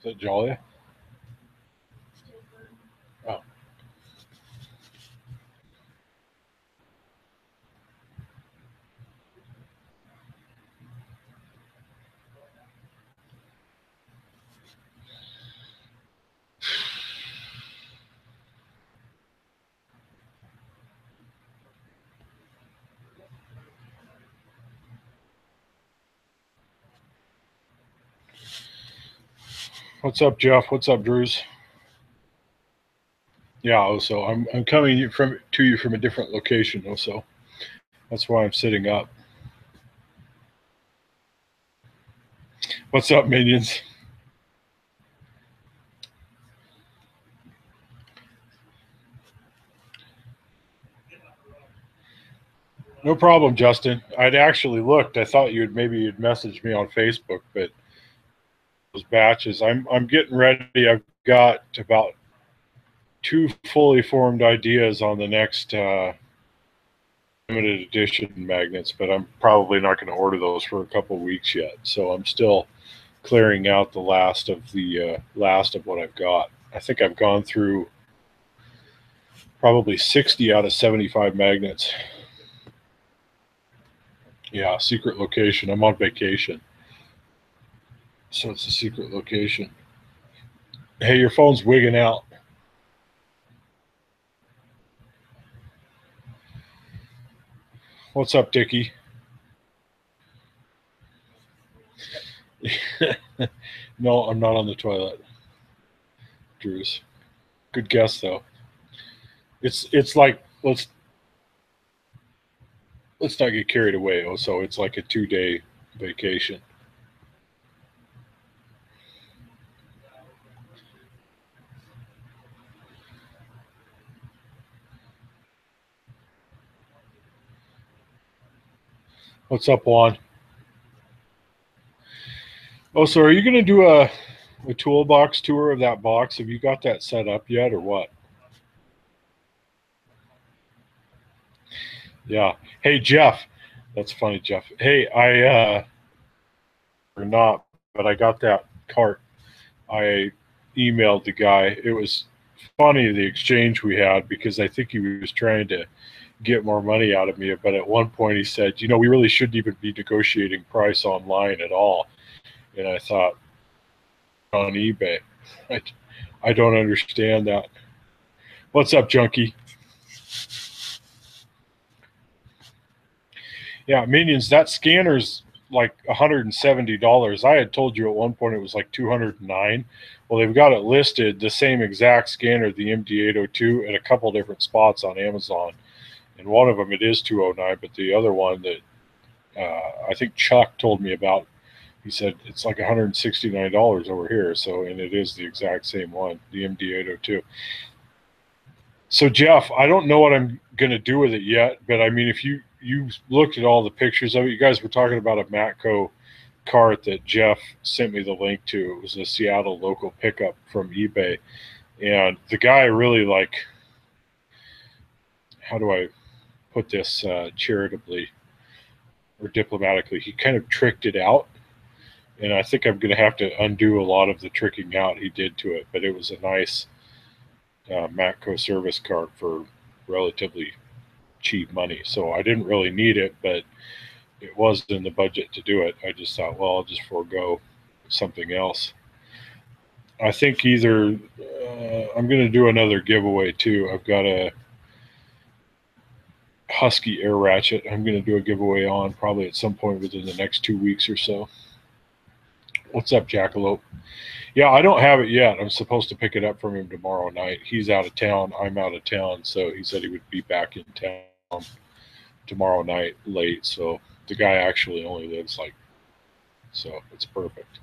that Jolly? Oh. What's up, Jeff? What's up, Drews? Yeah, also I'm coming to you from a different location, also. That's why I'm sitting up. What's up, minions? No problem, Justin. I'd actually looked. I thought you'd messaged me on Facebook, but those batches. I'm getting ready. I've got about two fully formed ideas on the next limited edition magnets, but I'm probably not going to order those for a couple weeks yet. So I'm still clearing out the last of what I've got. I think I've gone through probably 60 out of 75 magnets. Yeah, secret location. I'm on vacation, so it's a secret location. Hey, your phone's wigging out. What's up, Dickie? No, I'm not on the toilet. Drews. Good guess though. It's like let's not get carried away. Oh, so it's like a 2-day vacation. What's up, Juan? Oh, so are you going to do a toolbox tour of that box? Have you got that set up yet, or what? Yeah. Hey, Jeff. That's funny, Jeff. Hey, or not, but I got that cart. I emailed the guy. It was funny the exchange we had because I think he was trying to get more money out of me. But at one point he said, we really shouldn't even be negotiating price online at all. And I thought, on eBay, I, I don't understand that. What's up, Junkie? Yeah, minions. That scanner's like $170. I had told you at one point it was like 209. Well, they've got it listed the same exact scanner, the MD802, at a couple different spots on Amazon. And one of them it is 209, but the other one that I think Chuck told me about, he said it's like $169 over here. So, and it is the exact same one, the MD802. So Jeff, I don't know what I'm going to do with it yet, but I mean, if you looked at all the pictures of it, you guys were talking about a Matco cart that Jeff sent me the link to. It was a Seattle local pickup from eBay, and the guy really like. How do I put this charitably or diplomatically? He kind of tricked it out, and I think I'm going to have to undo a lot of the tricking out he did to it. But it was a nice Matco service cart for relatively cheap money. So I didn't really need it, but it was in the budget to do it. I just thought, well, I'll just forego something else. I think either I'm going to do another giveaway too. I've got a Husky air ratchet I'm going to do a giveaway on probably at some point within the next 2 weeks or so. What's up, Jackalope? Yeah, I don't have it yet. I'm supposed to pick it up from him tomorrow night. He's out of town. I'm out of town. So he said he would be back in town tomorrow night late. So the guy actually only lives so it's perfect.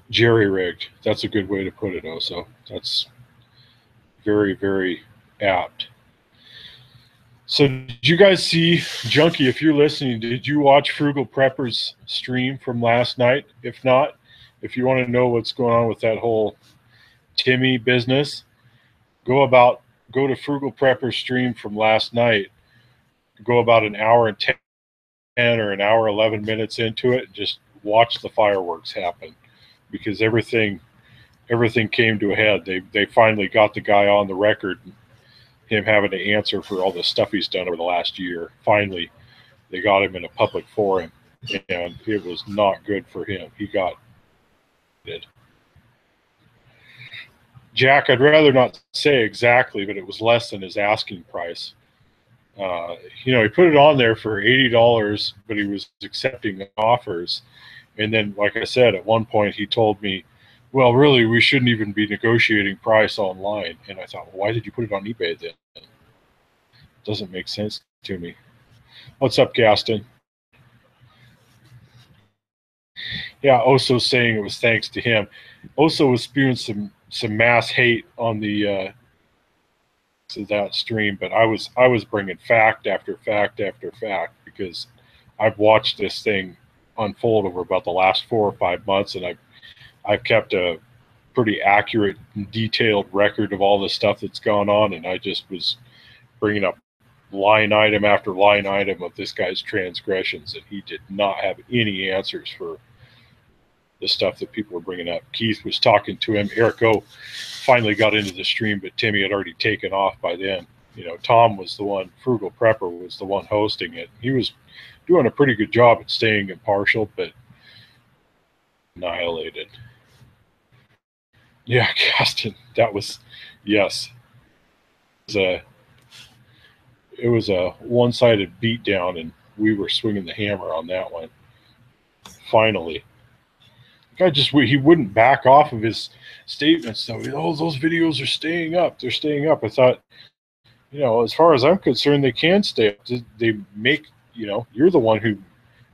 Jerry rigged. That's a good way to put it, also. That's very, very apt. So did you guys see, Junkie, if you're listening, did you watch Frugal Prepper's stream from last night? If not, if you want to know what's going on with that whole Timmy business, go to Frugal Prepper's stream from last night. Go about an hour and 10 10 or an hour, 11 minutes into it, and just watch the fireworks happen, because everything came to a head. They finally got the guy on the record, him having to answer for all the stuff he's done over the last year. Finally, they got him in a public forum, and it was not good for him. He got it. Jack, I'd rather not say exactly, but it was less than his asking price. He put it on there for $80, but he was accepting offers. And then, like I said, at one point he told me, well, really, we shouldn't even be negotiating price online. And I thought, well, why did you put it on eBay then? It doesn't make sense to me. What's up, Gaston? Yeah, Oso's saying it was thanks to him. Oso was spewing some mass hate on the to that stream, but I was bringing fact after fact after fact, because I've watched this thing unfold over about the last 4 or 5 months, and I've kept a pretty accurate and detailed record of all the stuff that's gone on, and I just was bringing up line item after line item of this guy's transgressions, and he did not have any answers for the stuff that people were bringing up. Keith was talking to him. Eric O finally got into the stream, but Timmy had already taken off by then. Tom was the one, Frugal Prepper was the one hosting it. He was doing a pretty good job at staying impartial, but annihilated. Yeah, Gaston, that was, yes. It was a one-sided beatdown, and we were swinging the hammer on that one. Finally. The guy he wouldn't back off of his statements. So, those videos are staying up. They're staying up. I thought, as far as I'm concerned, they can stay up. They make, you're the one who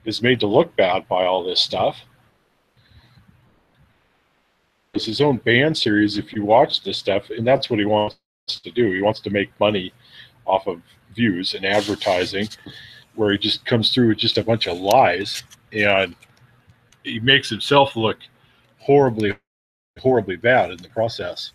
is made to look bad by all this stuff. It's his own band series if you watch this stuff, and that's what he wants to do. He wants to make money off of views and advertising, where he just comes through with just a bunch of lies, and he makes himself look horribly, horribly bad in the process.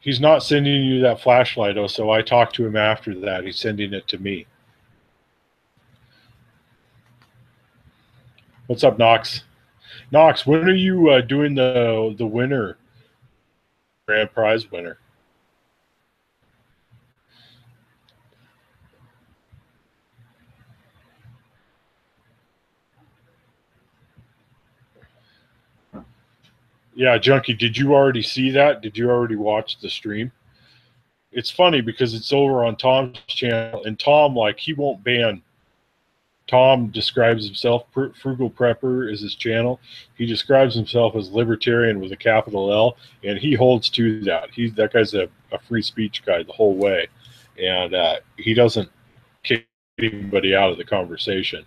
He's not sending you that flashlight, so I talked to him after that. He's sending it to me. What's up, Knox? Knox, when are you doing the winner, grand prize winner? Yeah, Junkie, did you already see that? Did you already watch the stream? It's funny because it's over on Tom's channel, and Tom, he won't ban. Tom describes himself, Frugal Prepper is his channel. He describes himself as libertarian with a capital L, and he holds to that. That guy's a free speech guy the whole way, and he doesn't kick anybody out of the conversation.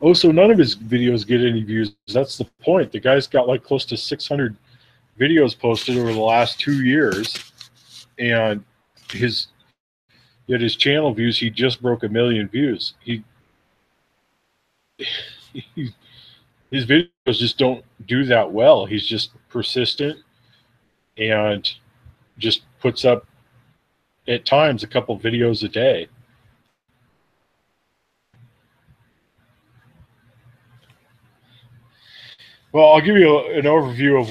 Oh, so none of his videos get any views. That's the point. The guy's got close to 600 videos posted over the last 2 years, and his channel views, he just broke 1 million views. His videos just don't do that well. He's just persistent and just puts up at times a couple videos a day. Well, I'll give you an overview of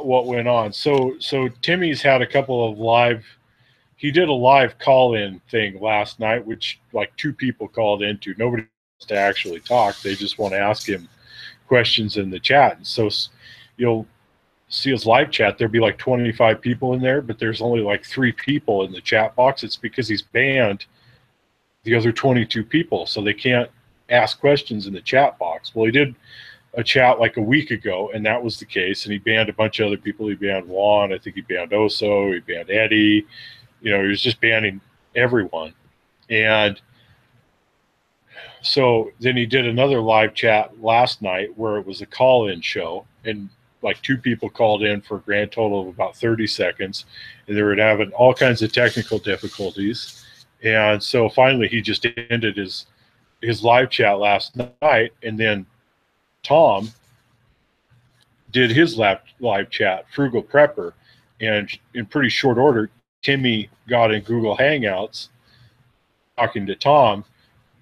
what went on. So Timmy's had a couple of live. He did a live call-in thing last night, which 2 people called into. Nobody wants to actually talk. They just want to ask him questions in the chat. And so you'll see his live chat. There'll be 25 people in there, but there's only 3 people in the chat box. It's because he's banned the other 22 people, so they can't ask questions in the chat box. Well, he did a chat a week ago, and that was the case, and he banned a bunch of other people. He banned Juan, I think he banned Oso, he banned Eddie, he was just banning everyone. And so then he did another live chat last night where it was a call-in show, and 2 people called in for a grand total of about 30 seconds, and they were having all kinds of technical difficulties. And so finally he just ended his his live chat last night, and then Tom did his live chat, Frugal Prepper, and in pretty short order, Timmy got in Google Hangouts talking to Tom,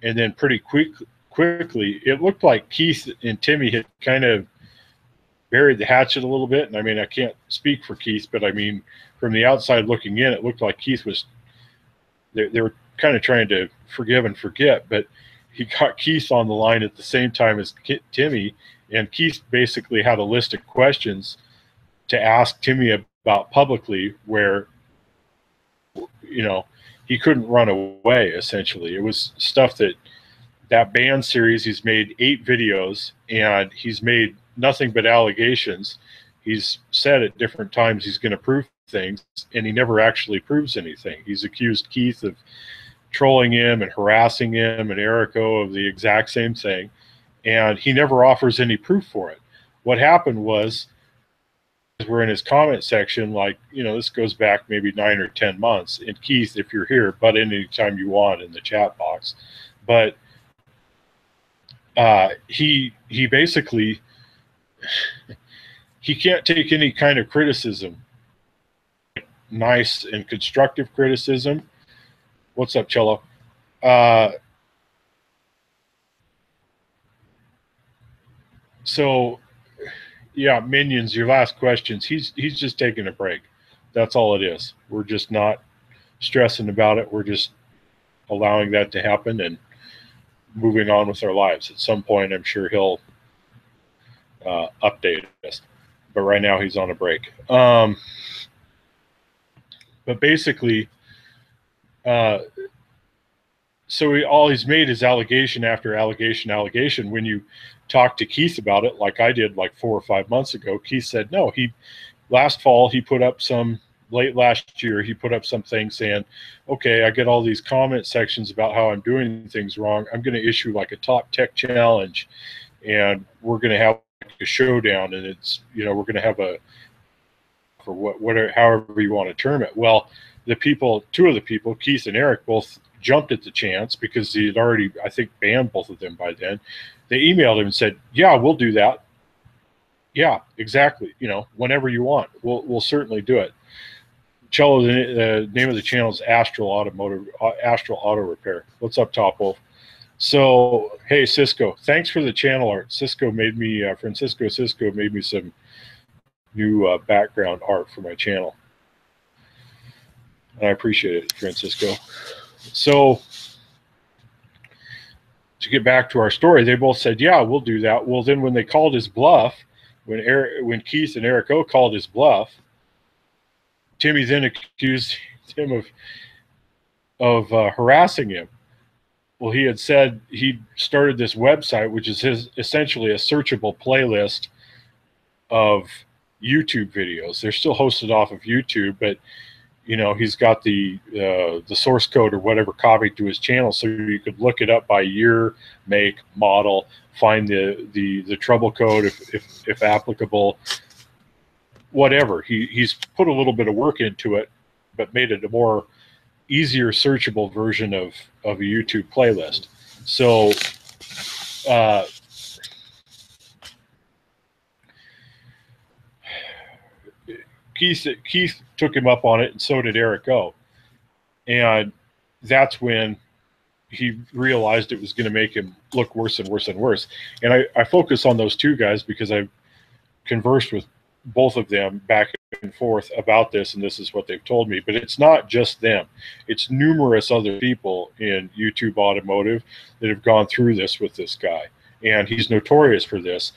and then pretty quickly, it looked like Keith and Timmy had kind of buried the hatchet a little bit. And I mean, I can't speak for Keith, but I mean, from the outside looking in, it looked like Keith was, they were kind of trying to forgive and forget, but he got Keith on the line at the same time as Timmy, and Keith basically had a list of questions to ask Timmy about publicly where, you know, he couldn't run away, essentially. It was stuff that band series, he's made 8 videos, and he's made nothing but allegations. He's said at different times he's going to prove things, and he never actually proves anything. He's accused Keith of trolling him and harassing him, and Erico of the exact same thing, and he never offers any proof for it. What happened was, we're in his comment section, like, you know, this goes back maybe 9 or 10 months, and Keith, if you're here, butt in anytime you want in the chat box. But he basically, he can't take any kind of criticism, nice and constructive criticism. What's up, Cello? So yeah, Minions, your last questions, he's just taking a break. That's all it is. We're just not stressing about it. We're just allowing that to happen and moving on with our lives. At some point, I'm sure he'll update us, but right now he's on a break. But basically, so all he's made is allegation after allegation. When you talk to Keith about it, like I did like 4 or 5 months ago, Keith said no. Last fall he put up some, late last year he put up something saying, okay, I get all these comment sections about how I'm doing things wrong. I'm going to issue like a top tech challenge, and we're going to have a showdown, and it's, you know, we're going to have a, for whatever, however you want to term it. Well, the people, 2 of the people, Keith and Eric, both jumped at the chance because he had already, I think, banned both of them by then. They emailed him and said, yeah, we'll do that. Yeah, exactly. You know, whenever you want, we'll certainly do it. Cello, the name of the channel is Astral Automotive, Astral Auto Repair. What's up, Top Wolf? So, hey, Cisco, thanks for the channel art. Cisco made me, Francisco Cisco made me some new background art for my channel. And I appreciate it, Francisco. So, to get back to our story, they both said, yeah, we'll do that. Well, then when they called his bluff, when Keith and Eric O called his bluff, Timmy then accused him of harassing him. Well, he had said he started this website, which is essentially a searchable playlist of YouTube videos. They're still hosted off of YouTube, but you know, he's got the source code or whatever copied to his channel, so you could look it up by year, make, model, find the trouble code if applicable, whatever. He's put a little bit of work into it, but made it a more easier searchable version of a YouTube playlist. So Keith took him up on it, and so did Eric O. And that's when he realized it was going to make him look worse and worse and worse. And I focus on those 2 guys because I've conversed with both of them back and forth about this, and this is what they've told me. But it's not just them. It's numerous other people in YouTube Automotive that have gone through this with this guy. And he's notorious for this.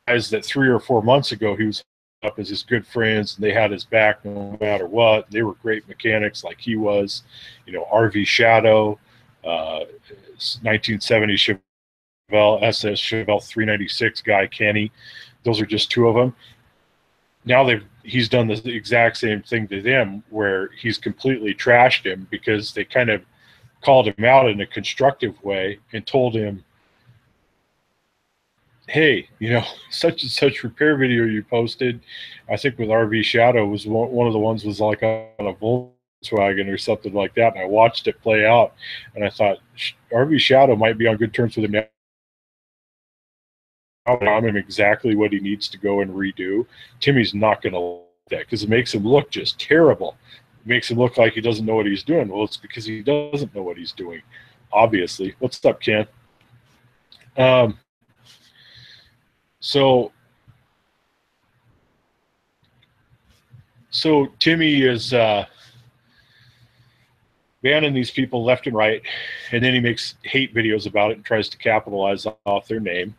Guys that 3 or 4 months ago he was up as his good friends, and they had his back no matter what. They were great mechanics like he was. You know, RV Shadow, 1970 Chevelle, SS Chevelle 396 guy, Kenny. Those are just 2 of them. Now he's done the exact same thing to them, where he's completely trashed him because they kind of called him out in a constructive way and told him, hey, you know, such and such repair video you posted, I think with RV Shadow, was one of the ones was like on a Volvo Volkswagen or something like that. And I watched it play out, and I thought RV Shadow might be on good terms with him now. I'm him exactly what he needs to go and redo. Timmy's not going to like that because it makes him look just terrible. It makes him look like he doesn't know what he's doing. Well, it's because he doesn't know what he's doing, obviously. What's up, Ken? Um, so, so Timmy is banning these people left and right, and then he makes hate videos about it and tries to capitalize off their name.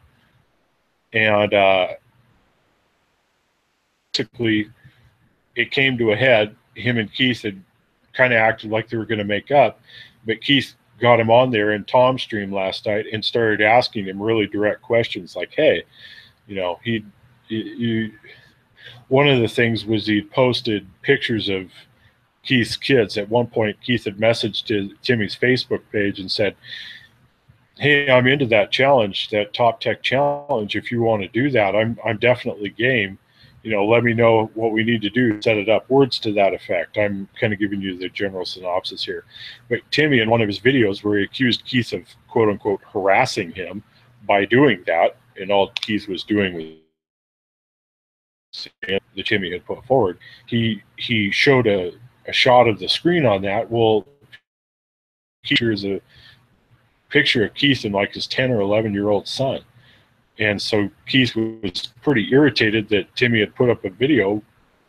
And basically, it came to a head. Him and Keith had kind of acted like they were going to make up, but Keith got him on there in Tom's stream last night and started asking him really direct questions like, hey, you know, one of the things was he'd posted pictures of Keith's kids. At one point, Keith had messaged to Timmy's Facebook page and said, hey, I'm into that challenge, that Top Tech challenge. If you want to do that, I'm definitely game. You know, let me know what we need to do to set it up. Words to that effect. I'm kind of giving you the general synopsis here. But Timmy, in one of his videos where he accused Keith of quote unquote harassing him by doing that, and all Keith was doing was the Timmy had put forward, he showed a shot of the screen on that. Well, here's a picture of Keith and like his 10 or 11-year-old son. And so Keith was pretty irritated that Timmy had put up a video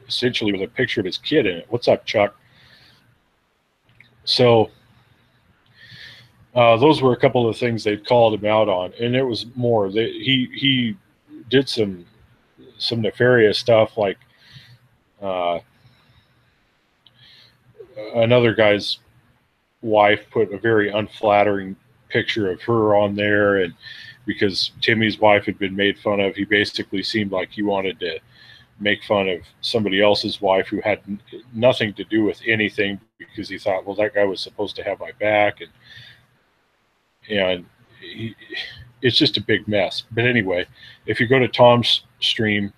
essentially with a picture of his kid in it. What's up, Chuck? So those were a couple of things they'd called him out on, and it was more. He did some nefarious stuff, like another guy's wife put a very unflattering picture of her on there, and because Timmy's wife had been made fun of, he basically seemed like he wanted to make fun of somebody else's wife who had nothing to do with anything, because he thought, well, that guy was supposed to have my back, and it's just a big mess. But anyway, if you go to Tom's stream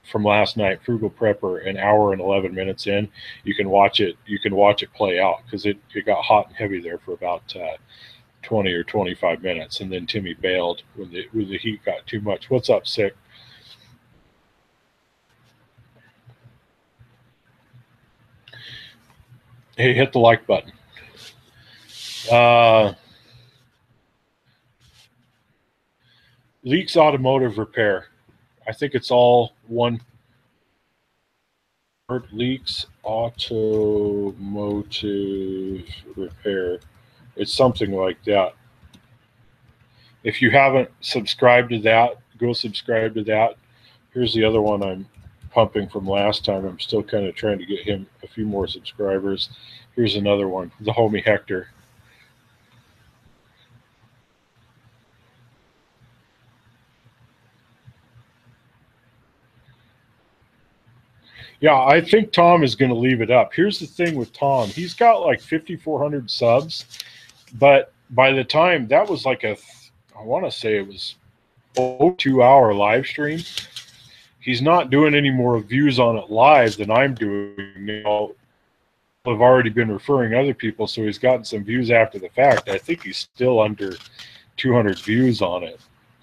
from last night, Frugal Prepper, an hour and 11 minutes in, you can watch it. You can watch it play out, because it got hot and heavy there for about 20 or 25 minutes, and then Timmy bailed when the heat got too much. What's up, Sick? Hey, hit the like button. Leaks Automotive Repair. I think it's all one. Leaks Automotive Repair. It's something like that. If you haven't subscribed to that, go subscribe to that. Here's the other one I'm pumping from last time. I'm still kind of trying to get him a few more subscribers. Here's another one, the homie Hector. Yeah, I think Tom is going to leave it up. Here's the thing with Tom. He's got like 5,400 subs, but by the time that was like I want to say it was a 2-hour live stream. He's not doing any more views on it live than I'm doing. You know, I've already been referring other people, so he's gotten some views after the fact. I think he's still under 200 views on it,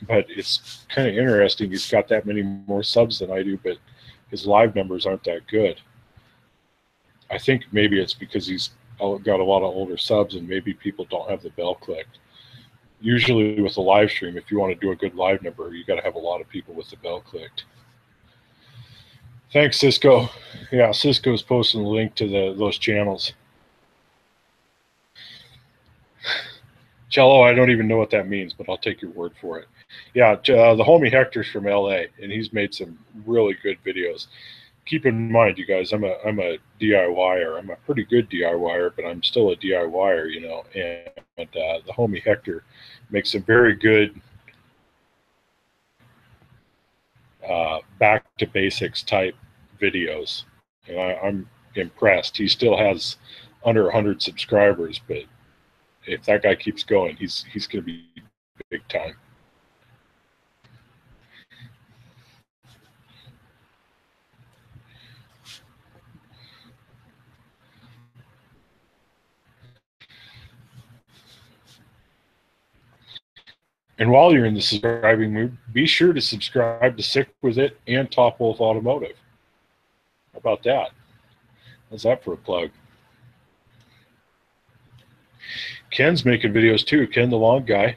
but it's kind of interesting. He's got that many more subs than I do, but his live numbers aren't that good. I think maybe it's because he's got a lot of older subs, and maybe people don't have the bell clicked. Usually with a live stream, if you want to do a good live number, you got to have a lot of people with the bell clicked. Thanks, Cisco. Yeah, Cisco's posting the link to those channels. Cello, I don't even know what that means, but I'll take your word for it. Yeah, the homie Hector's from LA, and he's made some really good videos. Keep in mind, you guys, I'm a DIYer. I'm a pretty good DIYer, but I'm still a DIYer, you know. And the homie Hector makes some very good back to basics type videos, and I'm impressed. He still has under 100 subscribers, but if that guy keeps going, he's going to be big time. And while you're in the subscribing mood, be sure to subscribe to Sick With It and Top Wolf Automotive. How about that? How's that for a plug? Ken's making videos too. Ken, the long guy,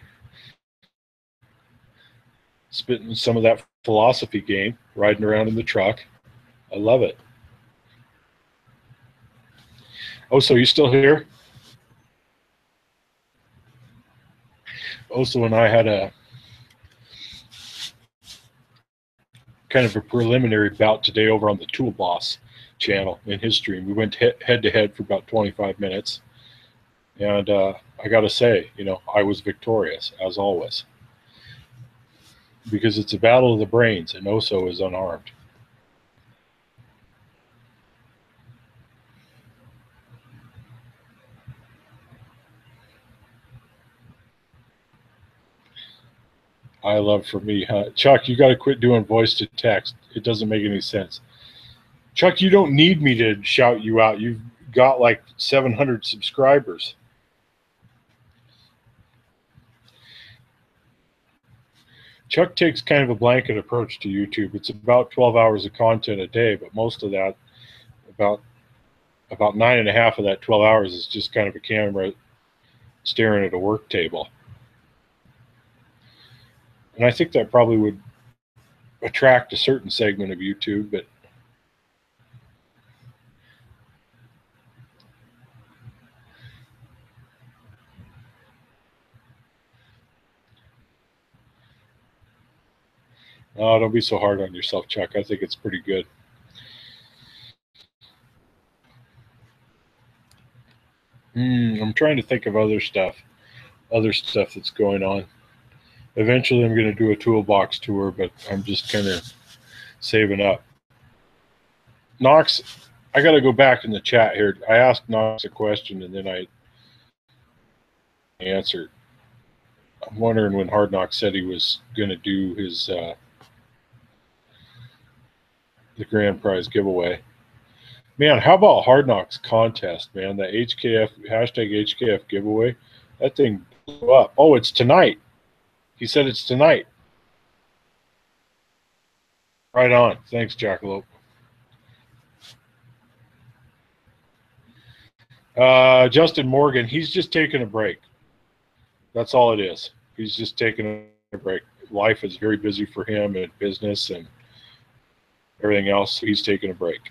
spitting some of that philosophy game, riding around in the truck. I love it. Oh, so you still here? Oso and I had a kind of a preliminary bout today over on the Tool Boss channel in his stream. We went head to head for about 25 minutes. And I got to say, you know, I was victorious, as always. Because it's a battle of the brains, and Oso is unarmed. I love for me, huh? Chuck, you got to quit doing voice to text. It doesn't make any sense. Chuck, you don't need me to shout you out. You've got like 700 subscribers. Chuck takes kind of a blanket approach to YouTube. It's about 12 hours of content a day, but most of that, about 9.5 of that 12 hours is just kind of a camera staring at a work table. And I think that probably would attract a certain segment of YouTube, but oh, don't be so hard on yourself, Chuck. I think it's pretty good. I'm trying to think of other stuff that's going on. Eventually, I'm going to do a toolbox tour, but I'm just kind of saving up. Knox, I got to go back in the chat here. I asked Knox a question, and then I answered. I'm wondering when Hard Knox said he was going to do his the grand prize giveaway. Man, how about Hard Knocks contest, man? The HKF #HKF giveaway. That thing blew up. Oh, it's tonight. He said it's tonight. Right on. Thanks, Jackalope. Justin Morgan, he's just taking a break. That's all it is. He's just taking a break. Life is very busy for him and business and everything else. So he's taking a break.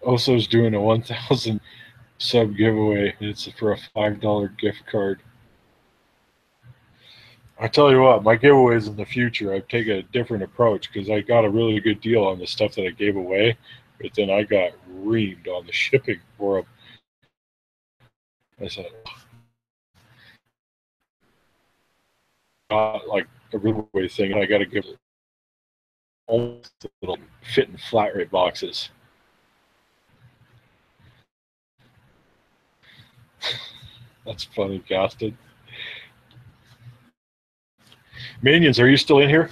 Oso's doing a 1,000 sub giveaway. It's for a $5 gift card. I tell you what, my giveaways in the future, I've taken a different approach because I got a really good deal on the stuff that I gave away, but then I got reamed on the shipping for them. I said, like a giveaway thing, and I got to give it all the little fit in flat rate boxes. That's funny, Gaston. Minions, are you still in here?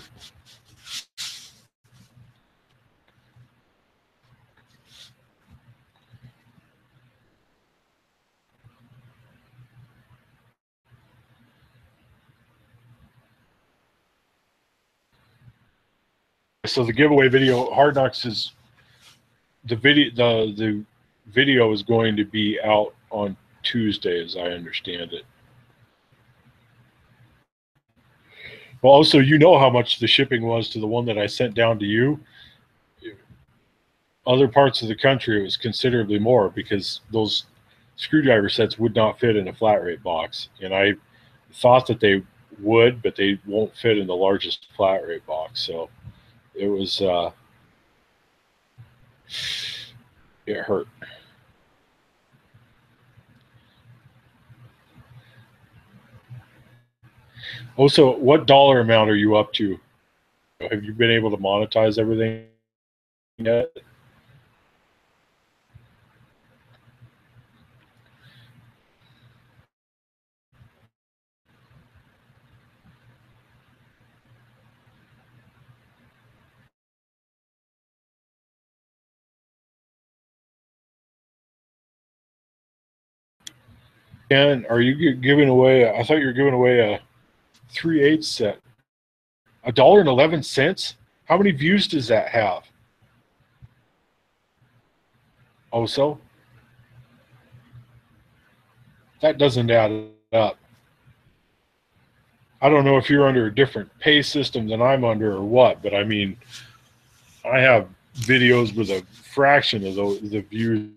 So the giveaway video, Hard Knocks is the video is going to be out on Tuesday, as I understand it. Well, also, you know how much the shipping was to the one that I sent down to you. Other parts of the country, it was considerably more because those screwdriver sets would not fit in a flat rate box. And I thought that they would, but they won't fit in the largest flat rate box. So it was, it hurt. Also, what dollar amount are you up to? Have you been able to monetize everything yet? Ken, are you giving away? I thought you were giving away a 3/8 set. $1.11. How many views does that have? Oh, so that doesn't add up. I don't know if you're under a different pay system than I'm under or what, but I mean, I have videos with a fraction of the views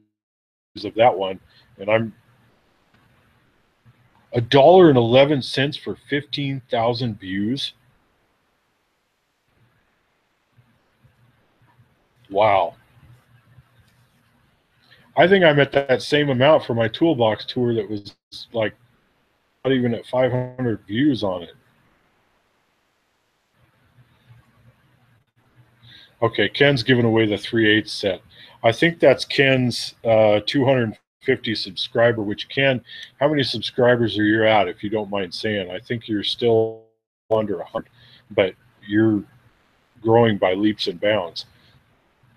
of that one, and I'm $1.11 for 15,000 views. Wow. I think I'm at that same amount for my toolbox tour that was like not even at 500 views on it. Okay, Ken's giving away the 3/8 set. I think that's Ken's 250 subscriber, which Ken, how many subscribers are you at, if you don't mind saying? I think you're still under 100, but you're growing by leaps and bounds.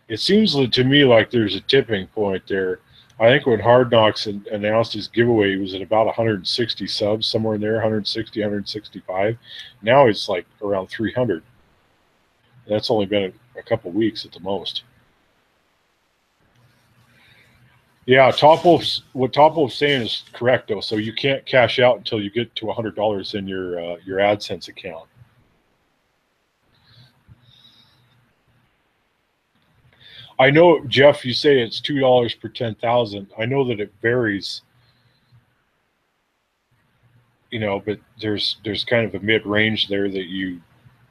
It seems to me like there's a tipping point there. I think when Hard Knocks announced his giveaway, he was at about 160 subs, somewhere in there, 160, 165. Now it's like around 300. That's only been a couple weeks at the most. Yeah, what Topol's saying is correct though. So you can't cash out until you get to $100 in your AdSense account. I know, Jeff, you say it's $2 per 10,000. I know that it varies, but there's kind of a mid range there that you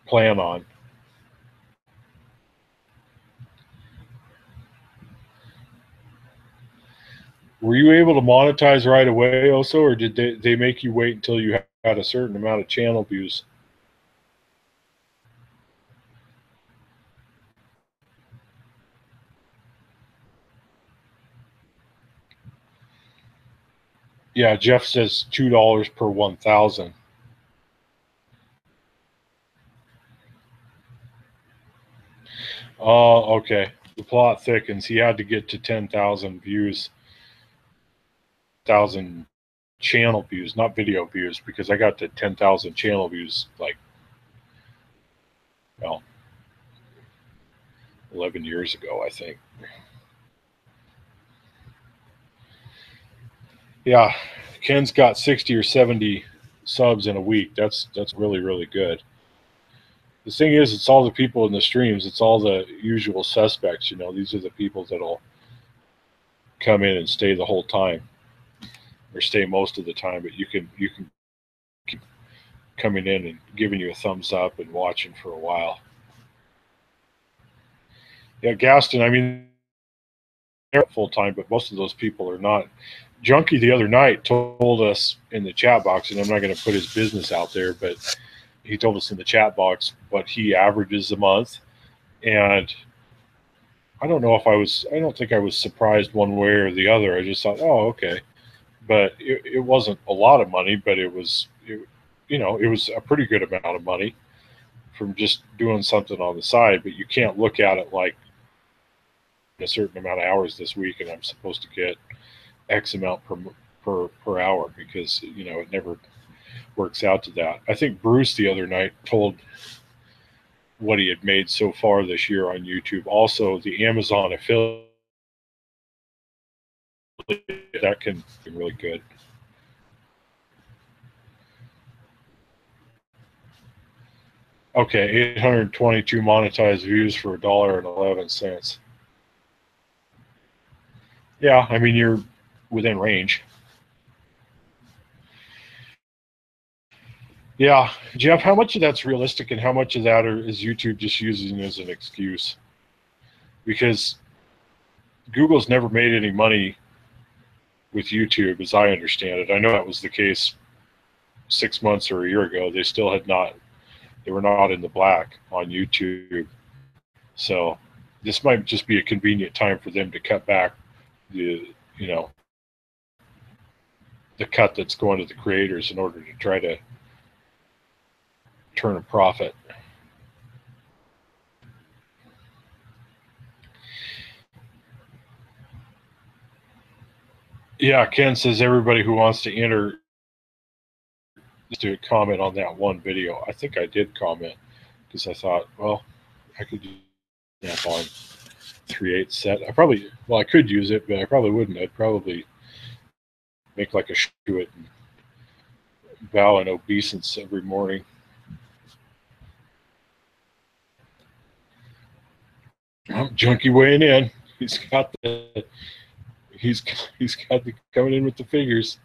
plan on. Were you able to monetize right away also, or did they make you wait until you had a certain amount of channel views? Yeah, Jeff says $2 per 1,000. Oh, okay. The plot thickens. He had to get to 10,000 views, 1,000 channel views, not video views, because I got to 10,000 channel views like, well, 11 years ago, I think. Yeah, Ken's got 60 or 70 subs in a week. That's really, really good. The thing is, it's all the people in the streams. It's all the usual suspects. These are the people that'll come in and stay the whole time, or stay most of the time. But you can keep coming in and giving you a thumbs up and watching for a while. Yeah, Gaston. I mean, they're full time, but most of those people are not. Junkie the other night told us in the chat box, and I'm not going to put his business out there, but he told us in the chat box what he averages a month, and I don't know if I don't think I was surprised one way or the other. I just thought, oh, okay. But it wasn't a lot of money, but it was a pretty good amount of money from just doing something on the side. But you can't look at it like a certain amount of hours this week, and I'm supposed to get X amount per hour, because it never works out to that. I think Bruce the other night told what he had made so far this year on YouTube. Also, the Amazon affiliate, that can be really good. Okay, 822 monetized views for $1.11. Yeah, I mean, you're within range. Yeah, Jeff, how much of that's realistic, and how much of that is YouTube just using as an excuse? Because Google's never made any money with YouTube, as I understand it. I know that was the case 6 months or a year ago. They were not in the black on YouTube. So this might just be a convenient time for them to cut back the the cut that's going to the creators in order to try to turn a profit. Yeah, Ken says everybody who wants to enter to comment on that one video. I think I did comment because I thought, well, I could use Snap-on 3/8 set. I could use it, but I probably wouldn't. I'd probably make like a to it and bow in obeisance every morning. Junkie weighing in. He's he's got the coming in with the figures.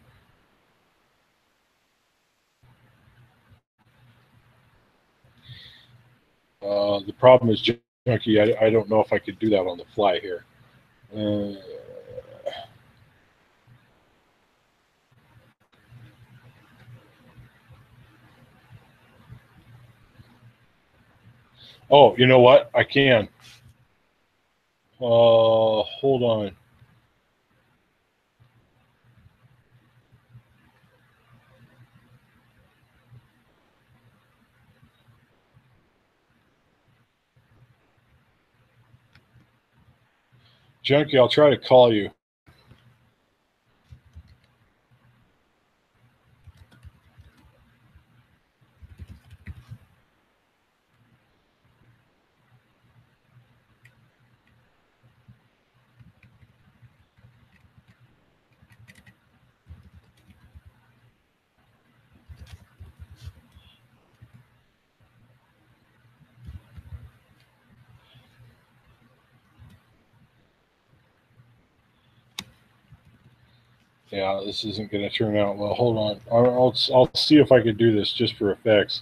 The problem is, Junkie, I don't know if I could do that on the fly here. Oh, you know what? I can. Hold on. Junkie, I'll try to call you. Yeah, this isn't going to turn out well. Hold on. I'll see if I could do this just for effects.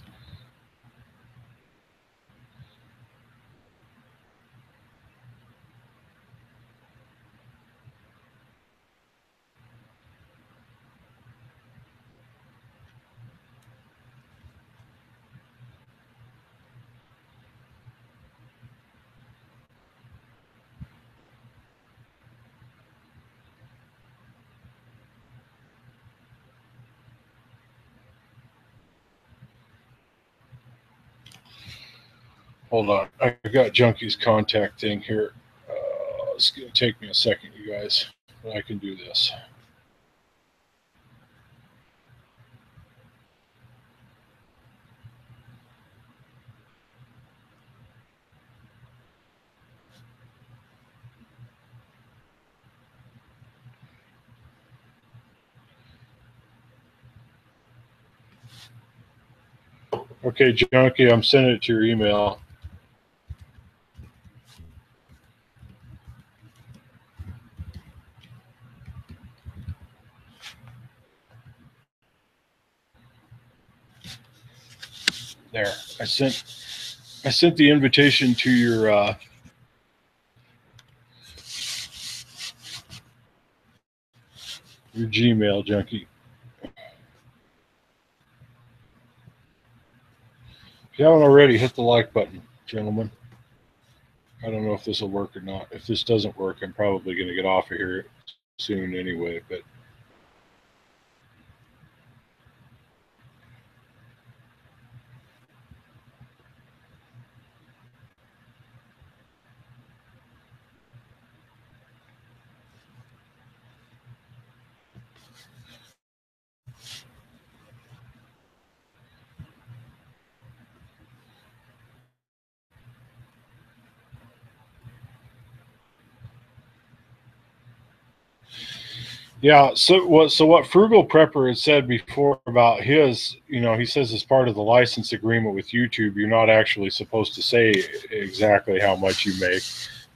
Hold on. I got Junkie's contact thing here. It's going to take me a second, you guys, but I can do this. Okay, Junkie, I'm sending it to your email. There. I sent the invitation to your Gmail, Junkie. If you haven't already, hit the like button, gentlemen. I don't know if this will work or not. If this doesn't work, I'm probably going to get off of here soon anyway, but yeah. So what Frugal Prepper had said before about his, he says as part of the license agreement with YouTube, you're not actually supposed to say exactly how much you make,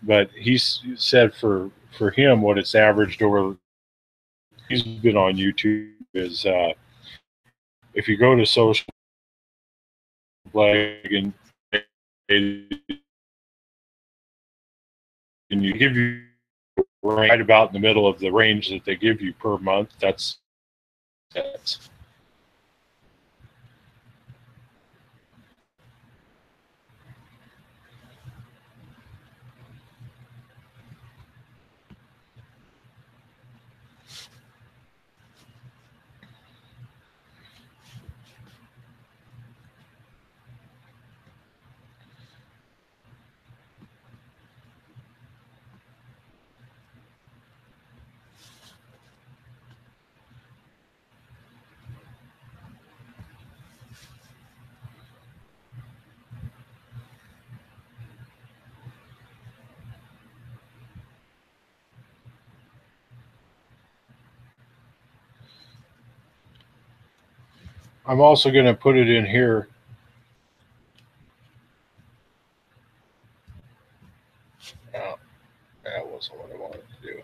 but he said for him what it's averaged over. He's been on YouTube is if you go to social blog and you give you right about in the middle of the range that they give you per month, that's it. I'm also going to put it in here. Oh, that wasn't what I wanted to do.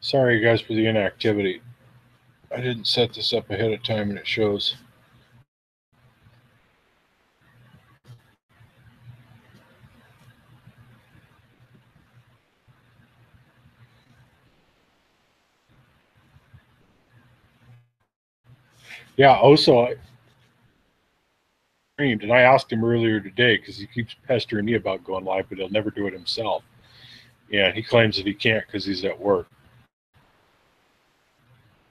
Sorry, guys, for the inactivity. I didn't set this up ahead of time, and it shows. Yeah, also, and I asked him earlier today because he keeps pestering me about going live, but he'll never do it himself. And he claims that he can't because he's at work.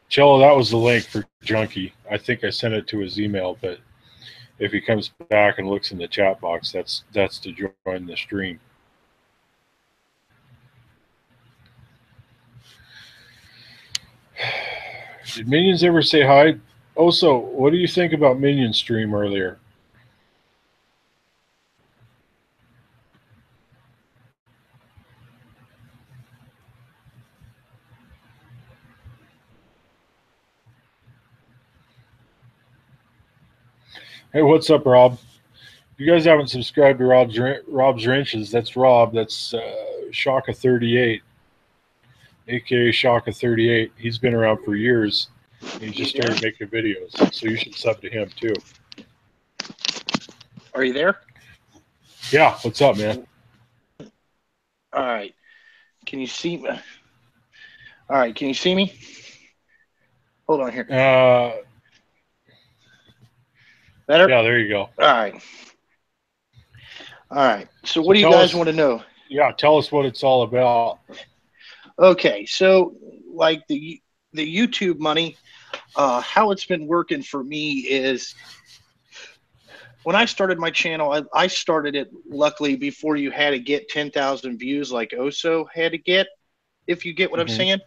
Cello, that was the link for Junkie. I think I sent it to his email, but if he comes back and looks in the chat box, that's to join the stream. Did Minions ever say hi? Also, what do you think about Minion stream earlier? Hey, what's up, Rob? If you guys haven't subscribed to Rob's Wrenches, that's Rob. That's Shaka 38, aka Shaka 38. He's been around for years. He just started making videos, so you should sub to him too. Are you there? Yeah, what's up, man? All right. Can you see me? All right, can you see me? Hold on here. Better? Yeah, there you go. All right. All right. So what do you guys want to know? Yeah, tell us what it's all about. Okay, so like the YouTube money, how it's been working for me is when I started my channel, I started it luckily before you had to get 10,000 views like Oso had to get, if you get what I'm saying.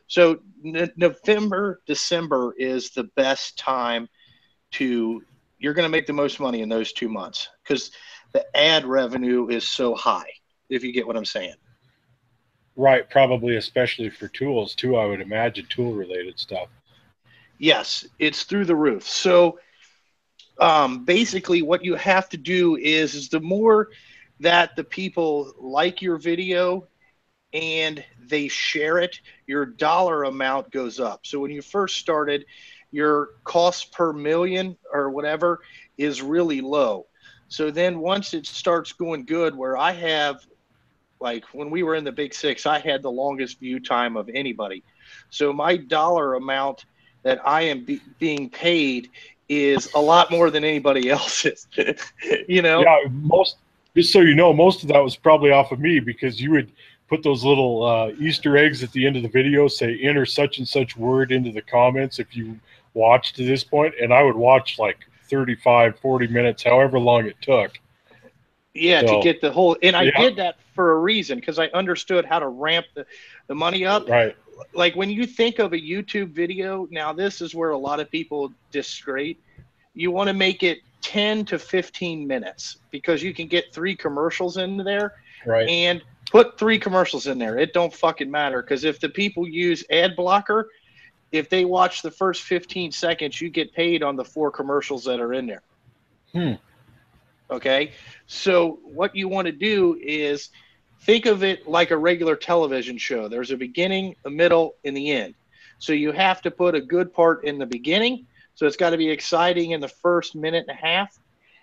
So November, December is the best time you're going to make the most money in those 2 months because the ad revenue is so high, if you get what I'm saying. Right, probably especially for tools too, I would imagine, tool-related stuff. Yes, it's through the roof. So basically what you have to do is the more that the people like your video and they share it, your dollar amount goes up. So when you first started, your cost per million or whatever is really low. So then once it starts going good, where I have, like when we were in the Big Six, I had the longest view time of anybody. So my dollar amount that I am being paid is a lot more than anybody else's. You know? Yeah, just so you know, most of that was probably off of me because you would put those little Easter eggs at the end of the video, say enter such and such word into the comments if you watched to this point, and I would watch like 35, 40 minutes, however long it took. Yeah, to get the whole, and I did that for a reason because I understood how to ramp the money up. Right. Like when you think of a YouTube video, now this is where a lot of people discredit. You want to make it 10 to 15 minutes because you can get 3 commercials in there. Right. And put 3 commercials in there. It don't fucking matter because if the people use ad blocker, if they watch the first 15 seconds, you get paid on the 4 commercials that are in there. Okay, so what you want to do is think of it like a regular television show. There's a beginning, a middle, and the end. So you have to put a good part in the beginning. So it's got to be exciting in the first minute and a half.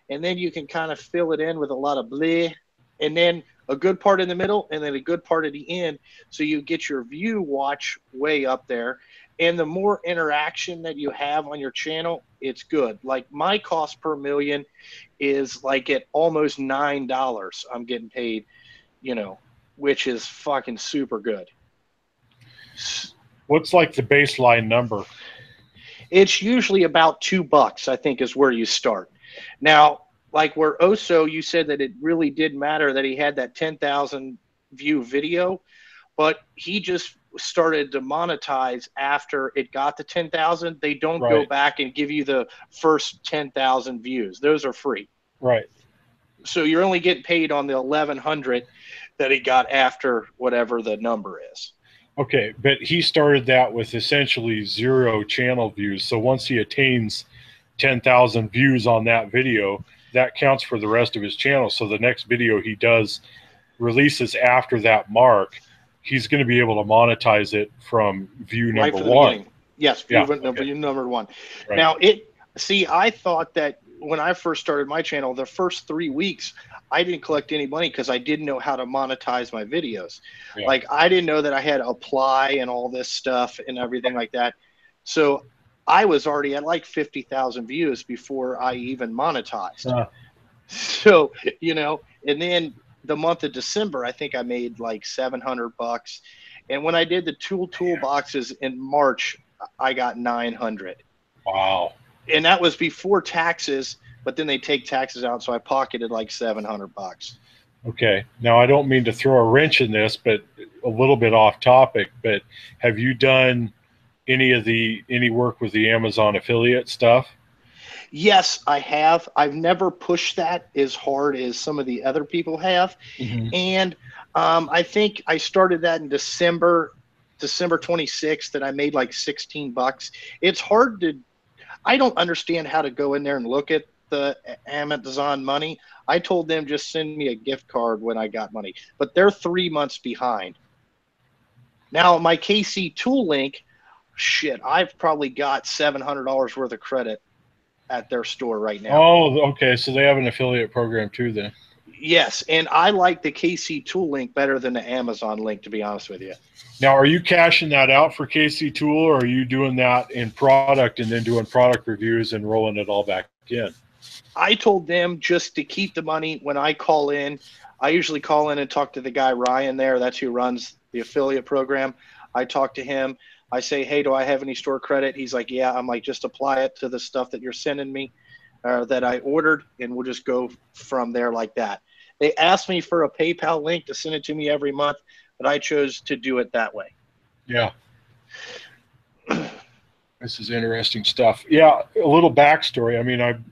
And then you can kind of fill it in with a lot of bleh. And then a good part in the middle and then a good part at the end. So you get your view watch way up there. And the more interaction that you have on your channel, it's good. Like my cost per million is like at almost $9 I'm getting paid, you know, which is fucking super good. What's like the baseline number? It's usually about $2, I think, is where you start. Now, like where Oso, you said that it really did matter that he had that 10,000 view video, but he just started to monetize after it got to 10,000. They don't go Right. back and give you the first 10,000 views. Those are free. Right. So you're only getting paid on the 1,100 that he got after whatever the number is. Okay, but he started that with essentially 0 channel views. So once he attains 10,000 views on that video, that counts for the rest of his channel. So the next video he does releases after that mark, he's going to be able to monetize it from view Right number from the one. beginning. Yes, Yeah. view number one. Right. Now, I thought that when I first started my channel, the first 3 weeks, I didn't collect any money because I didn't know how to monetize my videos. Yeah. Like, I didn't know that I had to apply and all this stuff and everything like that. So I was already at like 50,000 views before I even monetized. So, and then the month of December, I think I made like $700. And when I did the toolboxes in March, I got 900. Wow. And that was before taxes, but then they take taxes out, so I pocketed like $700. Okay. Now I don't mean to throw a wrench in this, but a little bit off topic, but have you done any work with the Amazon affiliate stuff? Yes, I have. I've never pushed that as hard as some of the other people have. Mm-hmm. And I think I started that in December 26th, and I made like $16. It's hard to, I don't understand how to go in there and look at the Amazon money. I told them just send me a gift card when I got money, but they're 3 months behind. Now my KC Tool link, shit, I've probably got $700 worth of credit at their store right now. Oh, okay. So they have an affiliate program too then. Yes, and I like the KC Tool link better than the Amazon link, to be honest with you. Now, are you cashing that out for KC Tool, or are you doing that in product and then doing product reviews and rolling it all back in? I told them just to keep the money when I call in. I usually call in and talk to the guy Ryan there. That's who runs the affiliate program. I talk to him. I say, hey, do I have any store credit? He's like, yeah. I'm like, just apply it to the stuff that you're sending me that I ordered, and we'll just go from there like that. They asked me for a PayPal link to send it to me every month, but I chose to do it that way. Yeah. This is interesting stuff. Yeah, a little backstory. I mean, I'm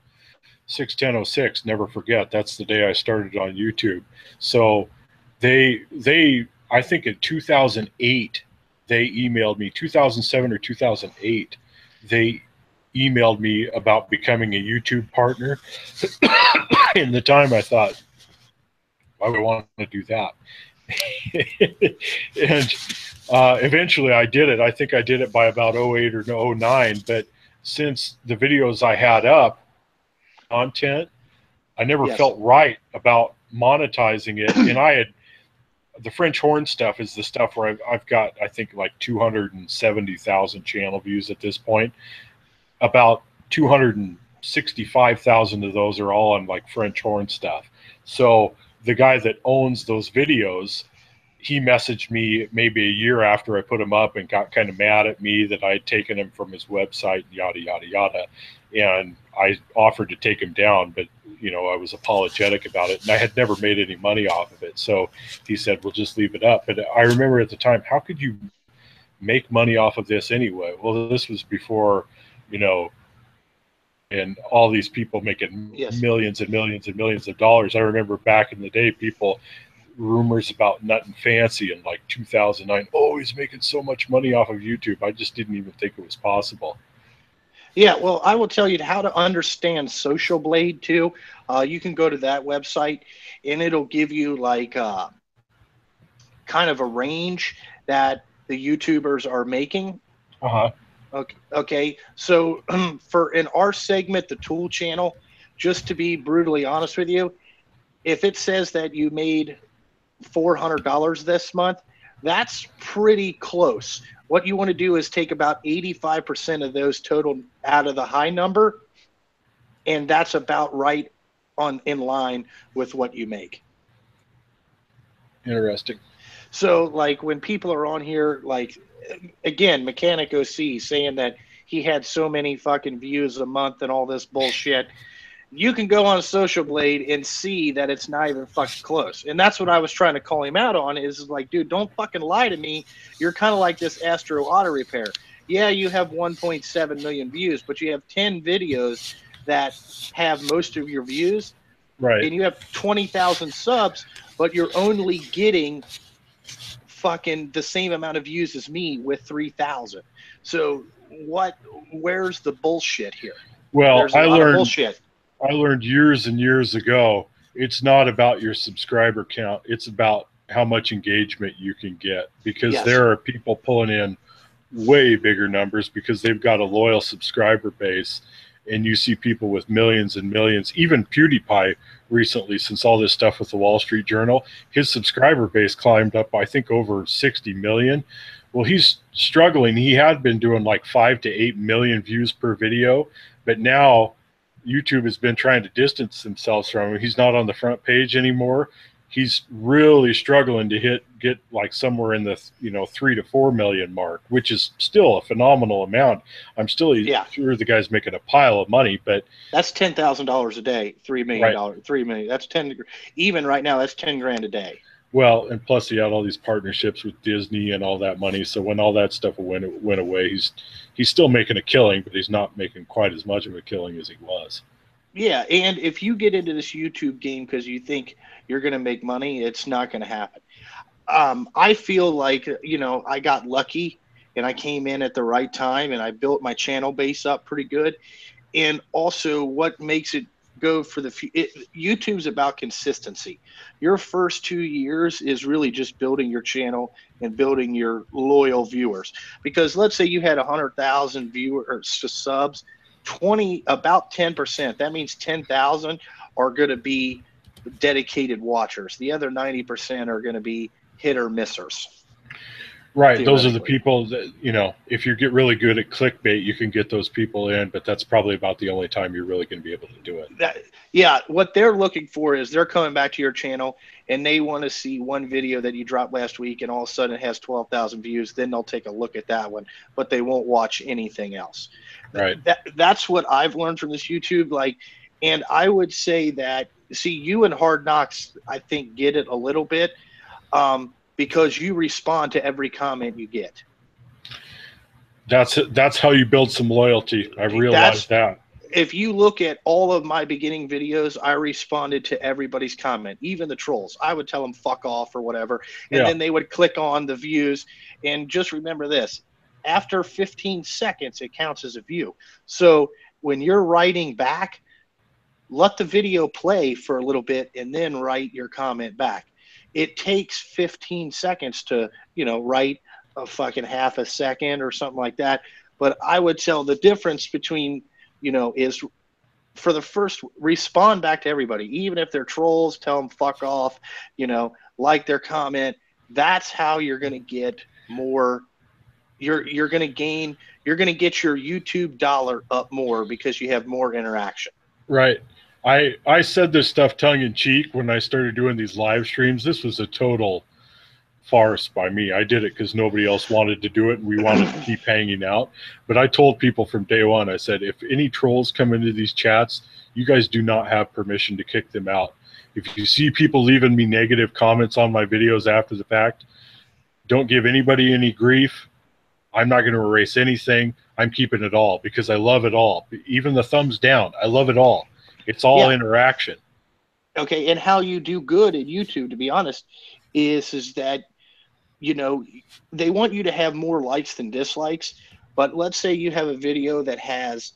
61006, never forget. That's the day I started on YouTube. So they I think in 2008, they emailed me, 2007 or 2008, they emailed me about becoming a YouTube partner. In the time I thought, why would I want to do that? And eventually I did it. I think I did it by about 08 or 09. But since the videos I had up, content, I never felt right about monetizing it. And I had, the French horn stuff is the stuff where I've got, I think, like 270,000 channel views at this point. About 265,000 of those are all on like French horn stuff. So the guy that owns those videos, he messaged me maybe a year after I put them up and got kind of mad at me that I had taken him from his website, yada, yada, yada. And I offered to take him down, but, I was apologetic about it. And I had never made any money off of it. So he said, we'll just leave it up. But I remember at the time, how could you make money off of this anyway? Well, this was before, and all these people making millions and millions and millions of dollars. I remember back in the day, rumors about Nut and Fancy in like 2009. Oh, he's making so much money off of YouTube. I just didn't even think it was possible. Yeah, well, I will tell you how to understand Social Blade too. You can go to that website, and it'll give you like kind of a range that the YouTubers are making. Uh-huh. Okay. So in our segment, the Tool Channel, just to be brutally honest with you, if it says that you made $400 this month, that's pretty close. What you want to do is take about 85% of those total out of the high number, and that's about right in line with what you make. Interesting. So like when people are on here, like again, Mechanic OC saying that he had so many fucking views a month and all this bullshit. you can go on Social Blade and see that it's not even fucking close. And that's what I was trying to call him out on is like, dude, don't fucking lie to me. You're kind of like this Astro Auto Repair. Yeah, you have 1.7 million views, but you have 10 videos that have most of your views. Right. And you have 20,000 subs, but you're only getting fucking the same amount of views as me with 3,000. So where's the bullshit here? Well, There's a lot of bullshit. I learned years and years ago, it's not about your subscriber count. It's about how much engagement you can get, because Yes. there are people pulling in way bigger numbers because they've got a loyal subscriber base. And you see people with millions and millions. Even PewDiePie recently, since all this stuff with the Wall Street Journal, his subscriber base climbed up, I think, over 60 million. Well, he's struggling. He had been doing like 5 to 8 million views per video, but now YouTube has been trying to distance themselves from him. He's not on the front page anymore. He's really struggling to get like somewhere in the 3 to 4 million mark, which is still a phenomenal amount. I'm still sure the guy's making a pile of money, but that's $10,000 a day. $3 million. Right. 3 million. That's 10. Even right now, that's 10 grand a day. Well, and plus he had all these partnerships with Disney and all that money. So when all that stuff went away, he's still making a killing, but he's not making quite as much of a killing as he was. Yeah, and if you get into this YouTube game because you think you're going to make money, it's not going to happen. I feel like, I got lucky and I came in at the right time and I built my channel base up pretty good. And also what makes it go for YouTube's about consistency. Your first 2 years is really just building your channel and building your loyal viewers. Because let's say you had 100,000 viewers subs, about 10%. That means 10,000 are going to be dedicated watchers. The other 90% are going to be hit or missers. Right. Those are the people that, if you get really good at clickbait, you can get those people in, but that's probably about the only time you're really going to be able to do it. What they're looking for is they're coming back to your channel and they want to see one video that you dropped last week and all of a sudden it has 12,000 views. Then they'll take a look at that one, but they won't watch anything else. Right. That's what I've learned from this YouTube. And I would say that, see, you and Hard Knocks, I think, get it a little bit. Because you respond to every comment you get. That's how you build some loyalty. I realized that. If you look at all of my beginning videos, I responded to everybody's comment, even the trolls. I would tell them fuck off or whatever, and then they would click on the views. And just remember this, after 15 seconds, it counts as a view. So when you're writing back, let the video play for a little bit and then write your comment back. It takes 15 seconds to, write a fucking half a second or something like that. But I would tell the difference between, is for the first, respond back to everybody. Even if they're trolls, tell them fuck off, like their comment. That's how you're going to get more. You're going to gain, you're going to get your YouTube dollar up more because you have more interaction. Right. I said this stuff tongue-in-cheek when I started doing these live streams. This was a total farce by me. I did it because nobody else wanted to do it, and we wanted to keep hanging out. But I told people from day one, I said, if any trolls come into these chats, you guys do not have permission to kick them out. If you see people leaving me negative comments on my videos after the fact, don't give anybody any grief. I'm not going to erase anything. I'm keeping it all because I love it all. Even the thumbs down, I love it all. It's all interaction. Okay, and how you do good at YouTube, to be honest, is that, they want you to have more likes than dislikes. But let's say you have a video that has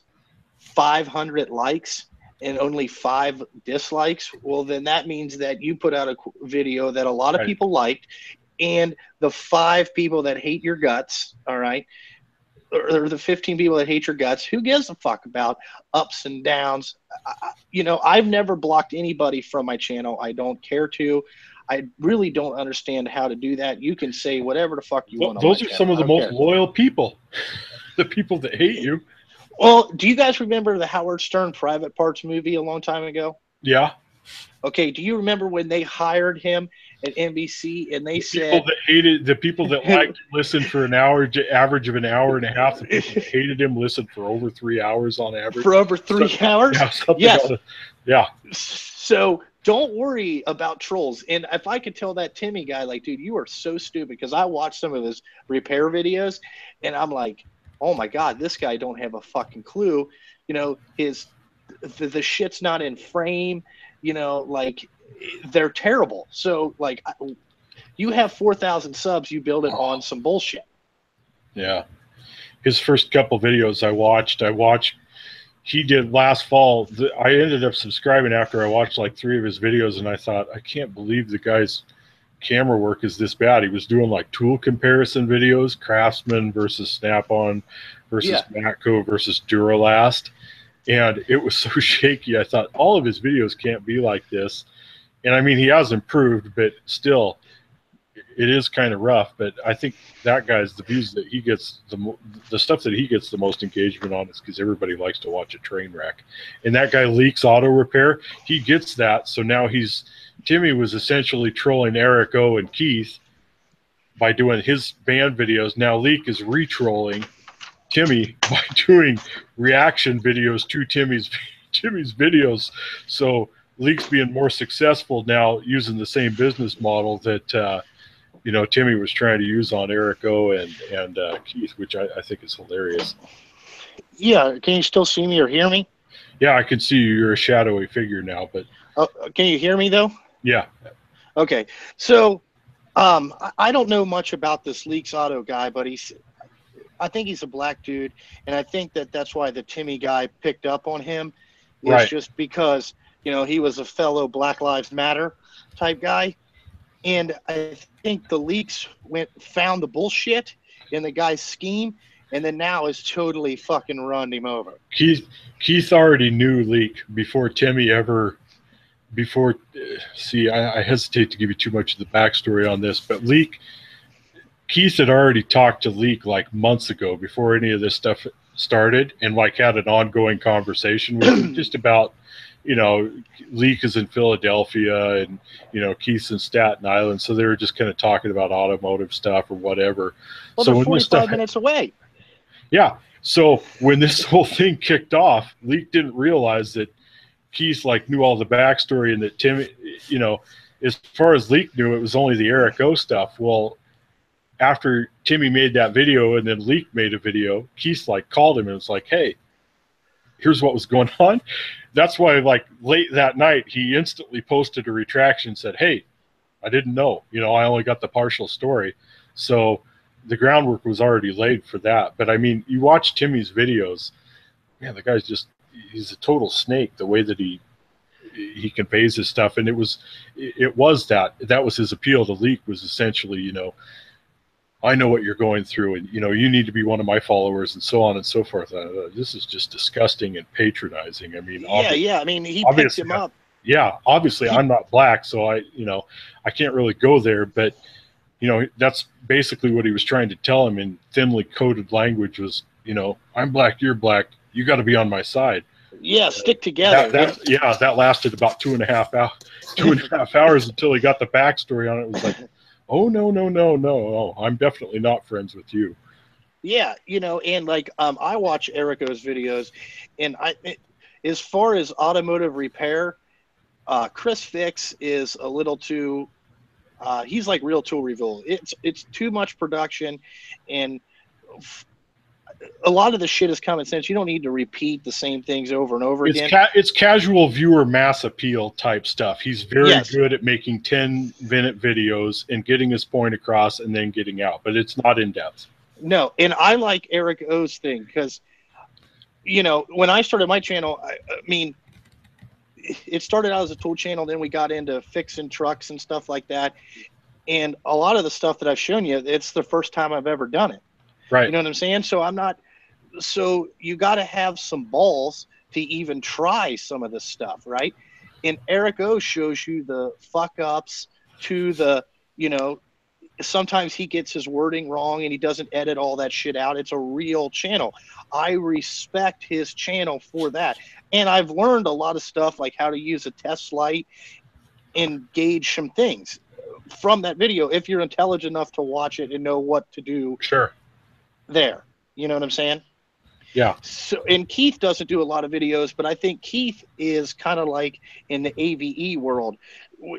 500 likes and only 5 dislikes. Well, then that means that you put out a video that a lot of people liked, and the 5 people that hate your guts, all right, or the 15 people that hate your guts, who gives a fuck about ups and downs? I've never blocked anybody from my channel. I don't care to. I really don't understand how to do that. You can say whatever the fuck you want. Those are some of the most loyal people, the people that hate you. Well, do you guys remember the Howard Stern Private Parts movie a long time ago? Yeah. Okay, do you remember when they hired him at NBC and they People said that hated, the people that liked listened for an hour, average of an hour and a half. The people that hated him listened for over 3 hours on average. for over So, 3 hours? yeah, something. Yes. Yeah. So don't worry about trolls. And if I could tell that Timmy guy, like, dude, you are so stupid, because I watched some of his repair videos and I'm like, oh my God, this guy don't have a fucking clue. You know, the shit's not in frame, you know, like they're terrible. So like you have 4,000 subs, you build it on some bullshit. Yeah. His first couple videos I watched, he did last fall. I ended up subscribing after I watched like 3 of his videos, and I thought, I can't believe the guy's camera work is this bad. He was doing like tool comparison videos, Craftsman versus Snap-on versus Matco versus Duralast, and it was so shaky. I thought, all of his videos can't be like this. And I mean, he has improved, but still, it is kind of rough. But I think that guy's, the views that he gets, the stuff that he gets the most engagement on is because everybody likes to watch a train wreck. And that guy Leaks Auto Repair, he gets that. So now Timmy was essentially trolling Eric O and Keith by doing his band videos. Now Leak is re-trolling Timmy by doing reaction videos to Timmy's videos. So Leak's being more successful now using the same business model that Timmy was trying to use on Eric O and Keith, which I think is hilarious. Yeah, can you still see me or hear me? Yeah, I can see you. You're a shadowy figure now, but can you hear me though? Yeah. Okay, so I don't know much about this Leaks Auto guy, but I think he's a black dude, and I think that's why the Timmy guy picked up on him, is right. just because he was a fellow Black Lives Matter type guy, and I think the Leaks found the bullshit in the guy's scheme, and then now is totally fucking run him over. Keith already knew Leak before Timmy ever. I hesitate to give you too much of the backstory on this, but Keith had already talked to Leak like months ago before any of this stuff started, and like had an ongoing conversation with him just about, Leak is in Philadelphia and, Keith's in Staten Island. So they were just kind of talking about automotive stuff or whatever. Well, so they're 45 minutes away. Yeah. So when this whole thing kicked off, Leak didn't realize that Keith knew all the backstory, and that Timmy, as far as Leak knew, it was only the Eric O stuff. Well, after Timmy made that video and then Leak made a video, Keith called him and was like, hey, here's what was going on. That's why late that night, he instantly posted a retraction and said, hey, I didn't know, I only got the partial story. So the groundwork was already laid for that. But I mean, you watch Timmy's videos, man, the guy's he's a total snake, the way that he conveys his stuff. And that was his appeal to Leak, was essentially, I know what you're going through, and you need to be one of my followers, and so on and so forth. This is just disgusting and patronizing. I mean, I mean, he picked him up. Yeah, obviously, I'm not black, so I can't really go there. But that's basically what he was trying to tell him in thinly coded language. Was I'm black, you're black, you got to be on my side. Yeah, stick together. That lasted about 2.5 hours until he got the backstory on it. It was like, oh, no, I'm definitely not friends with you. Yeah, and I watch Eric O's videos, and as far as automotive repair, Chris Fix is a little too, he's like Real Tool Reveal. It's too much production, and a lot of the shit is common sense. You don't need to repeat the same things over and over again. It's casual viewer mass appeal type stuff. He's very good at making 10-minute videos and getting his point across and then getting out, but it's not in depth. No, and I like Eric O's thing because, when I started my channel, I mean, it started out as a tool channel. Then we got into fixing trucks and stuff like that. And a lot of the stuff that I've shown you, it's the first time I've ever done it. Right. You know what I'm saying? So you got to have some balls to even try some of this stuff, right? And Eric O shows you the fuck ups to the, sometimes he gets his wording wrong and he doesn't edit all that shit out. It's a real channel. I respect his channel for that. And I've learned a lot of stuff like how to use a test light and gauge some things from that video if you're intelligent enough to watch it and know what to do Sure. there. You know what I'm saying? Yeah. So, and Keith doesn't do a lot of videos, but I think Keith is kind of like in the AVE world.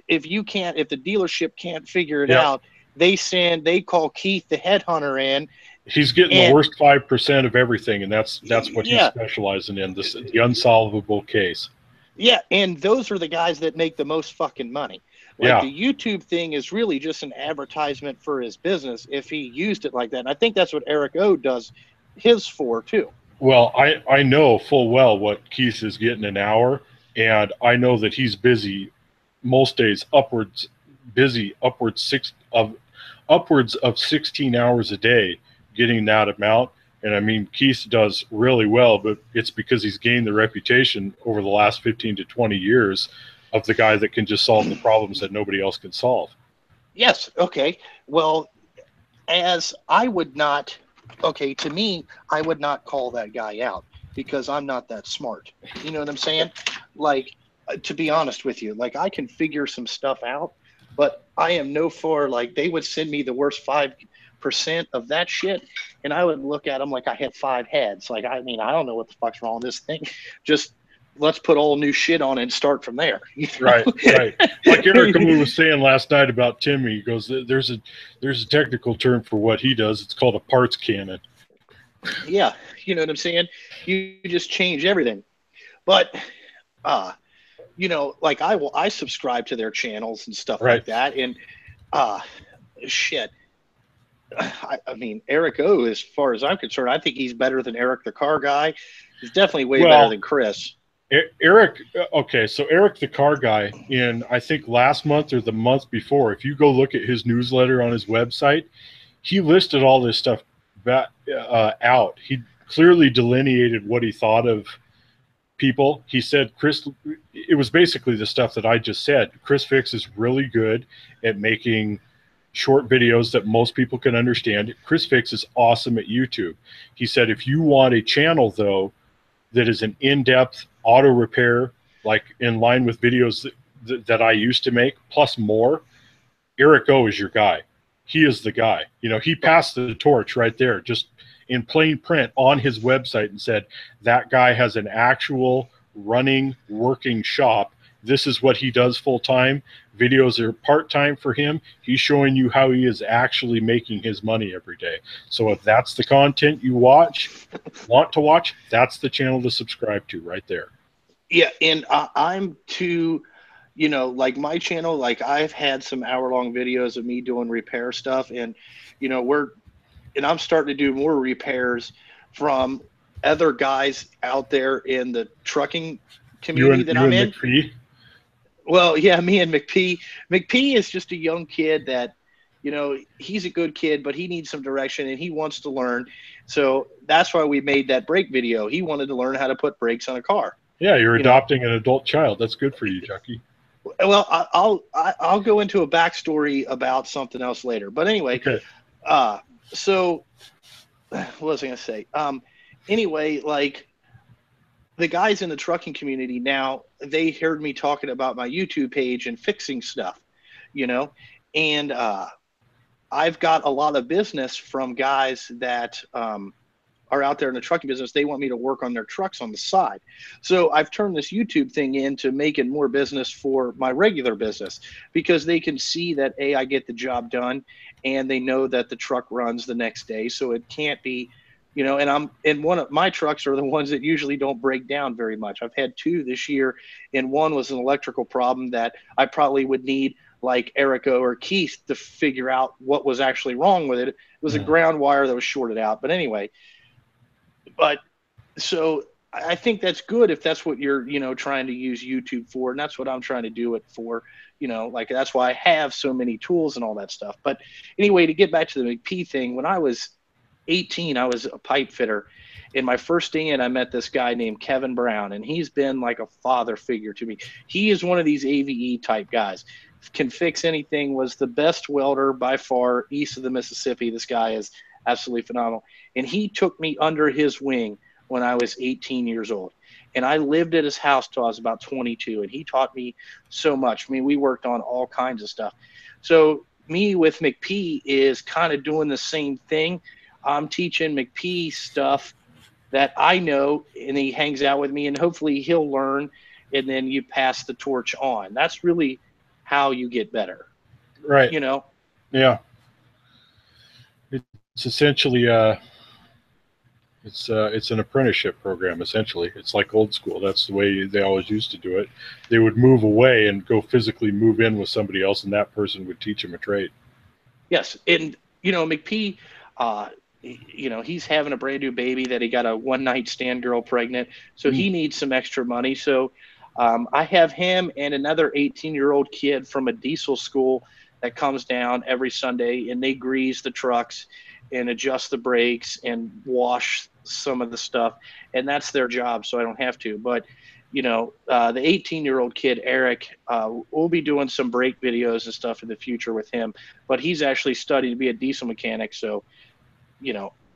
If the dealership can't figure it Yep. out, they call Keith the headhunter in. He's getting the And worst 5% of everything, and that's what he's yeah, specializing in, the unsolvable case. yeah, and those are the guys that make the most fucking money. Like Yeah. the YouTube thing is really just an advertisement for his business if he used it like that. And I think that's what Eric O does his for too. Well, I know full well what Keith is getting an hour, and I know that he's busy most days, upwards of 16 hours a day getting that amount. And I mean, Keith does really well, but it's because he's gained the reputation over the last 15 to 20 years of the guy that can just solve the problems that nobody else can solve. Yes. Okay. Well, as I would not, okay, to me, I would not call that guy out because I'm not that smart. You know what I'm saying? Like, to be honest with you, like I can figure some stuff out, but I am no for like they would send me the worst 5% of that shit, and I would look at them like I had 5 heads. Like, I mean, I don't know what the fuck's wrong with this thing. Just let's put all new shit on it and start from there. You know? Right. Like Eric was saying last night about Timmy, he goes, there's a technical term for what he does. It's called a parts cannon. Yeah, you know what I'm saying? You just change everything. But you know, like I subscribe to their channels and stuff Right. like that. And shit. I mean, Eric O, as far as I'm concerned, I think he's better than Eric the car guy. He's definitely way better than Chris. Eric, okay, so Eric the car guy, in I think last month or the month before, if you go look at his newsletter on his website, he listed all this stuff out. He clearly delineated what he thought of people. He said it was basically the stuff that I just said. Chris Fix is really good at making short videos that most people can understand. Chris Fix is awesome at YouTube. He said, if you want a channel, though, that is an in-depth auto repair, like in line with videos that I used to make, plus more, Eric O is your guy. He is the guy. You know, he passed the torch right there, just in plain print on his website, and said, that guy has an actual running, working shop. This is what he does full time. Videos are part time for him. He's showing you how he is actually making his money every day. So if that's the content you want to watch, that's the channel to subscribe to right there. Yeah, and I'm too, you know, like my channel, like I've had some hour-long videos of me doing repair stuff, and you know, I'm starting to do more repairs from other guys out there in the trucking community that I'm in. McPhee? Well, yeah, me and McPhee. McPhee is just a young kid that, you know, he's a good kid, but he needs some direction and he wants to learn. So that's why we made that brake video. He wanted to learn how to put brakes on a car. Yeah, you're adopting an adult child. That's good for you, Junkie. Well, I'll go into a backstory about something else later. But anyway, okay. So what was I going to say? Anyway, like the guys in the trucking community now, they heard me talking about my YouTube page and fixing stuff, you know, and I've got a lot of business from guys that are out there in the trucking business. They want me to work on their trucks on the side. So I've turned this YouTube thing into making more business for my regular business because they can see that, A, I get the job done, and they know that the truck runs the next day. So it can't be, you know, and one of my trucks are the ones that usually don't break down very much. I've had 2 this year, and one was an electrical problem that I probably would need like Erica or Keith to figure out what was actually wrong with it. It was a ground wire that was shorted out. But anyway, so I think that's good if that's what you're, you know, trying to use YouTube for. And that's what I'm trying to do it for, you know, like that's why I have so many tools and all that stuff. But anyway, to get back to the McPhee thing, when I was 18, I was a pipe fitter. In my first day in, I met this guy named Kevin Brown, and he's been like a father figure to me. He is one of these AVE type guys. Can fix anything, was the best welder by far east of the Mississippi. This guy is absolutely phenomenal. And he took me under his wing when I was 18 years old. And I lived at his house till I was about 22, and he taught me so much. I mean, we worked on all kinds of stuff. So me with McP is kind of doing the same thing. I'm teaching McP stuff that I know, and he hangs out with me, and hopefully he'll learn, and then you pass the torch on. That's really how you get better. Right. You know? Yeah. It's essentially it's an apprenticeship program. Essentially, it's like old school. That's the way they always used to do it. They would move away and go physically move in with somebody else, and that person would teach them a trade. Yes, and McP, he's having a brand new baby that he got a one night stand girl pregnant, so he needs some extra money. So I have him and another 18-year-old kid from a diesel school that comes down every Sunday, and they grease the trucks and adjust the brakes and wash some of the stuff, and that's their job, so I don't have to. But the 18-year-old kid, Eric, we'll be doing some brake videos and stuff in the future with him, but he's actually studied to be a diesel mechanic. So,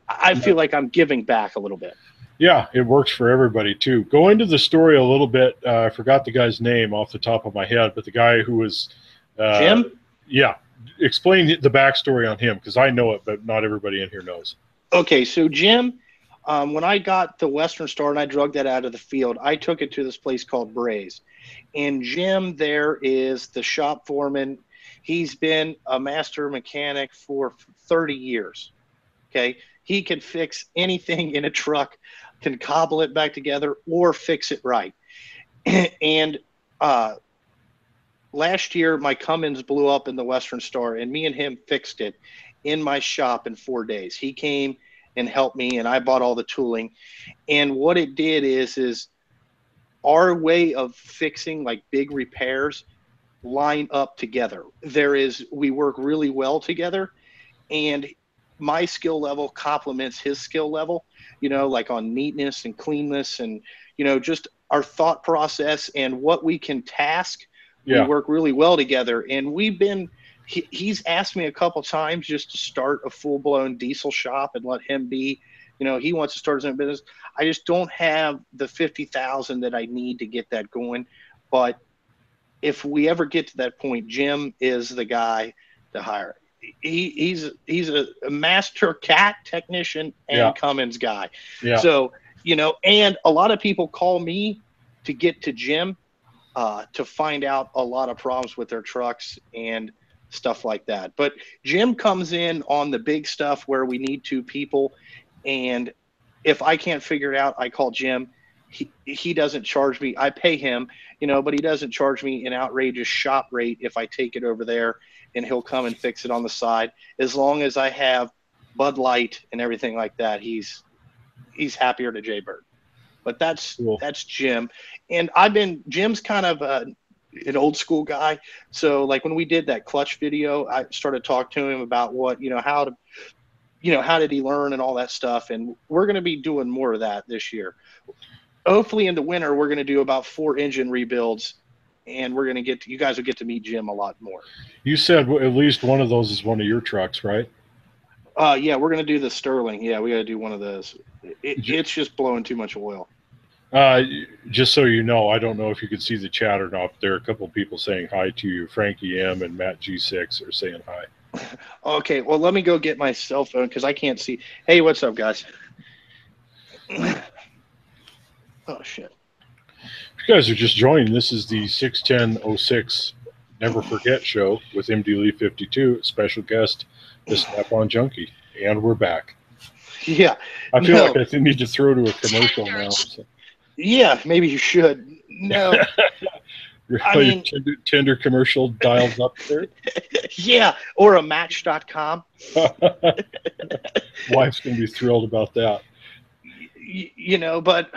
I feel like I'm giving back a little bit. Yeah, it works for everybody too. Go into the story a little bit. I forgot the guy's name off the top of my head, but the guy who was Jim? Yeah. Explain the backstory on him, because I know it, but not everybody in here knows. Okay, so Jim, when I got the Western Star and I drug that out of the field, I took it to this place called Braze. And Jim there is the shop foreman. He's been a master mechanic for 30 years. Okay. He can fix anything in a truck, can cobble it back together or fix it right. And last year, my Cummins blew up in the Western Star, and me and him fixed it in my shop in 4 days. He came and helped me, and I bought all the tooling. And what it did is our way of fixing like big repairs line up together. We work really well together, and my skill level complements his skill level, like on neatness and cleanness and, just our thought process and what we can task. Yeah. We work really well together. And he's asked me a couple times just to start a full blown diesel shop and let him be, he wants to start his own business. I just don't have the 50,000 that I need to get that going. But if we ever get to that point, Jim is the guy to hire. He's a master cat technician and Cummins guy. Yeah. So, and a lot of people call me to get to Jim to find out a lot of problems with their trucks and stuff like that. But Jim comes in on the big stuff where we need two people. And if I can't figure it out, I call Jim. He doesn't charge me. I pay him, but he doesn't charge me an outrageous shop rate if I take it over there, and he'll come and fix it on the side. As long as I have Bud Light and everything like that, he's happier to Jaybird. But that's cool. That's Jim. And Jim's kind of an old school guy. So like when we did that clutch video, I started talking to him about what, how did he learn and all that stuff. And we're going to be doing more of that this year. Hopefully in the winter, we're going to do about 4 engine rebuilds, and we're going to you guys will get to meet Jim a lot more. You said at least one of those is one of your trucks, right? Yeah, we're going to do the Sterling. Yeah, we got to do one of those. It's just blowing too much oil. Just so you know, I don't know if you can see the chat or not, but there are a couple of people saying hi to you. Frankie M and Matt G6 are saying hi. Okay, well, let me go get my cell phone because I can't see. Hey, what's up, guys? Oh, shit. If you guys are just joining, this is the 61006 Never Forget show with MD Lee 52, special guest, the Snap-on Junkie. And we're back. Yeah. I feel like I need to throw to a commercial now. Yeah, maybe you should. No. Your Tinder commercial dials up there? Yeah, or a Match.com. Wife's going to be thrilled about that. But,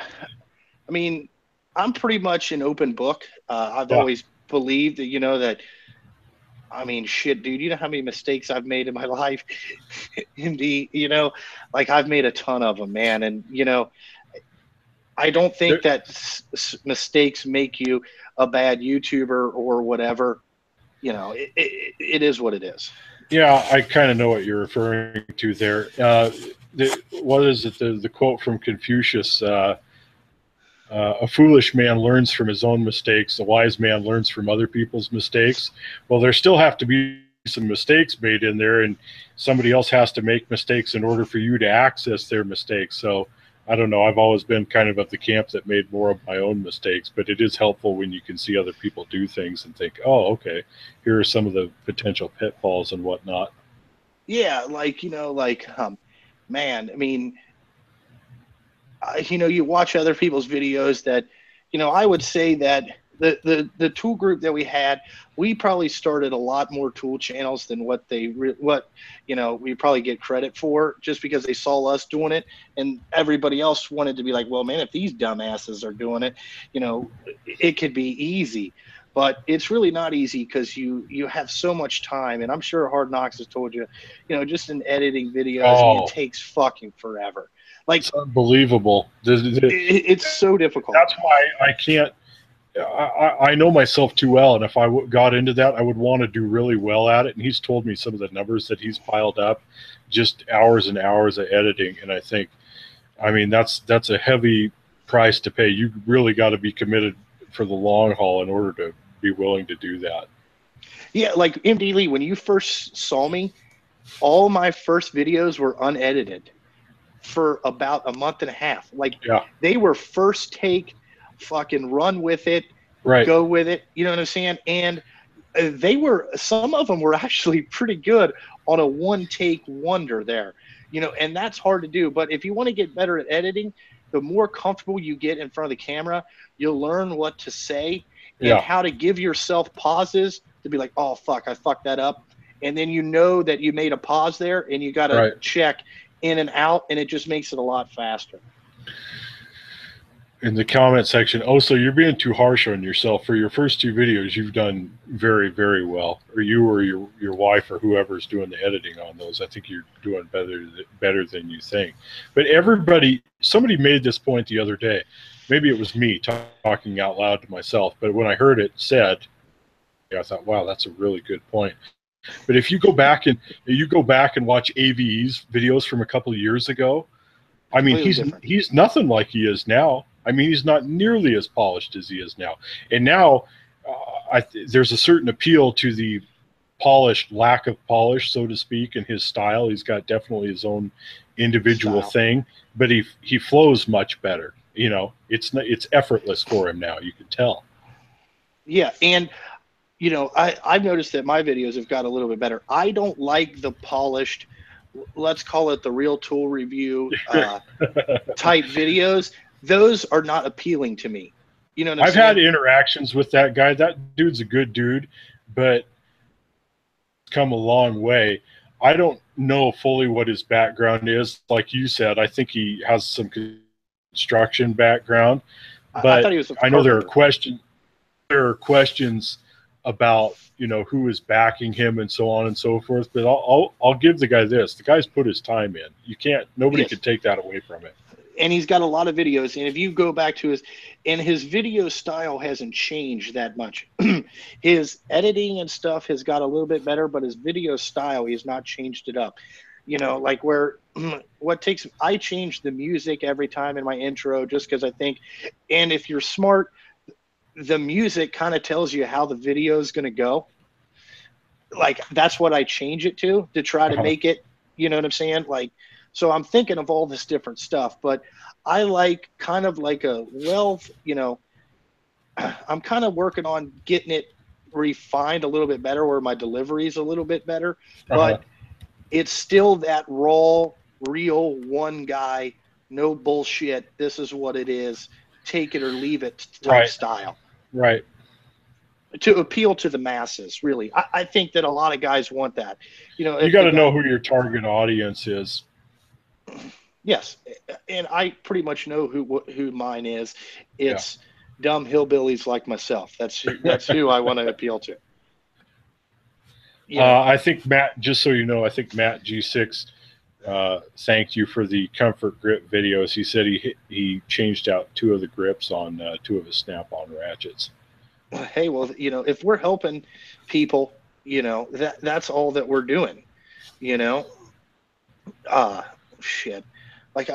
I mean, I'm pretty much an open book. I've always believed that, that, I mean, shit, dude, you know how many mistakes I've made in my life? Like I've made a ton of them, man. And, I don't think that mistakes make you a bad YouTuber or whatever. It is what it is. Yeah, I kind of know what you're referring to there. What is it? The quote from Confucius, a foolish man learns from his own mistakes. A wise man learns from other people's mistakes. Well, there still have to be some mistakes made in there, and somebody else has to make mistakes in order for you to access their mistakes. So I don't know. I've always been kind of the camp that made more of my own mistakes, but it is helpful when you can see other people do things and think, oh, okay, here are some of the potential pitfalls and whatnot. Yeah, like, man, I mean, you watch other people's videos that, I would say that the tool group that we had, we probably started a lot more tool channels than what we probably get credit for, just because they saw us doing it, and everybody else wanted to be like, well, man, if these dumbasses are doing it, it could be easy. But it's really not easy, because you have so much time, and I'm sure Hard Knocks has told you, just in editing videos, it takes fucking forever. Like, it's unbelievable. It's so difficult. That's why I can't. I know myself too well, and if I got into that, I would want to do really well at it. And he's told me some of the numbers that he's piled up, just hours and hours of editing. And I think, I mean, that's a heavy price to pay. You really got to be committed for the long haul in order to be willing to do that. Yeah, like MD Lee, when you first saw me, all my first videos were unedited for about a month and a half. Like, they were first take, fucking run with it, right, go with it. You know what I'm saying? And some of them were actually pretty good on a one take wonder there, and that's hard to do. But if you want to get better at editing, the more comfortable you get in front of the camera, you'll learn what to say and how to give yourself pauses to be like, oh, fuck, I fucked that up. And then that you made a pause there, and you got to check in and out, and it just makes it a lot faster. In the comment section, oh, so you're being too harsh on yourself. For your first two videos, you've done very, very well. Or you or your wife or whoever's doing the editing on those, I think you're doing better than you think. But somebody made this point the other day. Maybe it was me talking out loud to myself, but when I heard it said, I thought, wow, that's a really good point. But if you go back and watch AVE's videos from a couple of years ago, I mean, he's nothing like he is now. I mean, he's not nearly as polished as he is now. And now there's a certain appeal to the polished, lack of polish, so to speak, in his style. He's got definitely his own individual thing, but he flows much better. It's effortless for him now. You can tell. Yeah, and I've noticed that my videos have got a little bit better. I don't like the polished, let's call it the real tool review type videos. Those are not appealing to me. You know what I'm saying? I've had interactions with that guy. That dude's a good dude, but come a long way. I don't know fully what his background is. Like you said, I think he has some construction background, but I know there are questions. There are questions about who is backing him and so on and so forth. But I'll give the guy this: the guy's put his time in. Nobody can take that away from it. And he's got a lot of videos. And if you go back to his video style hasn't changed that much. His editing and stuff has got a little bit better, but his video style, he's not changed it up. Like I change the music every time in my intro, just because I think, and if you're smart, the music kind of tells you how the video is going to go. Like, that's what I change it to try to make it, you know what I'm saying? Like, so I'm thinking of all this different stuff, but I like kind of like I'm kind of working on getting it refined a little bit better, where my delivery is a little bit better, but it's still that raw, real, one guy, no bullshit. This is what it is. Take it or leave it type style. Right. To appeal to the masses, really. I think that a lot of guys want that. You got to know who your target audience is. Yes, and I pretty much know who mine is. It's dumb hillbillies like myself. That's who I want to appeal to. I think Matt, just so you know, I think Matt G6 thanked you for the comfort grip videos. He said he changed out 2 of the grips on 2 of his Snap-on ratchets. Hey, well, if we're helping people, that's all that we're doing. Shit. like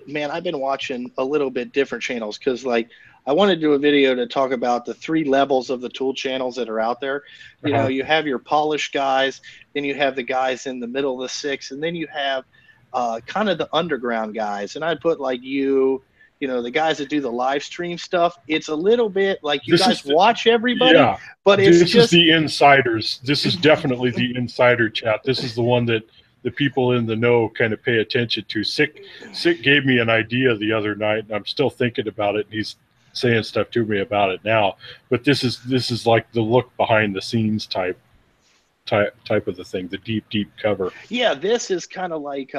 man, I've been watching a little bit different channels because like I want to do a video to talk about the 3 levels of the tool channels that are out there. You know, you have your polished guys, then you have the guys in the middle of the 6, and then you have kind of the underground guys. And I put like you know, the guys that do the live stream stuff. It's a little bit like you guys watch everybody, yeah, but it's this just is the insiders. This is definitely the insider chat. This is the one that the people in the know kind of pay attention to. Sick gave me an idea the other night, and I'm still thinking about it. And he's saying stuff to me about it now. But this is like the look behind the scenes type of the thing, the deep cover. Yeah, this is kind of like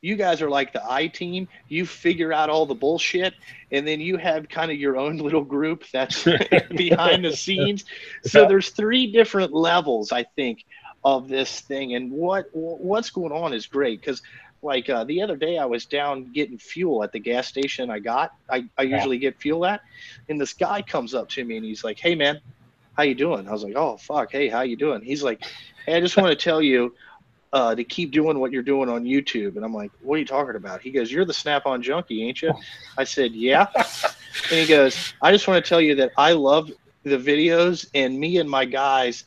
you guys are like the I team. You figure out all the bullshit, and then you have kind of your own little group that's behind the scenes. So there's 3 different levels, I think, of this thing, and what's going on is great because. Like the other day, I was down getting fuel at the gas station. I usually get fuel at, and this guy comes up to me and he's like, "Hey, man, how you doing?" I was like, "Oh, fuck, hey, how you doing?" He's like, "Hey, I just want to tell you to keep doing what you're doing on YouTube." And I'm like, "What are you talking about?" He goes, "You're the Snap-on Junkie, ain't you?" I said, "Yeah." And he goes, "I just want to tell you that I love the videos, and me and my guys,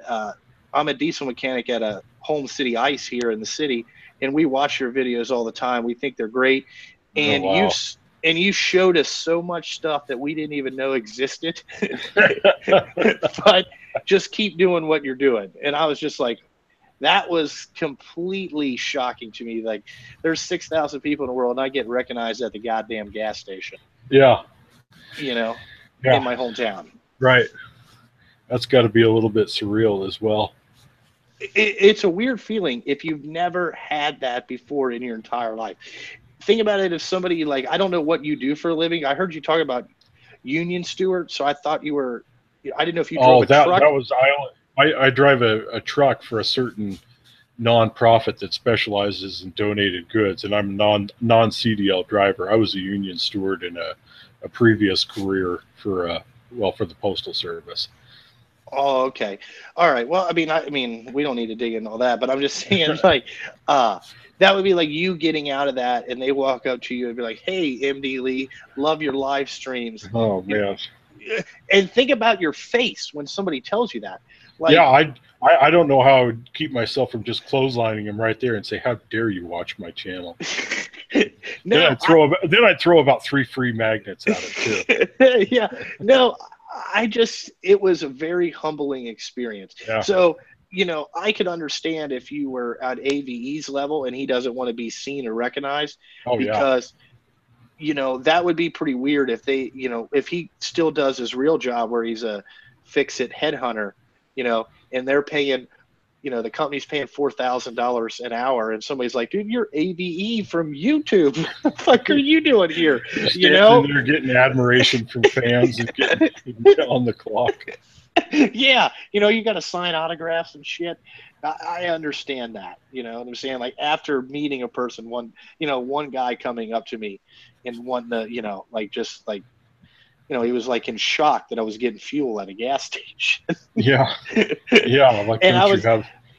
I'm a diesel mechanic at a Home City Ice here in the city, and we watch your videos all the time. We think they're great, and you showed us so much stuff that we didn't even know existed." But just keep doing what you're doing. And I was just like, that was completely shocking to me. Like, there's 6,000 people in the world, and I get recognized at the goddamn gas station. Yeah. You know, yeah. in my hometown. Right. That's got to be a little bit surreal as well. It's a weird feeling if you've never had that before in your entire life. Think about it if somebody, like, I don't know what you do for a living. I heard you talk about union steward, so I thought you were, I didn't know if you drove a truck. That was, I drive a truck for a certain nonprofit that specializes in donated goods, and I'm a non-CDL driver. I was a union steward in a previous career for the Postal Service. Oh, okay. All right. Well, I mean, we don't need to dig into all that, but I'm just saying, like, that would be like you getting out of that, and they walk up to you and be like, "Hey, MD Lee, love your live streams." Oh man! And think about your face when somebody tells you that. Like, yeah, I don't know how I would keep myself from just clotheslining him right there and say, "How dare you watch my channel?" No, then I'd throw about 3 free magnets at it too. Yeah. No. It was a very humbling experience. Yeah. So, you know, I could understand if you were at AVE's level and he doesn't want to be seen or recognized because, you know, that would be pretty weird if they, you know, if he still does his real job where he's a fix-it headhunter, you know, and they're paying, you know, the company's paying $4,000 an hour, and somebody's like, "Dude, you're AVE from YouTube. What the fuck are you doing here?" You know, they're getting admiration from fans and getting on the clock. Yeah, you know, you got to sign autographs and shit. I understand that. You know what I'm saying? Like, after meeting a person, one guy coming up to me and wanting to, you know, like, just like, you know, he was like in shock that I was getting fuel at a gas station. Yeah. Like,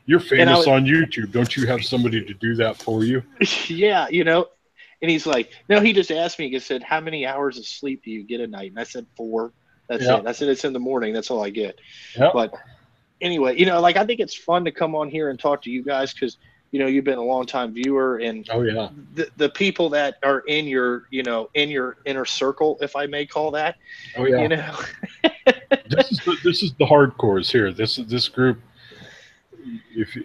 you're famous on YouTube. Don't you have somebody to do that for you? Yeah, you know. And he's like, no, he just asked me, he said, "How many hours of sleep do you get a night?" And I said, 4. That's it. I said, "It's in the morning. That's all I get." But anyway, you know, like, I think it's fun to come on here and talk to you guys because, you know, you've been a long time viewer, and the people that are in your, you know, in your inner circle, if I may call that. You know. this is the hardcores here. This group. If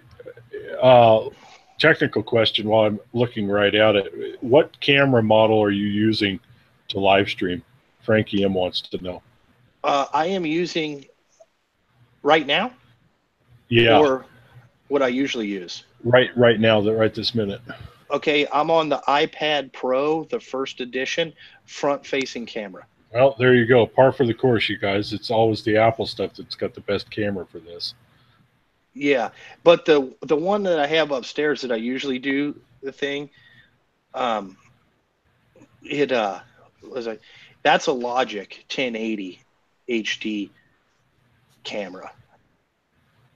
technical question while I'm looking right at it, what camera model are you using to live stream? Frankie M wants to know. I am using right now. Yeah. Or what I usually use. Right now, right this minute. Okay, I'm on the iPad Pro, the first edition, front-facing camera. Well, there you go. Par for the course, you guys. It's always the Apple stuff that's got the best camera for this. Yeah, but the one that I have upstairs that I usually do the thing, that's a Logic 1080 HD camera.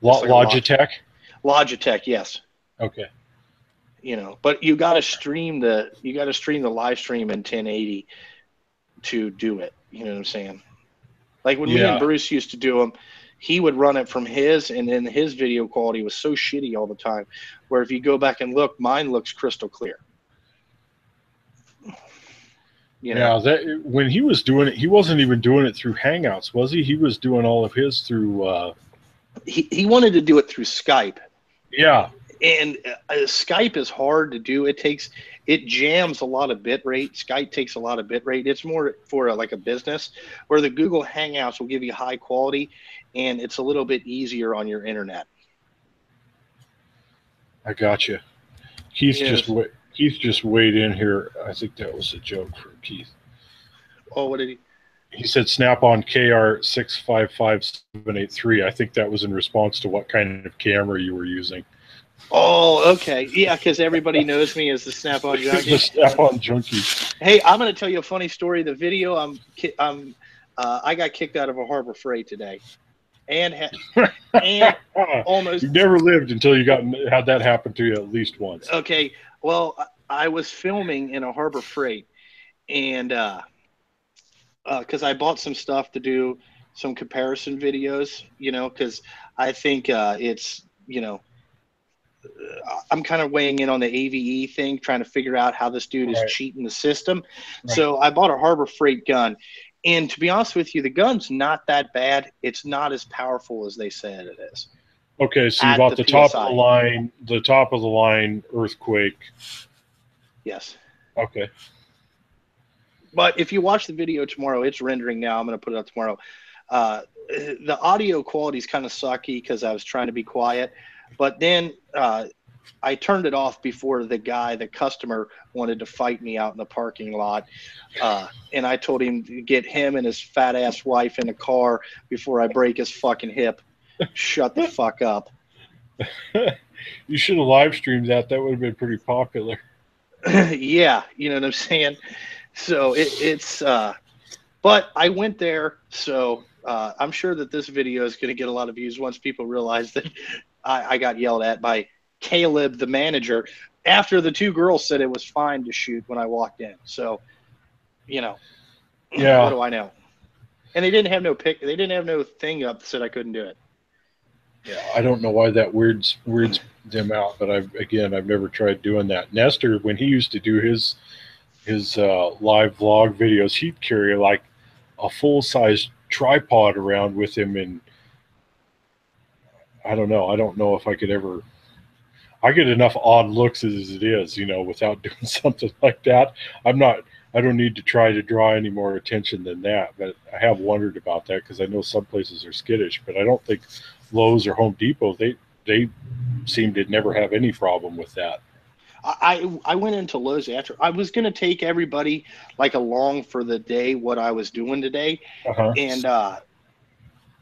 Logitech? Logitech, yes. Okay. You know, but you got to stream the live stream in 1080 to do it. You know what I'm saying? Like when me and Yeah. Bruce used to do them, he would run it from his, and then his video quality was so shitty all the time. Where if you go back and look, mine looks crystal clear. You know? Yeah, that when he was doing it, he wasn't even doing it through Hangouts, was he? He was doing all of his through. He wanted to do it through Skype, Yeah, and Skype is hard to do. It jams a lot of bit rate. Skype takes a lot of bit rate. It's more for like a business, where the Google Hangouts will give you high quality, and it's a little bit easier on your internet. I got you. Keith's Yes. Keith just weighed in here. I think that was a joke for Keith. Oh, what did he? He said Snap-on KR655783. I think that was in response to what kind of camera you were using. Oh, okay. Yeah, because everybody knows me as the Snap-on Junkie. The Snap-on Junkie. Hey, I'm going to tell you a funny story. The video, I got kicked out of a Harbor Freight today, and almost. You've never lived until you had that happen to you at least once. Okay, well, I was filming in a Harbor Freight, and because I bought some stuff to do some comparison videos, you know, because I think it's, you know, I'm kind of weighing in on the AVE thing, trying to figure out how this dude is cheating the system. Right. So I bought a Harbor Freight gun. And to be honest with you, the gun's not that bad. It's not as powerful as they said it is. Okay, so you bought the top of the line Earthquake. Yes. Okay. But if you watch the video tomorrow, it's rendering now. I'm going to put it up tomorrow. The audio quality is kind of sucky because I was trying to be quiet. But then I turned it off before the customer wanted to fight me out in the parking lot. And I told him to get him and his fat ass wife in a car before I break his fucking hip. Shut the fuck up. You should have live streamed that. That would have been pretty popular. Yeah, you know what I'm saying? So but I went there. So I'm sure that this video is going to get a lot of views once people realize that I got yelled at by Caleb, the manager, after the two girls said it was fine to shoot when I walked in. So, you know, yeah. What do I know? And they didn't have no thing up that said I couldn't do it. Yeah, I don't know why that weirds them out, but I've never tried doing that. Nestor, when he used to do his live vlog videos, he'd carry like a full-size tripod around with him, and I don't know if I could ever. I get enough odd looks as it is, you know, without doing something like that. I don't need to try to draw any more attention than that. But I have wondered about that because I know some places are skittish, but I don't think Lowe's or Home Depot, they seem to never have any problem with that. I went into Lowe's after. I was going to take everybody like along for the day, what I was doing today. And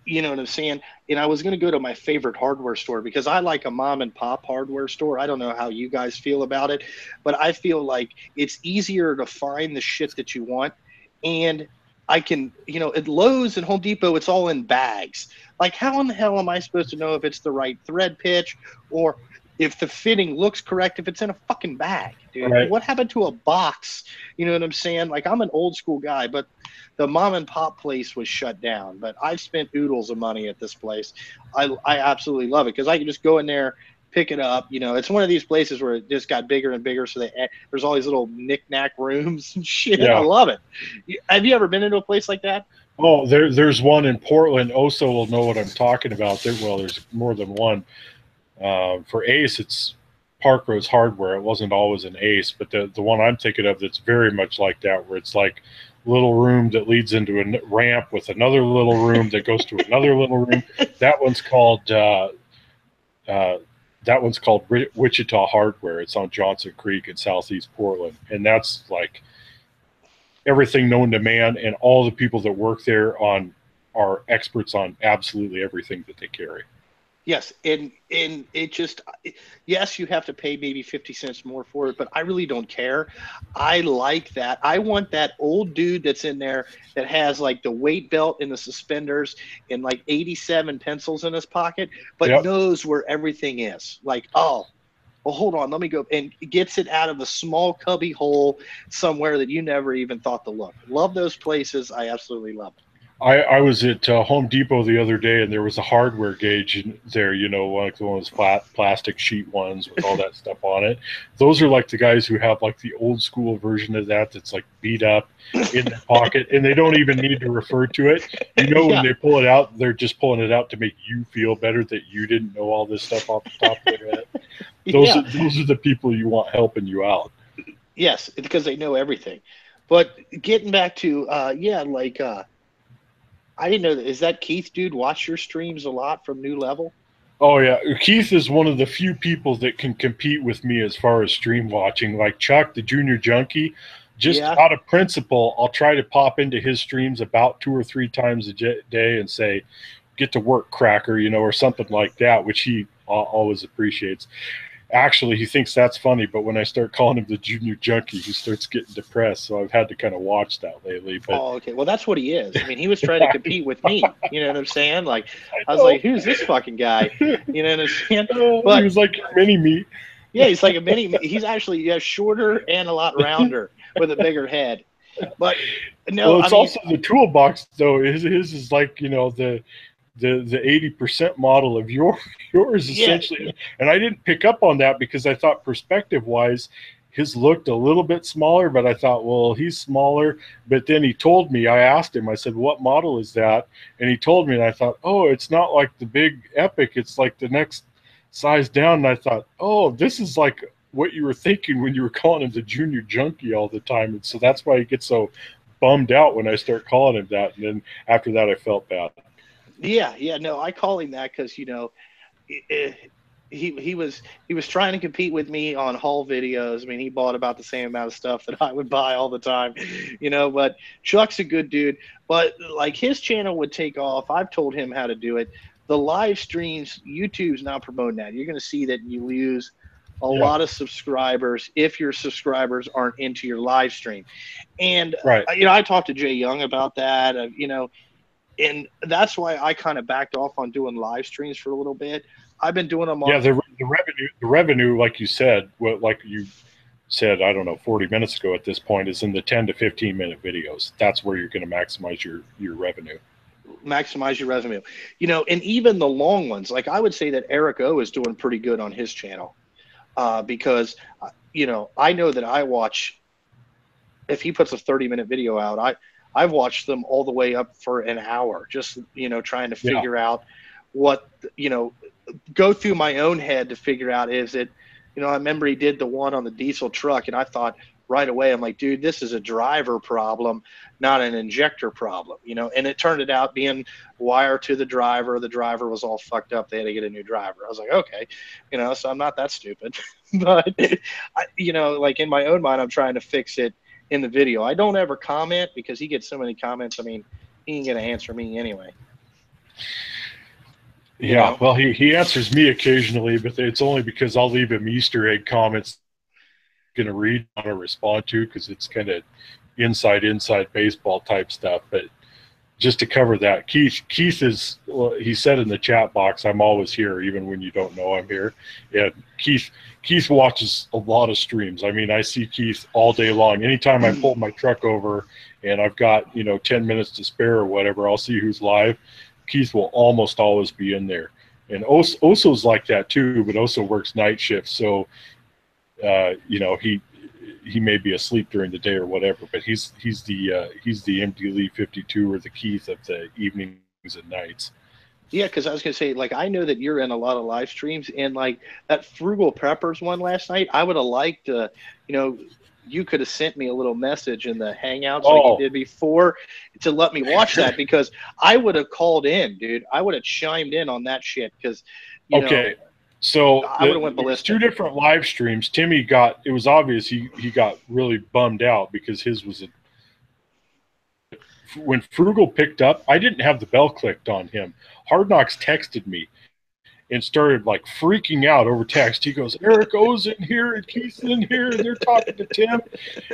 you know what I'm saying? And I was going to go to my favorite hardware store because I like a mom and pop hardware store. I don't know how you guys feel about it, but I feel like it's easier to find the shit that you want. And I can, you know, at Lowe's and Home Depot, it's all in bags. Like, how in the hell am I supposed to know if it's the right thread pitch or if the fitting looks correct, if it's in a fucking bag, dude? Right. What happened to a box? You know what I'm saying? Like, I'm an old school guy, but the mom and pop place was shut down. But I've spent oodles of money at this place. I absolutely love it because I can just go in there, pick it up. You know, it's one of these places where it just got bigger and bigger. So there's all these little knick-knack rooms and shit. Yeah. I love it. Have you ever been into a place like that? Oh, there's one in Portland. Oso will know what I'm talking about. There's more than one. For Ace, it's Park Rose Hardware. It wasn't always an Ace, but the one I'm thinking of that's very much like that, where it's like a little room that leads into a ramp with another little room that goes to another little room. That one's called Wichita Hardware. It's on Johnson Creek in Southeast Portland, and that's like everything known to man, and all the people that work there are experts on absolutely everything that they carry. Yes, and it just, yes, you have to pay maybe 50 cents more for it, but I really don't care. I like that. I want that old dude that's in there that has like the weight belt and the suspenders and like 87 pencils in his pocket, but knows where everything is. Like, oh, well, hold on, let me go, and gets it out of a small cubby hole somewhere that you never even thought to look. Love those places. I absolutely love them. I was at Home Depot the other day, and there was a hardware gauge in there, you know, like one of those flat plastic sheet ones with all that stuff on it. Those are like the guys who have like the old school version of that that's like beat up in their pocket, and they don't even need to refer to it. You know, when Yeah, they pull it out, they're just pulling it out to make you feel better that you didn't know all this stuff off the top of their head. yeah, Those are the people you want helping you out. yes, because they know everything. But getting back to, yeah, like I didn't know that. Is that Keith dude watch your streams a lot from New Level? Oh yeah, Keith is one of the few people that can compete with me as far as stream watching. Like Chuck, the junior junkie, just Yeah, out of principle, I'll try to pop into his streams about 2 or 3 times a day and say, "Get to work, cracker," you know, or something like that, which he always appreciates. Actually, he thinks that's funny, but when I start calling him the junior junkie, he starts getting depressed. So I've had to kind of watch that lately. But oh, okay. Well, that's what he is. I mean, he was trying to compete with me. You know what I'm saying? Like, I I was know. like, who's this fucking guy? You know what I'm saying? He But was like your mini me. yeah, he's like a mini. He's actually, yeah, shorter and a lot rounder with a bigger head. But no, Well, I it's mean, also the toolbox though. His is like, you know, the 80% model of yours yeah, essentially. And I didn't pick up on that because I thought perspective wise his looked a little bit smaller, but I thought, well, he's smaller. But then he told me, I asked him, I said, what model is that? And he told me, and I thought, oh, it's not like the big Epic, it's like the next size down. And I thought, oh, this is like what you were thinking when you were calling him the junior junkie all the time. And so that's why he gets so bummed out when I start calling him that. And then after that I felt bad. yeah, yeah. No, I call him that because eh, he was trying to compete with me on haul videos. I mean, he bought about the same amount of stuff that I would buy all the time, But Chuck's a good dude. But like his channel would take off. I've told him how to do it. The live streams, YouTube's not promoting that. You're going to see that you lose a Yeah. lot of subscribers if your subscribers aren't into your live stream. And Right. I talked to Jay Young about that. And that's why I kind of backed off on doing live streams for a little bit. I've been doing them Yeah, on. the revenue, like you said, what like you said, I don't know, 40 minutes ago at this point, is in the 10 to 15 minute videos. That's where you're going to maximize your revenue. Maximize your revenue, and even the long ones. Like I would say that Eric O is doing pretty good on his channel because I know that I watch if he puts a 30-minute video out, I've watched them all the way up for an hour, just trying to Yeah. figure out what go through my own head to figure out is it. I remember he did the one on the diesel truck, and I thought right away, I'm like, dude, this is a driver problem, not an injector problem, And it turned out being wire to the driver. The driver was all fucked up. They had to get a new driver. I was like, okay, so I'm not that stupid, but like in my own mind, I'm trying to fix it in the video. I don't ever comment because he gets so many comments. I mean, he ain't gonna answer me anyway. You Yeah. know? Well, he answers me occasionally, but it's only because I'll leave him Easter egg comments going to read or respond to because it's kind of inside baseball type stuff. But just to cover that, Keith is, well, he said in the chat box, I'm always here even when you don't know I'm here. And Keith watches a lot of streams. I mean, I see Keith all day long. Anytime I pull my truck over and I've got 10 minutes to spare or whatever, I'll see who's live. Keith will almost always be in there. And Oso's like that too, but Oso works night shifts, so he may be asleep during the day or whatever, but he's the MD Lee 52 or the Keith of the evenings and nights. Yeah, because I was gonna say, like, I know that you're in a lot of live streams, and like that Frugal Preppers one last night, I would have liked to, you could have sent me a little message in the Hangouts like you Oh, did before to let me watch that because I would have called in, dude. I would have chimed in on that shit because, okay. So I would have went there was two ballistic. different live streams. Timmy it was obvious he got really bummed out because his was when Frugal picked up, I didn't have the bell clicked on him. Hard Knocks texted me and started like freaking out over text. He goes, Eric O's in here and Keith's in here and they're talking to Tim.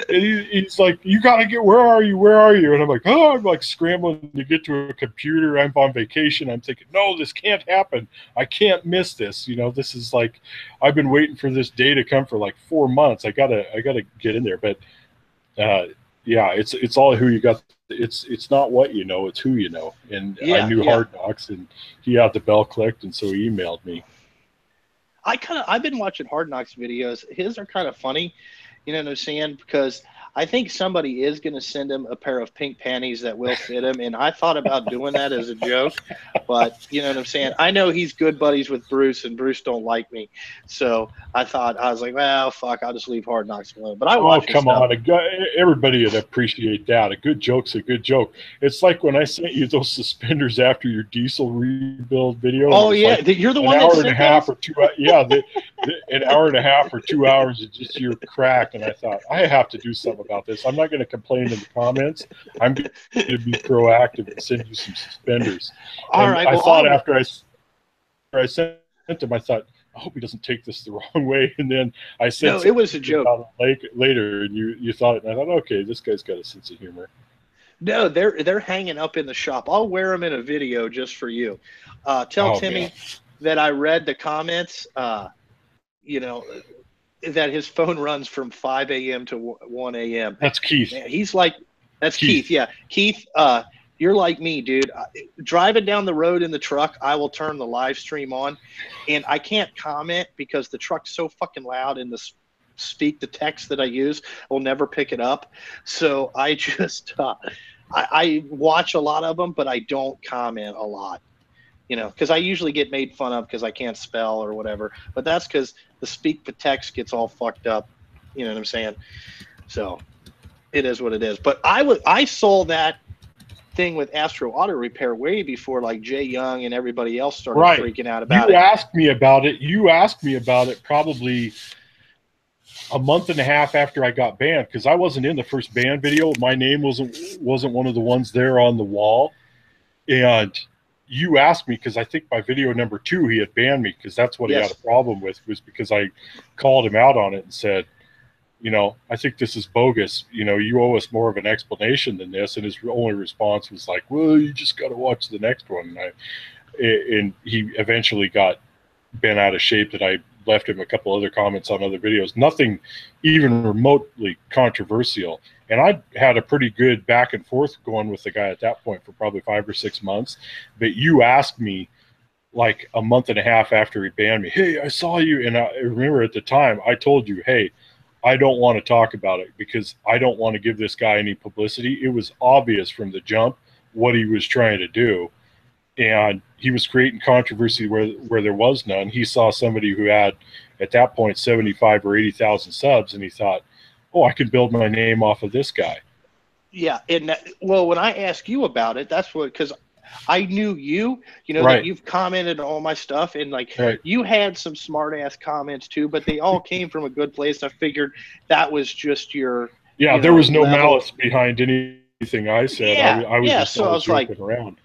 And he's like, you got to get, where are you? Where are you? And I'm like, oh, I'm like scrambling to get to a computer. I'm on vacation. I'm thinking, no, this can't happen. I can't miss this. You know, this is like, I've been waiting for this day to come for like 4 months. I gotta get in there. But yeah, it's all who you got. It's not what you know, it's who you know. And I knew Hard Knocks, and he had the bell clicked, and so he emailed me. I've been watching Hard Knocks videos. His are kind of funny, you know what I'm saying? Because I think somebody is going to send him a pair of pink panties that will fit him. And I thought about doing that as a joke, but you know what I'm saying? I know he's good buddies with Bruce, and Bruce don't like me. So I was like, well, fuck, I'll just leave Hard Knocks alone. But I watch his come stuff. on. Everybody would appreciate that. A good joke's a good joke. It's like when I sent you those suspenders after your diesel rebuild video. Oh, yeah. Like you're the one that sent an hour and a half or 2 hours of just your crack. And I thought, I have to do something about this. I'm not going to complain in the comments. I'm going to be proactive and send you some suspenders. All right. I thought after I sent them, I thought, I hope he doesn't take this the wrong way. And then I said, no, it was a joke later, and you thought it, and I thought, okay, this guy's got a sense of humor. No, they're hanging up in the shop. I'll wear them in a video just for you. Tell Timmy that I read the comments. You know, that his phone runs from 5 a.m. to 1 a.m. That's Keith. Man, he's like, that's Keith. Yeah, Keith. You're like me, dude. Driving down the road in the truck, I will turn the live stream on, and I can't comment because the truck's so fucking loud, and the speak to text that I use will never pick it up. So I just I watch a lot of them, but I don't comment a lot, you know, because I usually get made fun of because I can't spell or whatever. But that's because the speak to text gets all fucked up. You know what I'm saying? So it is what it is. But I saw that thing with Astro Auto Repair way before like Jay Young and everybody else started freaking out about it. You asked me about it probably a month and a half after I got banned, because I wasn't in the first ban video. My name wasn't one of the ones there on the wall. And you asked me, because I think by video number 2 he had banned me, because that's what he had a problem with, was because I called him out on it and said, you know, I think this is bogus. You know, you owe us more of an explanation than this. And his only response was like, well, you just got to watch the next one. And he eventually got bent out of shape, that I left him a couple other comments on other videos. Nothing even remotely controversial. And I had a pretty good back and forth going with the guy at that point for probably 5 or 6 months. But you asked me like a month and a half after he banned me, hey, I saw you. And I remember at the time I told you, hey, I don't want to talk about it because I don't want to give this guy any publicity. It was obvious from the jump what he was trying to do. And he was creating controversy where there was none. He saw somebody who had, at that point, 75 or 80,000 subs, and he thought, oh, I can build my name off of this guy. Yeah. And well, when I asked you about it, that's what, because I knew you know, that you've commented on all my stuff, and like you had some smart ass comments too, but they all came from a good place. I figured that was just your, there was no malice behind anything I said. I was just so I was joking around.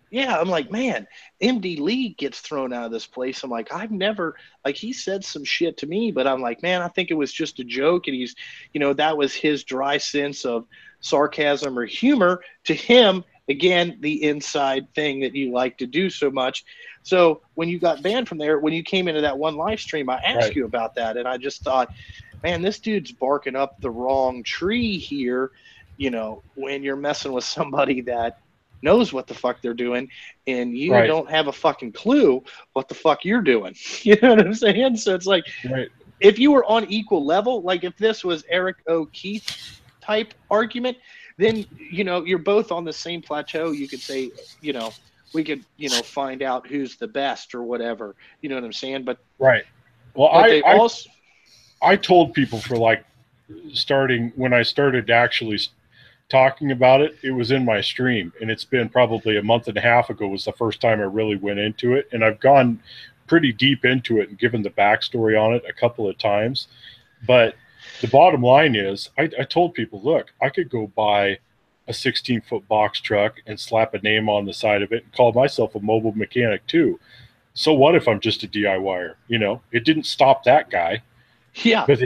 Yeah, I'm like, man, MD Lee gets thrown out of this place. I'm like, I've never, like, he said some shit to me, but I'm like, man, I think it was just a joke. And he's, you know, that was his dry sense of sarcasm or humor. To him, again, the inside thing that you like to do so much. So when you got banned from there, when you came into that one live stream, I asked you about that. And I just thought, man, this dude's barking up the wrong tree here, you know, when you're messing with somebody that knows what the fuck they're doing, and you don't have a fucking clue what the fuck you're doing. You know what I'm saying? So it's like, if you were on equal level, like if this was Eric O'Keefe type argument, then, you know, you're both on the same plateau. You could say, you know, we could, you know, find out who's the best or whatever. You know what I'm saying? But well, I told people for like when I started actually talking about it, it was in my stream, and it's been probably a month and a half ago was the first time I really went into it, and I've gone pretty deep into it and given the backstory on it a couple of times. But the bottom line is, I told people, look, I could go buy a 16-foot box truck and slap a name on the side of it and call myself a mobile mechanic too. so what if I'm just a DIYer? You know, it didn't stop that guy. Yeah, But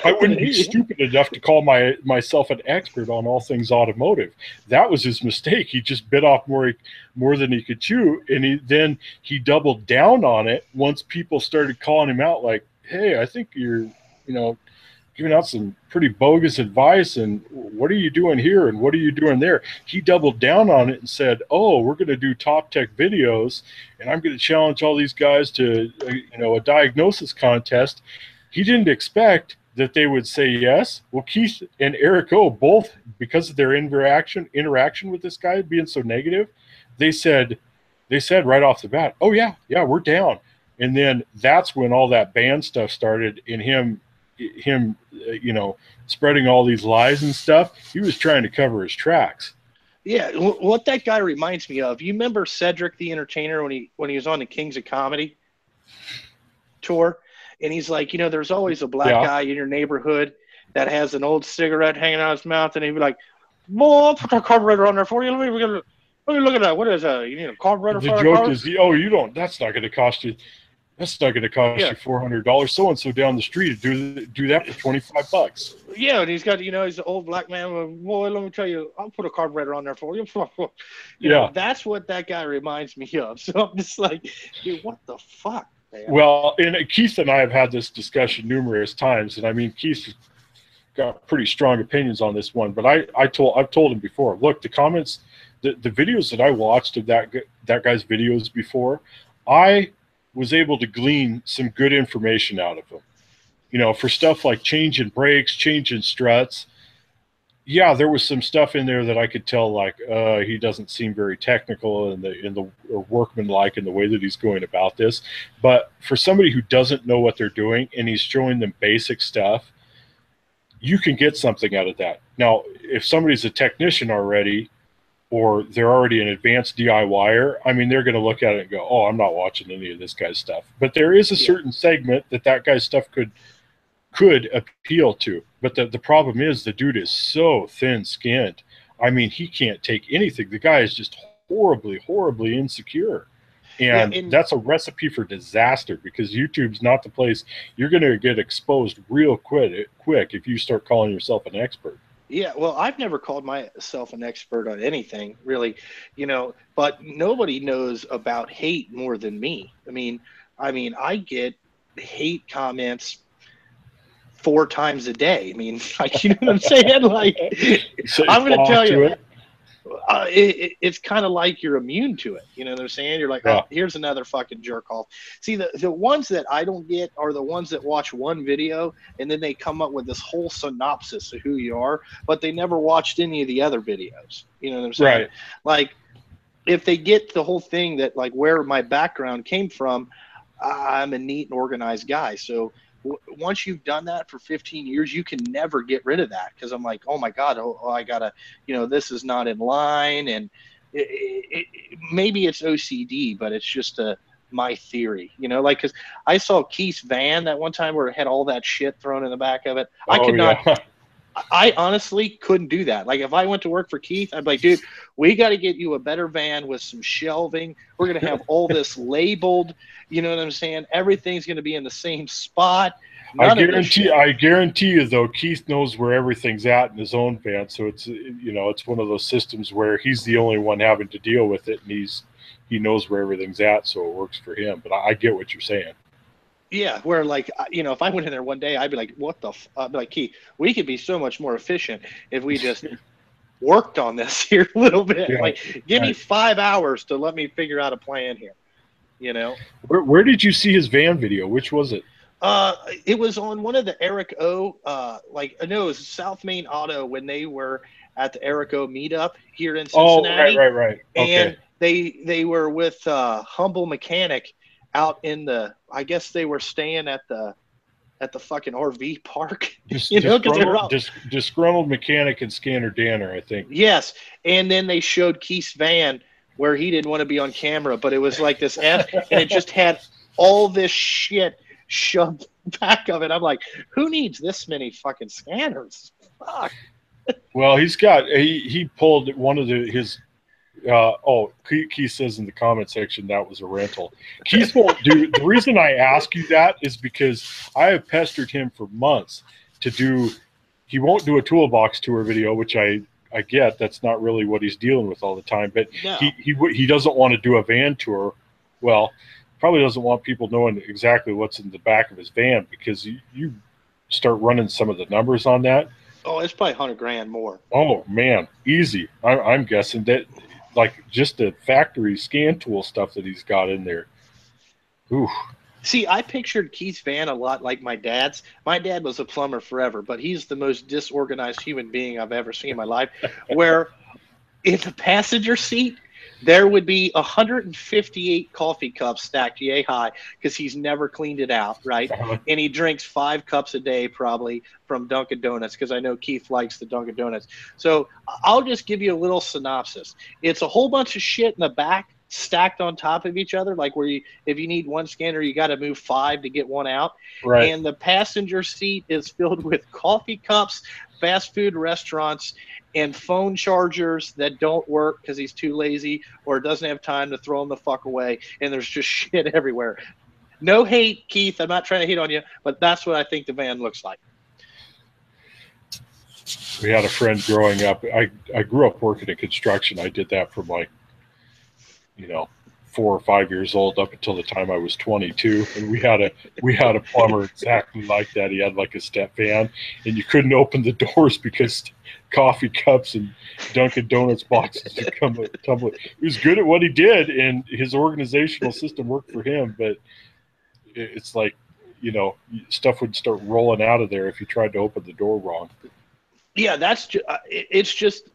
I wouldn't be stupid enough to call myself an expert on all things automotive. That was his mistake. He just bit off more than he could chew, and then he doubled down on it once people started calling him out, like, "Hey, I think you're, you know, giving out some pretty bogus advice, and what are you doing here, and what are you doing there?" He doubled down on it and said, "Oh, we're going to do top tech videos, and I'm going to challenge all these guys to, a diagnosis contest." He didn't expect that they would say yes. Well, Keith and Eric O, both, because of their interaction with this guy being so negative, they said right off the bat, "Oh yeah, we're down." And then that's when all that band stuff started, and him, spreading all these lies and stuff. He was trying to cover his tracks. Yeah, what that guy reminds me of. You remember Cedric the Entertainer when he was on the Kings of Comedy tour? And he's like, there's always a black guy in your neighborhood that has an old cigarette hanging out his mouth, and he'd be like, "Boy, I'll put a carburetor on there for you. Let me look at that. What is that? You need a carburetor for the joke is, you don't. That's not going to cost you. That's not going to cost you $400. So and so down the street do that for $25. Yeah, and he's got he's an old black man. Boy, let me tell you, I'll put a carburetor on there for you. You know, that's what that guy reminds me of. So I'm just like, dude, what the fuck? Man. Well, and Keith and I have had this discussion numerous times, and I mean, Keith's got pretty strong opinions on this one. But I've told him before. Look, the comments, the videos that I watched of that guy's videos before, I was able to glean some good information out of them. For stuff like changing brakes, changing struts. Yeah, there was some stuff in there that I could tell, like, he doesn't seem very technical in the workmanlike in the way that he's going about this. But for somebody who doesn't know what they're doing and he's showing them basic stuff, you can get something out of that. Now, if somebody's a technician already, or they're already an advanced DIYer, I mean, they're going to look at it and go, "Oh, I'm not watching any of this guy's stuff." But there is a certain segment that guy's stuff could appeal to. But the problem is the dude is so thin-skinned. I mean, he can't take anything. The guy is just horribly, horribly insecure. And that's a recipe for disaster, because YouTube's not the place. You're going to get exposed real quick if you start calling yourself an expert. Yeah, well, I've never called myself an expert on anything, really, but nobody knows about hate more than me. I mean, I get hate comments 4 times a day. I mean, like, you know what I'm saying? Like, so I'm going to tell you, it's kind of like you're immune to it. You know what I'm saying? You're like, "Oh, here's another fucking jerk off." See, the ones that I don't get are the ones that watch one video and then they come up with this whole synopsis of who you are, but they never watched any of the other videos. You know what I'm saying? Right. Like, if they get the whole thing that, like, where my background came from, I'm a neat and organized guy. So once you've done that for 15 years, you can never get rid of that, because I'm like, oh my God, I gotta, this is not in line. And maybe it's OCD, but it's just my theory, like, because I saw Keith's van that one time where it had all that shit thrown in the back of it. I honestly couldn't do that. Like, if I went to work for Keith, I'd be like, "Dude, we got to get you a better van with some shelving. We're going to have all this labeled. You know what I'm saying? Everything's going to be in the same spot." I guarantee you, though, Keith knows where everything's at in his own van. So it's, it's one of those systems where he's the only one having to deal with it, and he knows where everything's at, so it works for him. But I get what you're saying. Yeah, where, like, if I went in there one day, I'd be like, "What the?" I'd be like, "Keith, we could be so much more efficient if we just worked on this here a little bit. Yeah, like, give me 5 hours to let me figure out a plan here." Where did you see his van video? Which was it? It was on one of the Eric O. It was South Main Auto when they were at the Eric O. meetup here in Cincinnati. Oh, right. Okay. And they were with Humble Mechanic out in I guess they were staying at the fucking RV park. Disgruntled Mechanic and Scanner Danner, I think. Yes, and then they showed Keith's van where he didn't want to be on camera, but it was like this and it just had all this shit shoved back of it. I'm like, who needs this many fucking scanners? Fuck. Well, he pulled one of his Keith says in the comment section that was a rental. Keith won't do. The reason I ask you that is because I have pestered him for months to do. He won't do a toolbox tour video, which I get. That's not really what he's dealing with all the time. But No. he doesn't want to do a van tour. Well, probably doesn't want people knowing exactly what's in the back of his van, because you start running some of the numbers on that. Oh, it's probably $100,000 more. Oh man, easy. I'm guessing that, like, just the factory scan tool stuff that he's got in there. Ooh. See, I pictured Keith's van a lot like my dad's. My dad was a plumber forever, but he's the most disorganized human being I've ever seen in my life. Where in the passenger seat, there would be 158 coffee cups stacked yay high, because he's never cleaned it out, right? Uh-huh. And he drinks 5 cups a day probably from Dunkin' Donuts, because I know Keith likes the Dunkin' Donuts. So I'll just give you a little synopsis. It's a whole bunch of shit in the back stacked on top of each other, like where if you need one scanner, you got to move 5 to get one out. Right. And the passenger seat is filled with coffee cups, fast food restaurants, and phone chargers that don't work because he's too lazy or doesn't have time to throw them the fuck away. And there's just shit everywhere. No hate, Keith. I'm not trying to hate on you, but that's what I think the van looks like. We had a friend growing up. I grew up working in construction. I did that from, like, 4 or 5 years old up until the time I was 22, and we had a plumber exactly like that. He had like a step van, and you couldn't open the doors because coffee cups and Dunkin' Donuts boxes would come tumbling. He was good at what he did, and his organizational system worked for him, but it's like, stuff would start rolling out of there if you tried to open the door wrong. Yeah, that's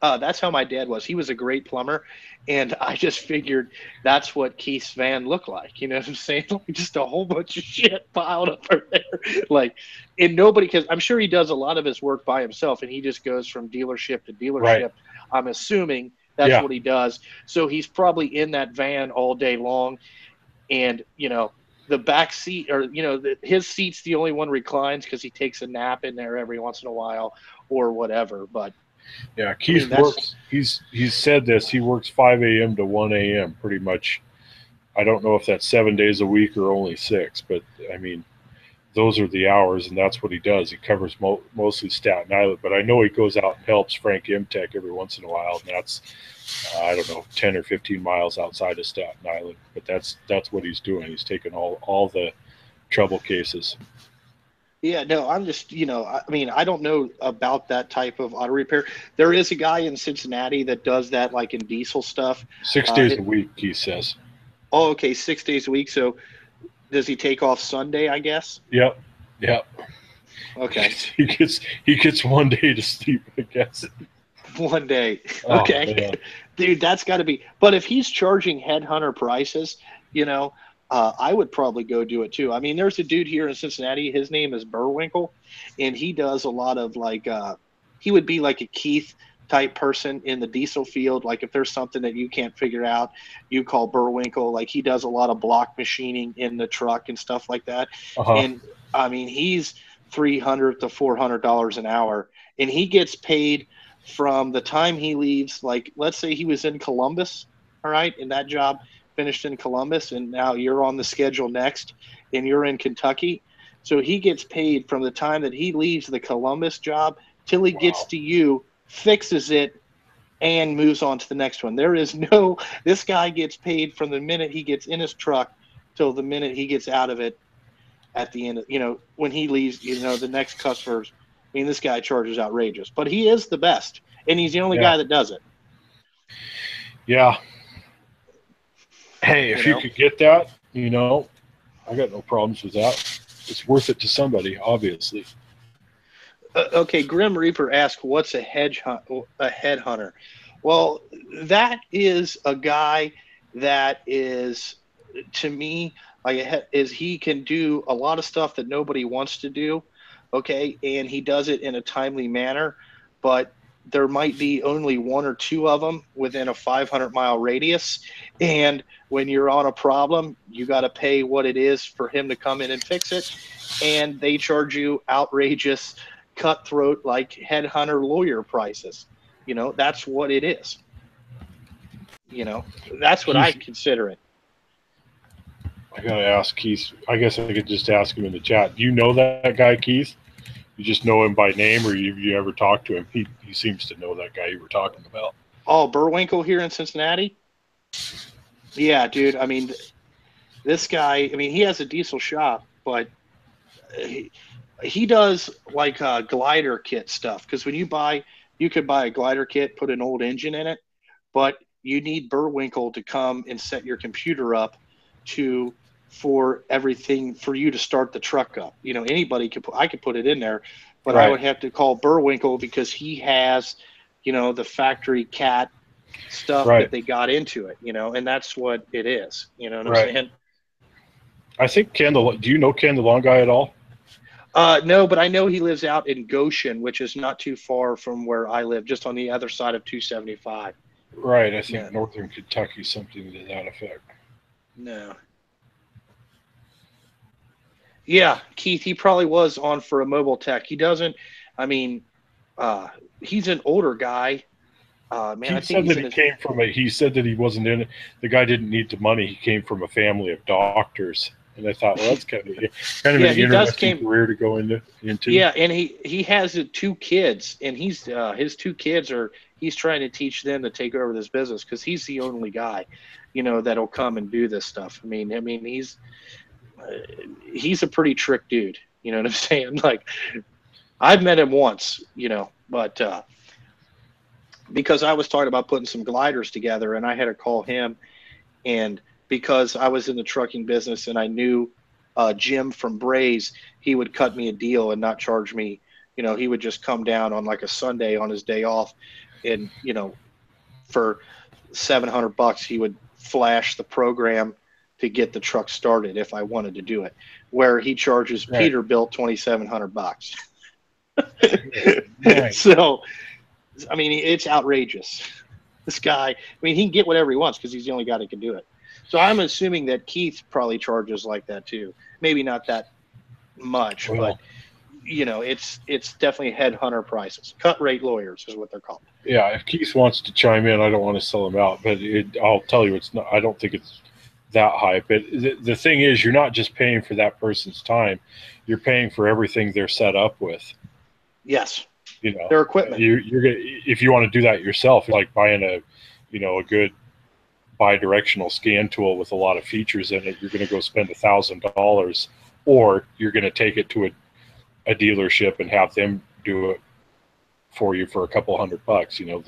that's how my dad was. He was a great plumber, and I just figured that's what Keith's van looked like. You know what I'm saying? Like, just a whole bunch of shit piled up over there. Like, and nobody, because I'm sure he does a lot of his work by himself, and he just goes from dealership to dealership. Right. I'm assuming that's what he does. So he's probably in that van all day long, and the back seat, or his seat's the only one reclines because he takes a nap in there every once in a while or whatever. But yeah, Keith works. He's said this. He works 5 a.m. to 1 a.m. pretty much. I don't know if that's 7 days a week or only 6, but I mean, those are the hours, and that's what he does. He covers mostly Staten Island, but I know he goes out and helps Frank Imtech every once in a while, and that's I don't know, 10 or 15 miles outside of Staten Island. But that's what he's doing. He's taking all the trouble cases. Yeah, no, I'm just, I mean, I don't know about that type of auto repair. There is a guy in Cincinnati that does that, like in diesel stuff. 6 days a week, he says. Oh, okay, 6 days a week. So does he take off Sunday, I guess? Yep. Okay. He gets 1 day to sleep, I guess. 1 day. Oh, okay. Man. Dude, that's got to be. But if he's charging headhunter prices, I would probably go do it too. I mean, there's a dude here in Cincinnati. His name is Burwinkle, and he does a lot of he would be like a Keith type person in the diesel field. Like if there's something that you can't figure out, you call Burwinkle. Like he does a lot of block machining in the truck and stuff like that. Uh-huh. And I mean, he's $300 to $400 an hour, and he gets paid from the time he leaves. Like, let's say he was in Columbus, all right, and that job finished in Columbus, and now you're on the schedule next, and you're in Kentucky. So he gets paid from the time that he leaves the Columbus job till he gets to you, fixes it, and moves on to the next one. There is this guy gets paid from the minute he gets in his truck till the minute he gets out of it at the end of, when he leaves, the next customers. I mean, this guy charges outrageous, but he is the best, and he's the only guy that does it. Yeah. Hey, if you could get that, I got no problems with that. It's worth it to somebody, obviously. Okay, Grim Reaper asked, what's a headhunter? Well, that is a guy that is, to me, he can do a lot of stuff that nobody wants to do, okay, and he does it in a timely manner, but there might be only 1 or 2 of them within a 500-mile radius. And when you're on a problem, you got to pay what it is for him to come in and fix it. And they charge you outrageous, cutthroat, like headhunter lawyer prices. That's what it is. You know, that's what I consider it. I gotta ask Keith. I guess I could just ask him in the chat. Do you know that guy, Keith? You just know him by name, or you ever talked to him? He seems to know that guy you were talking about. Oh, Burwinkle here in Cincinnati? Yeah, dude. I mean, this guy, I mean, he has a diesel shop, but he does like glider kit stuff. Because when you could buy a glider kit, put an old engine in it, but you need Burwinkle to come and set your computer up for everything for you to start the truck up. You know, anybody I could put it in there, but I would have to call Burwinkle because he has, you know, the factory cat stuff that they got into it, you know, and that's what it is. You know what I'm saying? I think Ken, do you know Ken the Long Guy at all? No, but I know he lives out in Goshen, which is not too far from where I live, just on the other side of 275. Right, I think Northern Kentucky, something to that effect. No. Yeah, Keith, he probably was on for a mobile tech. He doesn't, I mean, he's an older guy. Man, He I think said that he said that he wasn't in it. The guy didn't need the money. He came from a family of doctors. And I thought, well, that's kind of an interesting career to go into. Yeah, and he has 2 kids, and his 2 kids he's trying to teach them to take over this business because he's the only guy, you know, that'll come and do this stuff. I mean, he's a pretty trick dude. You know what I'm saying? Like, I've met him once, you know, but because I was talking about putting some gliders together, and I had to call him, and because I was in the trucking business and I knew Jim from Braze, he would cut me a deal and not charge me. You know, he would just come down on like a Sunday on his day off, and you know, for $700, he would flash the program to get the truck started if I wanted to do it. Where he charges Peterbilt $2,700. Nice. So, I mean, it's outrageous. This guy, I mean, he can get whatever he wants because he's the only guy that can do it. So I'm assuming that Keith probably charges like that too. Maybe not that much, but you know, it's definitely headhunter prices. Cut rate lawyers is what they're called. Yeah, if Keith wants to chime in, I don't want to sell him out, but I'll tell you, it's not. I don't think it's that high. But the thing is, you're not just paying for that person's time; you're paying for everything they're set up with. Yes. You know, their equipment. You're gonna, if you want to do that yourself, like buying a good bi-directional scan tool with a lot of features in it, you're going to go spend $1,000, or you're going to take it to a dealership and have them do it for you for a couple $100. You know,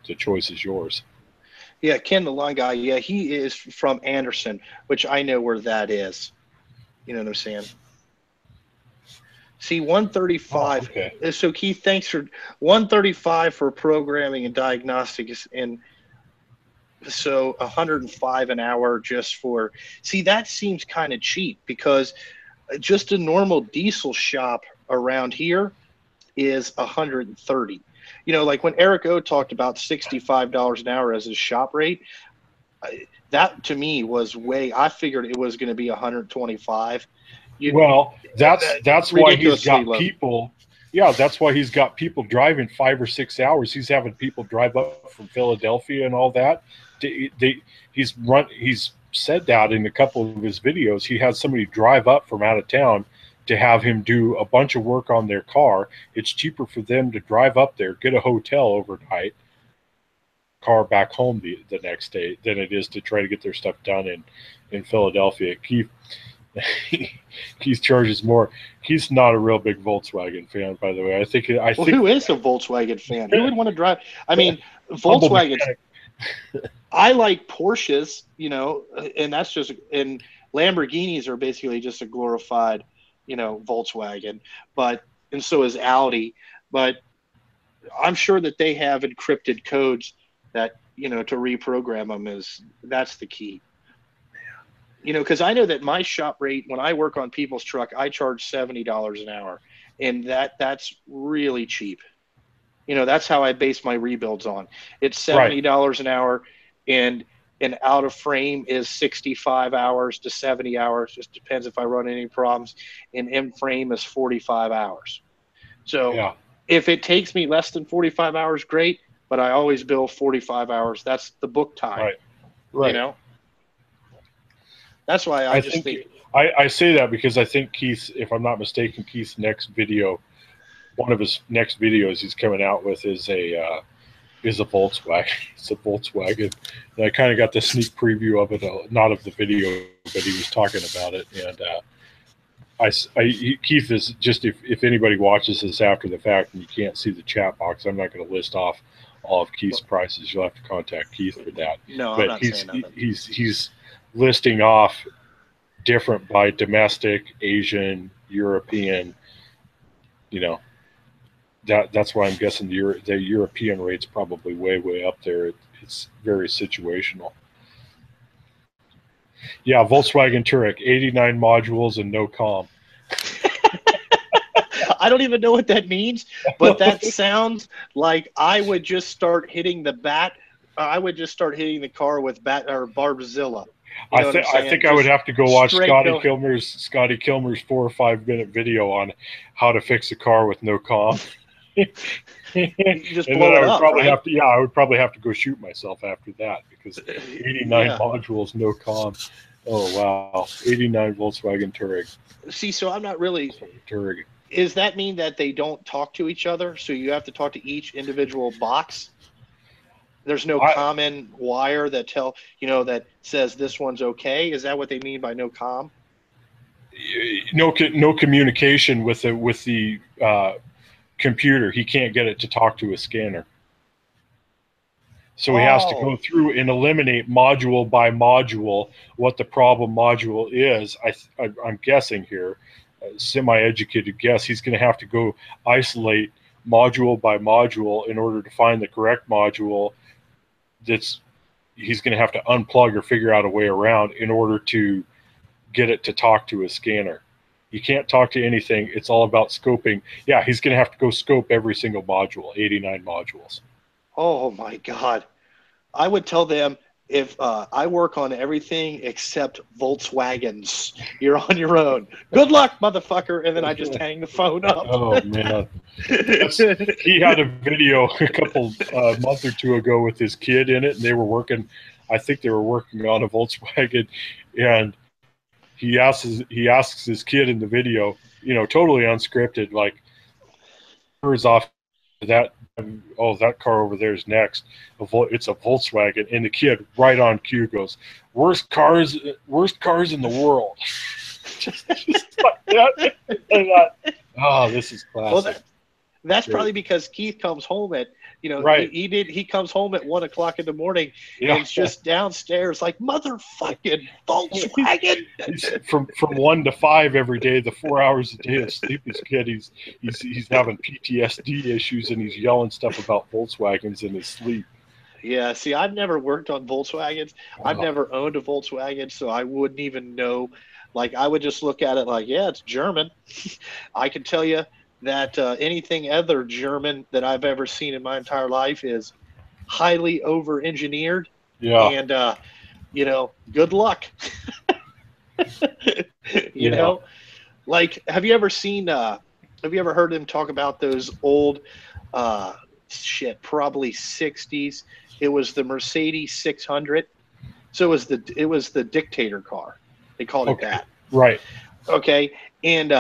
the choice is yours. Yeah, Ken the Long Guy. Yeah, he is from Anderson, which I know where that is. You know what I'm saying? See, 135. Oh, okay. So Keith, thanks for 135 for programming and diagnostics, and so 105 an hour just for. See, that seems kind of cheap because just a normal diesel shop around here is 130. You know, like when Eric O talked about $65 an hour as his shop rate, that to me was way. I figured it was going to be 125. That's why he's got people. Yeah, that's why he's got people driving 5 or 6 hours. He's having people drive up from Philadelphia and all that. He's said that in a couple of his videos. He had somebody drive up from out of town to have him do a bunch of work on their car. It's cheaper for them to drive up there, get a hotel overnight, car back home the next day than it is to try to get their stuff done in Philadelphia. Keith charges more. He's not a real big Volkswagen fan, by the way. I think who is a Volkswagen fan? Who would want to drive? I mean, Volkswagens. I like Porsches, you know, and that's just, and Lamborghinis are basically just a glorified, you know, Volkswagen, and so is Audi, but I'm sure that they have encrypted codes that, you know, to reprogram them that's the key. You know, because I know that my shop rate when I work on people's truck, I charge $70 an hour, and that's really cheap. You know, that's how I base my rebuilds on. It's $70 an hour, and an out of frame is 65 hours to 70 hours. Just depends if I run any problems. And in frame is 45 hours. So if it takes me less than 45 hours, great. But I always bill 45 hours. That's the book time. Right. Right. You know, that's why I just think I say that because I think Keith, if I'm not mistaken, Keith's next video, one of his next videos he's coming out with is a Volkswagen. It's a Volkswagen. And I kind of got the sneak preview of it, not of the video, but he was talking about it. And Keith is just, if anybody watches this after the fact and you can't see the chat box, I'm not going to list off all of Keith's prices. You'll have to contact Keith for that. no, But I'm not saying nothing. he's listing off different by domestic, Asian, European. You know, that's why I'm guessing the European rate's probably way up there. It's very situational. Yeah, Volkswagen Touareg, 89 modules and no comm. I don't even know what that means, but that sounds like I would just start hitting the bat. I would just start hitting the car with bat or Barbzilla. I think I would have to go watch Scotty Kilmer's 4 or 5 minute video on how to fix a car with no comm. Just blow it up, probably have to, I would probably have to go shoot myself after that because 89 modules, no comm. Oh wow, 89 Volkswagen Touareg. See, so I'm not really. Touareg. Does that mean that they don't talk to each other? So you have to talk to each individual box? There's no common wire that that says this one's okay. Is that what they mean by no comm? No communication with the computer. He can't get it to talk to a scanner. So he has to go through and eliminate module by module what the problem module is. I'm guessing here, semi-educated guess, he's going to have to go isolate module by module in order to find the correct module he's going to have to unplug or figure out a way around in order to get it to talk to a scanner. You can't talk to anything. It's all about scoping. Yeah, he's going to have to go scope every single module, 89 modules. Oh, my God. I would tell them, if I work on everything except Volkswagens, you're on your own. Good luck, motherfucker. And then I just hang the phone up. Oh, man. He had a video a couple month or two ago with his kid in it, and they were working, I think they were working on a Volkswagen, and he asks his kid in the video, totally unscripted, like, "Where's off that? Oh, that car over there is next. It's a Volkswagen." And the kid, right on cue, goes, worst cars in the world." just like that. Oh, this is classic. Well, that's probably because Keith comes home at, right. He comes home at 1 o'clock in the morning, and it's just downstairs like, motherfucking Volkswagen. from 1 to 5 every day, the 4 hours a day of sleep this kid, he's having PTSD issues, and he's yelling stuff about Volkswagens in his sleep. Yeah, see, I've never worked on Volkswagens. I've never owned a Volkswagen, so I wouldn't even know. Like, I would just look at it like, yeah, it's German. I can tell you that anything other German that I've ever seen in my entire life is highly over-engineered. Yeah. And, good luck. you know? Like, have you ever heard them talk about those old, probably 60s? It was the Mercedes 600. So it was the dictator car. They called it that. Right. Okay. And,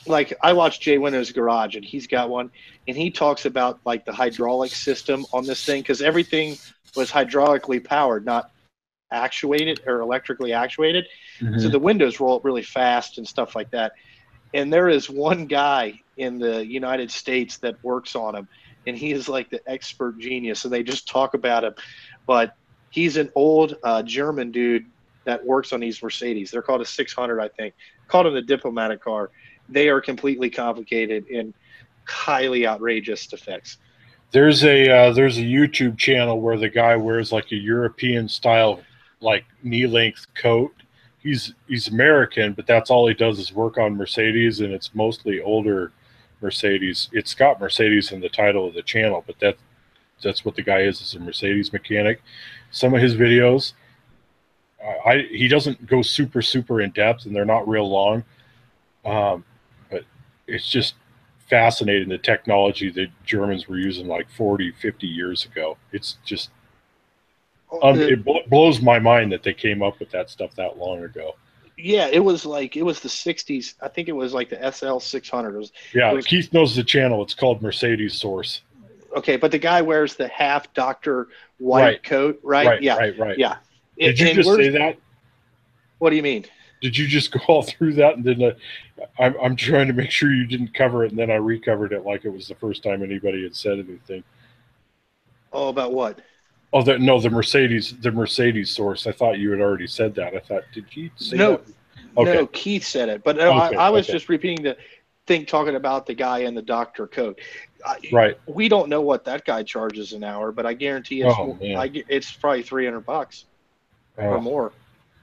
like, I watched Jay Winow's Garage, and he's got one, and he talks about, like, the hydraulic system on this thing, because everything was hydraulically powered, not actuated or electrically actuated. Mm-hmm. So the windows roll up really fast and stuff like that. And there is one guy in the United States that works on them, and he is like the expert genius, and they just talk about him. But he's an old German dude that works on these Mercedes. They're called a 600, I think. Called it a diplomatic car. They are completely complicated and highly outrageous to fix. There's a YouTube channel where the guy wears like a European style, like knee-length coat. He's American, but that's all he does is work on Mercedes, and it's mostly older Mercedes. It's got Mercedes in the title of the channel, but that's what the guy is a Mercedes mechanic. Some of his videos, he doesn't go super in depth, and they're not real long. But it's just fascinating, the technology that Germans were using like 40, 50 years ago. It's just It blows my mind that they came up with that stuff that long ago. Yeah, it was the 60s. I think it was like the SL 600. Yeah, It was Keith knows the channel. It's called Mercedes Source. okay, but the guy wears the half doctor white Right, coat, right? right, Yeah, right, right. yeah. Did you And just say that? what do you mean? Did you just go all through that and then I'm trying to make sure you didn't cover it, and then I recovered it like it was the first time anybody had said anything. Oh, about what? Oh, no, the Mercedes Source. I thought you had already said that. I thought, did you say No, that? Okay, no, Keith said it, but no, okay, I was okay. just repeating the thing, talking about the guy in the doctor coat. Right. We don't know what that guy charges an hour, but I guarantee Oh man. it's probably $300 or Oh. more.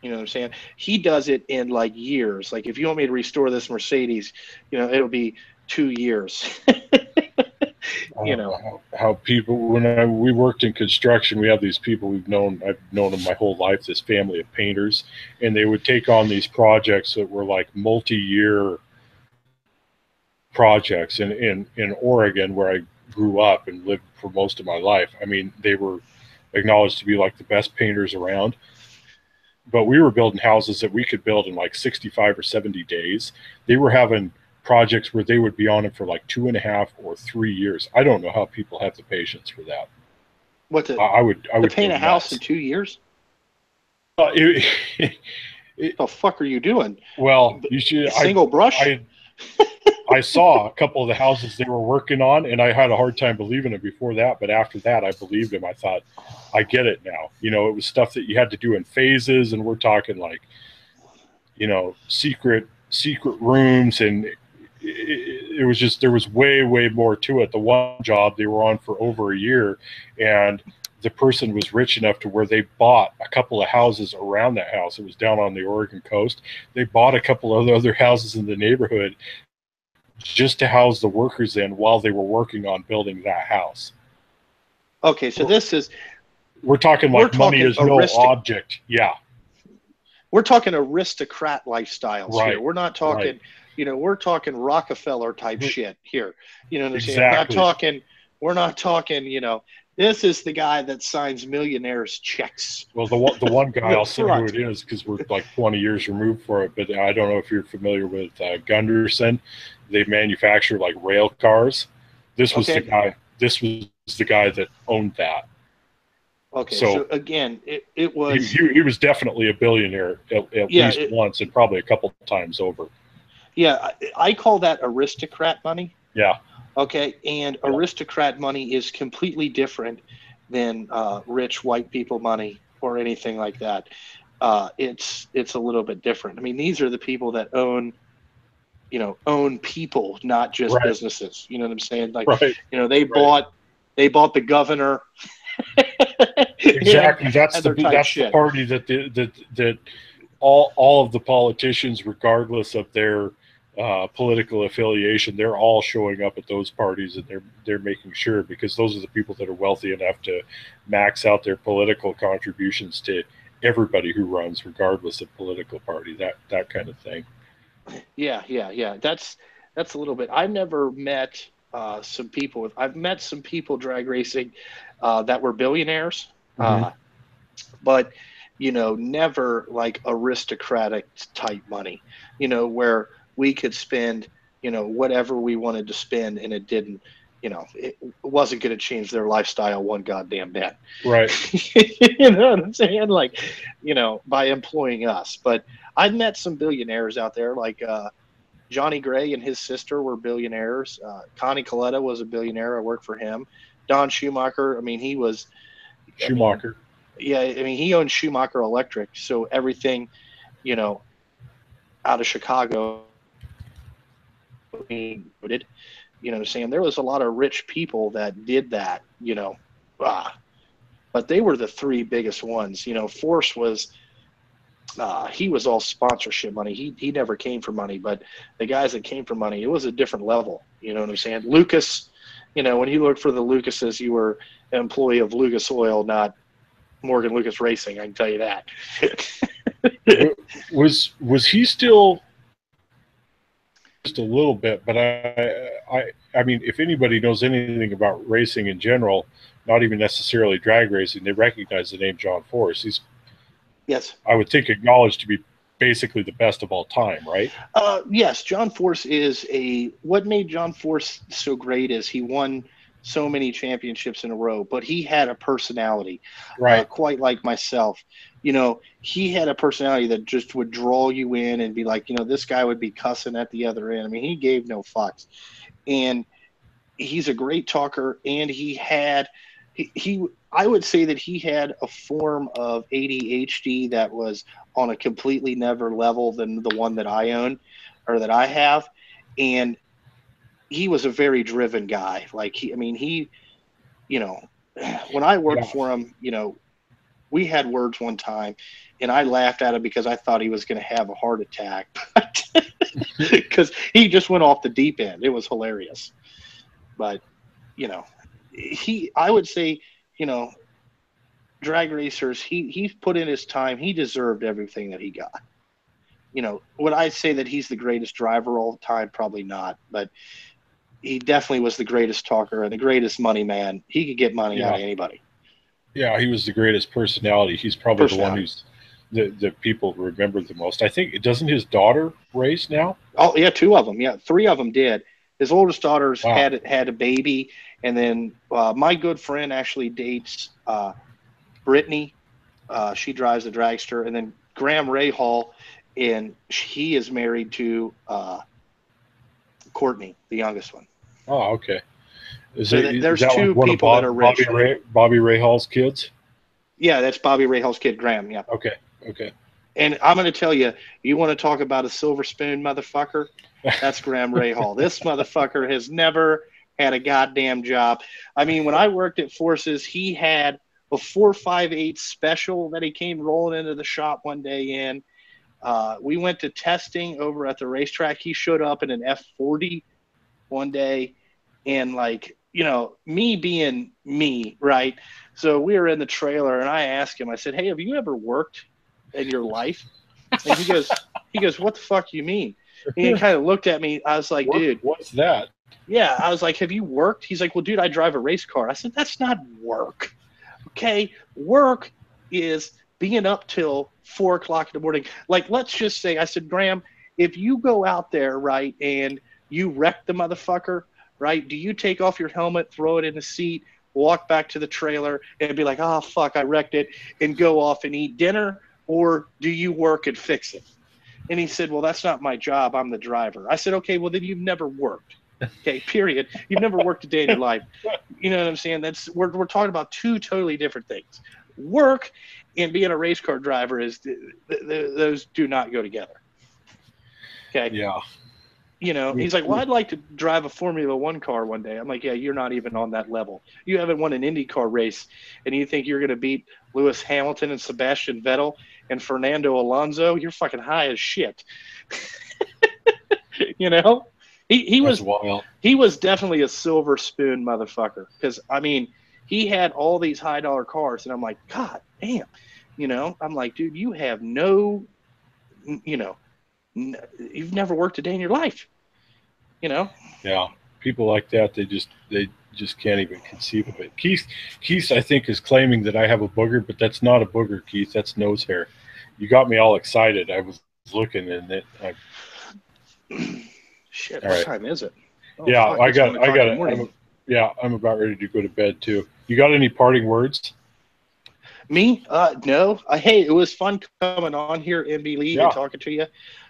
You know what I'm saying? He does it in like years. Like if you want me to restore this Mercedes, it'll be 2 years. How people, we worked in construction, we have these people I've known them my whole life, this family of painters, and they would take on these projects that were like multi-year projects in Oregon, where I grew up and lived for most of my life. I mean, they were acknowledged to be like the best painters around, but we were building houses that we could build in like 65 or 70 days. They were having projects where they would be on it for like 2.5 or 3 years. I don't know how people have the patience for that. What the I would to paint go a house nuts. in 2 years? It, The fuck are you doing? well, you should. Single brush? I saw a couple of the houses they were working on, and I had a hard time believing it before that. But after that, I believed him. I thought, I get it now. It was stuff that you had to do in phases, and we're talking like, secret rooms, and it was just, there was way more to it. The one job they were on for over a year, and the person was rich enough to where they bought a couple of houses around that house. It was down on the Oregon coast. They bought a couple of other houses in the neighborhood just to house the workers in while they were working on building that house. Okay, so we're talking like money is no object. Yeah. We're talking aristocrat lifestyles right. here. We're not talking, right. We're talking Rockefeller type shit here. You know what I'm saying? Exactly. We're not talking, this is the guy that signs millionaires' checks. Well, the one guy, I'll say who it is because we're like 20 years removed for it, but I don't know if you're familiar with Gunderson. They manufacture like rail cars. This was the guy. This was the guy that owned that. Okay, so again, it was he was definitely a billionaire at least once, and probably a couple times over. Yeah, I call that aristocrat money. Yeah. Okay, and aristocrat money is completely different than rich white people money or anything like that. It's a little bit different. I mean, these are the people that own people, not just businesses. You know what I'm saying? Like, they bought the governor. Exactly. That's the party that all of the politicians, regardless of their political affiliation, they're all showing up at those parties, and they're making sure, because those are the people that are wealthy enough to max out their political contributions to everybody who runs, regardless of political party. That kind of thing. Yeah. That's a little bit. I've never met some people. I've met some people drag racing that were billionaires, but never like aristocratic type money. Where we could spend whatever we wanted to spend, and it didn't. It wasn't going to change their lifestyle one goddamn bit. Right. You know what I'm saying? Like, by employing us. But I've met some billionaires out there, like Johnny Gray and his sister were billionaires. Connie Coletta was a billionaire. I worked for him. Don Schumacher, I mean, he was Schumacher. He owned Schumacher Electric. So everything, out of Chicago, you know what I'm saying? There was a lot of rich people that did that, but they were the three biggest ones. Force was, he was all sponsorship money. He never came for money, but the guys that came for money, it was a different level. You know what I'm saying? Lucas, when you looked for the Lucases, you were an employee of Lucas Oil, not Morgan Lucas Racing. I can tell you that. Was he still just a little bit, but I mean, if anybody knows anything about racing in general, not even necessarily drag racing, they recognize the name John Force. He's, yes, I would think, acknowledged to be basically the best of all time, right? Yes, John Force is what made John Force so great is he won so many championships in a row, but he had a personality, Right. quite like myself. You know, he had a personality that just would draw you in and be like, you know, this guy would be cussing at the other end. I mean, he gave no fucks. And he's a great talker, and I would say that he had a form of ADHD that was on a completely never level than the one that I own or that I have. And he was a very driven guy. Like he, you know, when I worked for him, you know, we had words one time and I laughed at him because I thought he was going to have a heart attack because he just went off the deep end. It was hilarious. But, you know, I would say, you know, drag racers, he put in his time. He deserved everything that he got. You know, would I say that he's the greatest driver all the time? Probably not, but he definitely was the greatest talker and the greatest money man. He could get money out of anybody. Yeah, he was the greatest personality. He's probably the one who's the people remember the most. I think, doesn't his daughter race now? Oh yeah, two of them. Yeah, three of them did. His oldest daughter's had a baby, and then my good friend actually dates Brittany. She drives the dragster, and then Graham Rahal, and he is married to Courtney, the youngest one. Oh, okay. There's two people that are rich. Bobby Rahal's kids? Yeah, that's Bobby Rahal's kid, Graham. Yeah. Okay. And I'm going to tell you, you want to talk about a silver spoon motherfucker? That's Graham Rahal. This motherfucker has never had a goddamn job. I mean, when I worked at Forces, he had a 458 special that he came rolling into the shop one day in. We went to testing over at the racetrack. He showed up in an F40 one day, and like, you know, me being me, right? So we were in the trailer, and I asked him, I said, hey, have you ever worked in your life? And he goes, what the fuck you mean? And he kind of looked at me. I was like, dude, what's that? Yeah. I was like, have you worked? He's like, well, dude, I drive a race car. I said, that's not work. Okay. Work is being up till 4 o'clock in the morning. Like, let's just say, I said, Graham, if you go out there, right, and you wreck the motherfucker, right, do you take off your helmet, throw it in the seat, walk back to the trailer and be like, oh, fuck, I wrecked it, and go off and eat dinner? Or do you work and fix it? And he said, well, that's not my job. I'm the driver. I said, okay, well, then you've never worked. Okay, period. You've never worked a day in your life. You know what I'm saying? We're talking about two totally different things. Work and being a race car driver those do not go together. Okay. Yeah. You know, he's like, well, I'd like to drive a Formula One car one day. I'm like, yeah, you're not even on that level. You haven't won an IndyCar race, and you think you're going to beat Lewis Hamilton and Sebastian Vettel and Fernando Alonso? You're fucking high as shit. You know, he was definitely a silver spoon motherfucker, because I mean, he had all these high dollar cars, and I'm like, God damn, you know, I'm like, dude, you have no, you know, you've never worked a day in your life, you know? Yeah. People like that, they just can't even conceive of it. Keith, I think, is claiming that I have a booger, but that's not a booger, Keith. That's nose hair. You got me all excited. I was looking and it. Shit, what time is it? Oh, yeah, fuck, I'm about ready to go to bed too. You got any parting words? Me? No. Hey, it was fun coming on here, MB Lee, and talking to you.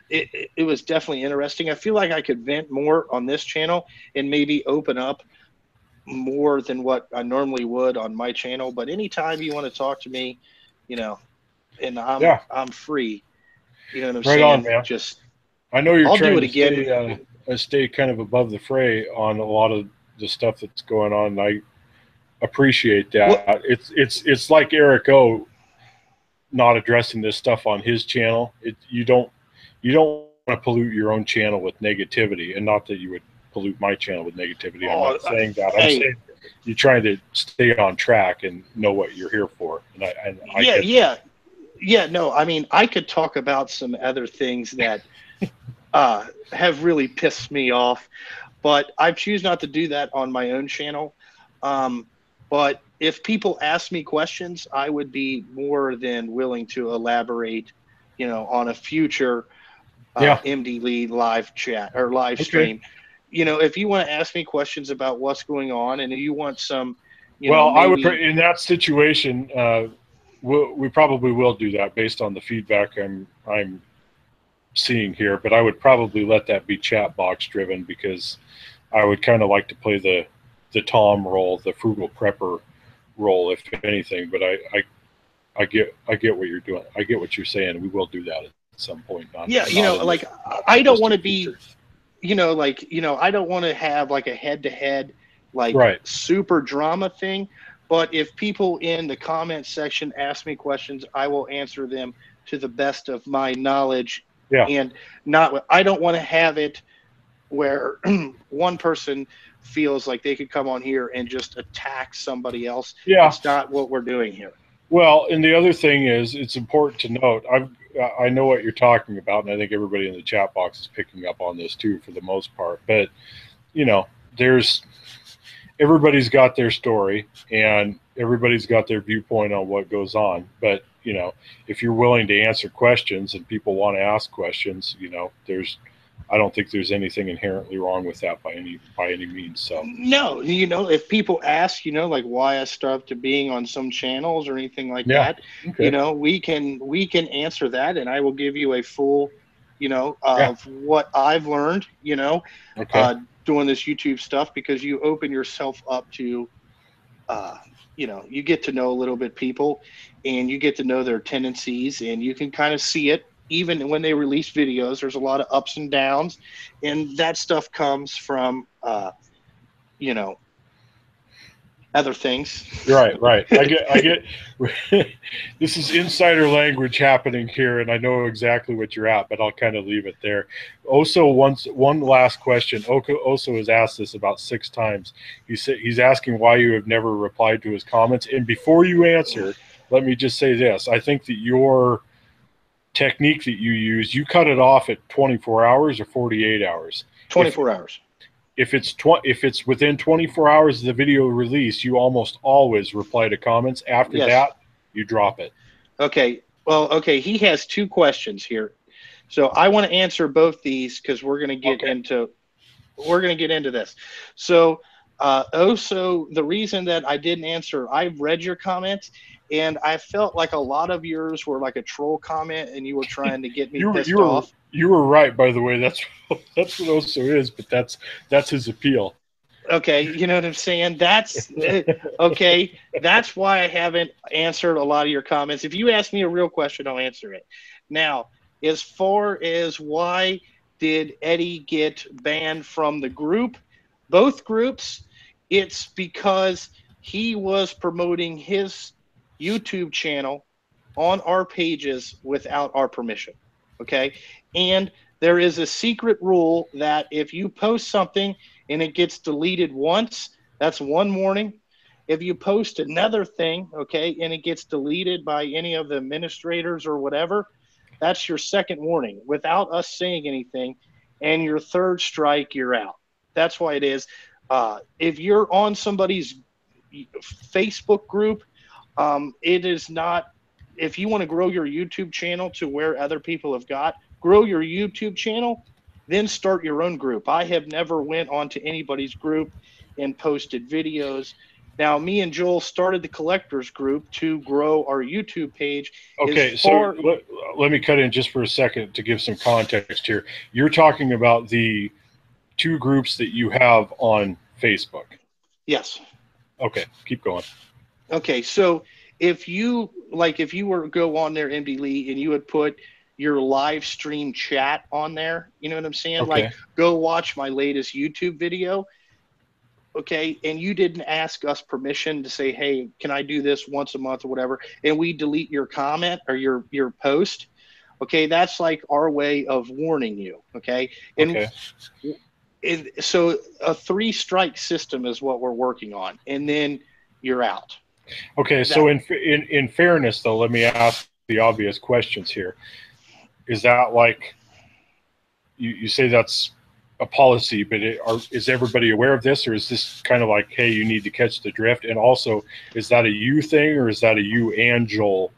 It was definitely interesting. I feel like I could vent more on this channel and maybe open up more than what I normally would on my channel. But anytime you want to talk to me, you know, and I'm free. You know what I'm saying? Right on, man. I know you're trying to stay kind of above the fray on a lot of the stuff that's going on. And I appreciate that. Well, it's like Eric O not addressing this stuff on his channel. You don't want to pollute your own channel with negativity, and not that you would pollute my channel with negativity. I'm not saying that. I'm saying you're trying to stay on track and know what you're here for. No, I mean, I could talk about some other things that have really pissed me off. But I choose not to do that on my own channel. But if people ask me questions, I would be more than willing to elaborate, on a future Yeah. MD Lead live chat or live Okay. stream. If you want to ask me questions about what's going on and you want some, Well, I would, maybe. in that situation, we probably will do that based on the feedback I'm seeing here, but I would probably let that be chat box driven, because I would kind of like to play the Tom role, the frugal prepper role, if anything. But I get what you're doing. I get what you're saying. We will do that at some point. Not Yeah, in like the I don't want to distant be, future. I don't want to have like a head-to-head, like Right. super drama thing. But if people in the comment section ask me questions, I will answer them to the best of my knowledge. Yeah. And I don't want to have it where one person feels like they could come on here and just attack somebody else. Yeah. It's not what we're doing here. Well, and the other thing is, it's important to note, I know what you're talking about, and I think everybody in the chat box is picking up on this too, for the most part. But there's everybody's got their story, and everybody's got their viewpoint on what goes on. But if you're willing to answer questions and people want to ask questions, I don't think there's anything inherently wrong with that by any means. So No, if people ask, like why I stopped to being on some channels or anything like yeah, that, okay, we can answer that, and I will give you a full, yeah, of what I've learned, okay, doing this YouTube stuff, because you open yourself up to, you get to know a little bit people, and you get to know their tendencies, and you can kind of see it even when they release videos. There's a lot of ups and downs, and that stuff comes from, other things. right. I get. This is insider language happening here, and I know exactly what you're at, but I'll kind of leave it there. Also, one last question. Oso has asked this about 6 times. He's asking why you have never replied to his comments. And before you answer, let me just say this: I think that your technique that you use, you cut it off at 24 hours or 48 hours. 24 hours. If it's within 24 hours of the video release, you almost always reply to comments. After Yes. that, you drop it. Okay. Well, okay. He has 2 questions here, so I want to answer both these because we're going to get into this. So, also the reason that I didn't answer, I've read your comments, and I felt like a lot of yours were like a troll comment, and you were trying to get me pissed off. You were right, by the way. That's what Oso is, but that's his appeal. Okay, you know what I'm saying? That's okay. That's why I haven't answered a lot of your comments. If you ask me a real question, I'll answer it. Now, as far as why did Eddie get banned from the group, both groups, it's because he was promoting his YouTube channel on our pages without our permission. Okay, and there is a secret rule that if you post something and it gets deleted once, that's one warning. If you post another thing, okay, and it gets deleted by any of the administrators or whatever, that's your second warning without us saying anything. And your third strike, you're out. That's why it is. If you're on somebody's Facebook group, it is not. If you want to grow your YouTube channel to where other people have got, grow your YouTube channel, then start your own group. I have never went onto anybody's group and posted videos. Now, me and Joel started the collectors group to grow our YouTube page. Okay, so let me cut in just for a second to give some context here. You're talking about the 2 groups that you have on Facebook. Yes. Okay, keep going. Okay, so if you were to go on there, MD Lee, and you would put your live stream chat on there, you know what I'm saying? Okay. Like, go watch my latest YouTube video. Okay, and you didn't ask us permission to say, hey, can I do this once a month or whatever, and we delete your comment or your post. Okay, that's like our way of warning you. Okay, and so a 3-strike system is what we're working on, and then you're out. Okay, so in fairness, though, let me ask the obvious questions here. Is that like you say that's a policy, but is everybody aware of this, or is this kind of like, hey, you need to catch the drift? And also, is that a you thing, or is that a you and Joel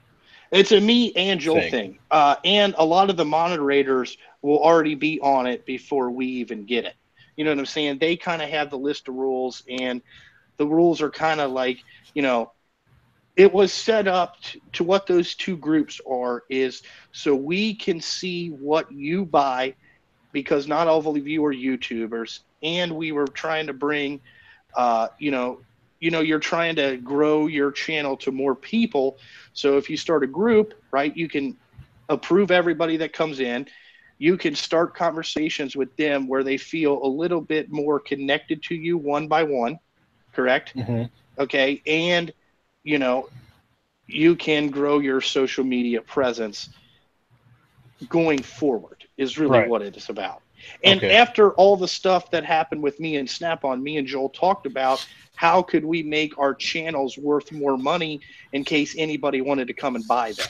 It's a me and Joel thing. And a lot of the moderators will already be on it before we even get it. You know what I'm saying? They kind of have the list of rules, and the rules are kind of like, it was set up to what those two groups are, is so we can see what you buy, because not all of you are YouTubers, and we were trying to bring, you're trying to grow your channel to more people. So if you start a group, right, you can approve everybody that comes in. You can start conversations with them where they feel a little bit more connected to you one by one, correct? Mm-hmm. Okay, and you can grow your social media presence going forward is really what it is about. And after all the stuff that happened with me and Snap-on, me and Joel talked about how could we make our channels worth more money in case anybody wanted to come and buy them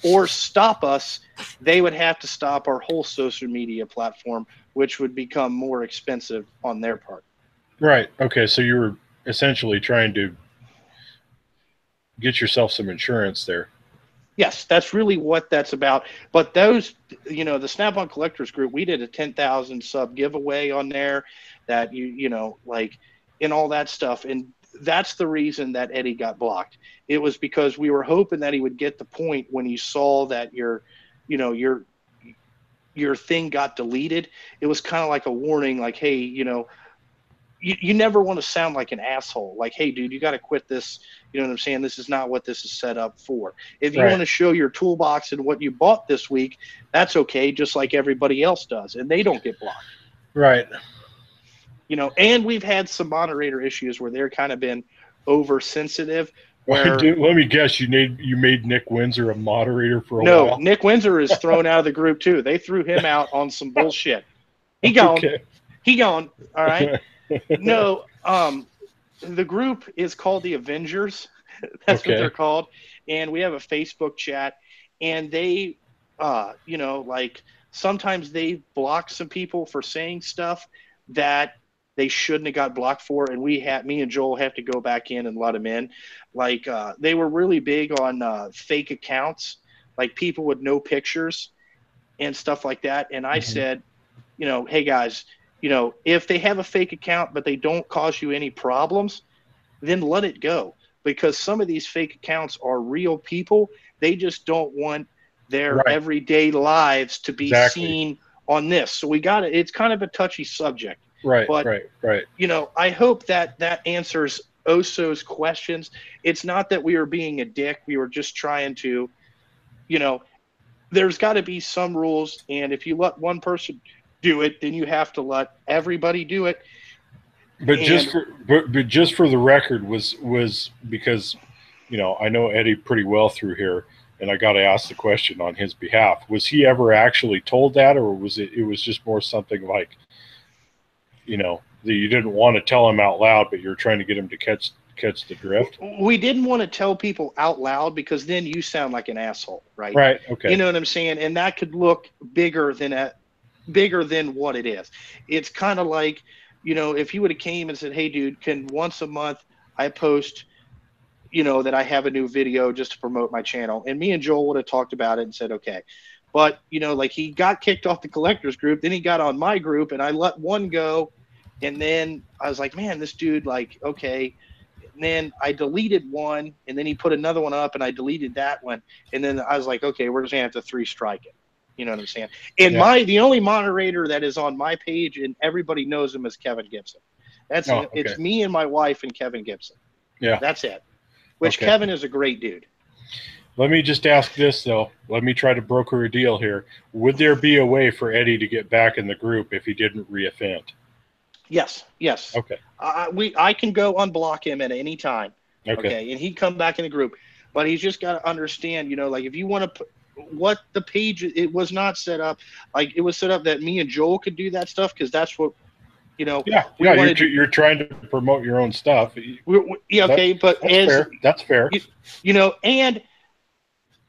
or stop us. They would have to stop our whole social media platform, which would become more expensive on their part. Right. Okay. So you were essentially trying to get yourself some insurance there. Yes, that's really what that's about. But those, the Snap-on Collectors Group, we did a 10,000 sub giveaway on there that and all that stuff. And that's the reason that Eddie got blocked. It was because we were hoping that he would get the point when he saw that your thing got deleted. It was kind of like a warning, like, hey, you never want to sound like an asshole. Like, hey, dude, you got to quit this. You know what I'm saying? This is not what this is set up for. If you want to show your toolbox and what you bought this week, that's okay, just like everybody else does, and they don't get blocked. Right. And we've had some moderator issues where they're kind of been oversensitive. Let me guess, you made Nick Windsor a moderator for a while? No, Nick Windsor is thrown out of the group too. They threw him out on some bullshit. He gone. Okay. He gone. All right. No, the group is called the Avengers. That's what they're called. And we have a Facebook chat, and they, sometimes they block some people for saying stuff that they shouldn't have got blocked for. And me and Joel have to go back in and let them in. They were really big on fake accounts, like people with no pictures and stuff like that. And I said, hey guys, if they have a fake account but they don't cause you any problems, then let it go, because some of these fake accounts are real people. They just don't want their everyday lives to be seen on this. So it's kind of a touchy subject. Right, but, right. I hope that answers Oso's questions. It's not that we were being a dick. We were just trying to, there's got to be some rules. And if you let one person do it, then you have to let everybody do it. But just for the record, was because I know Eddie pretty well through here, and I got to ask the question on his behalf. Was he ever actually told that, or was it was just more something like that you didn't want to tell him out loud, but you're trying to get him to catch the drift? We didn't want to tell people out loud, because then you sound like an asshole, right? Right. Okay. You know what I'm saying? And that could look bigger than what it is. It's kind of like, if you would have came and said, hey dude, can once a month I post, that I have a new video just to promote my channel, and me and Joel would have talked about it and said, okay. But, he got kicked off the collectors group, then he got on my group, and I let one go, and then I was like, man, this dude, okay. And then I deleted one, and then he put another one up, and I deleted that one, and then I was like, okay, we're just gonna have to 3-strike it. You know what I'm saying? And the only moderator that is on my page, and everybody knows him, is Kevin Gibson. It's me and my wife and Kevin Gibson. Yeah. That's it. Which Kevin is a great dude. Let me just ask this, though. Let me try to broker a deal here. Would there be a way for Eddie to get back in the group if he didn't reoffend? Yes. Okay. I can go unblock him at any time. Okay. And he'd come back in the group. But he's just got to understand, if you want to what the page, it was not set up. It was set up that me and Joel could do that stuff, because that's what, you're trying to promote your own stuff. That's fair. And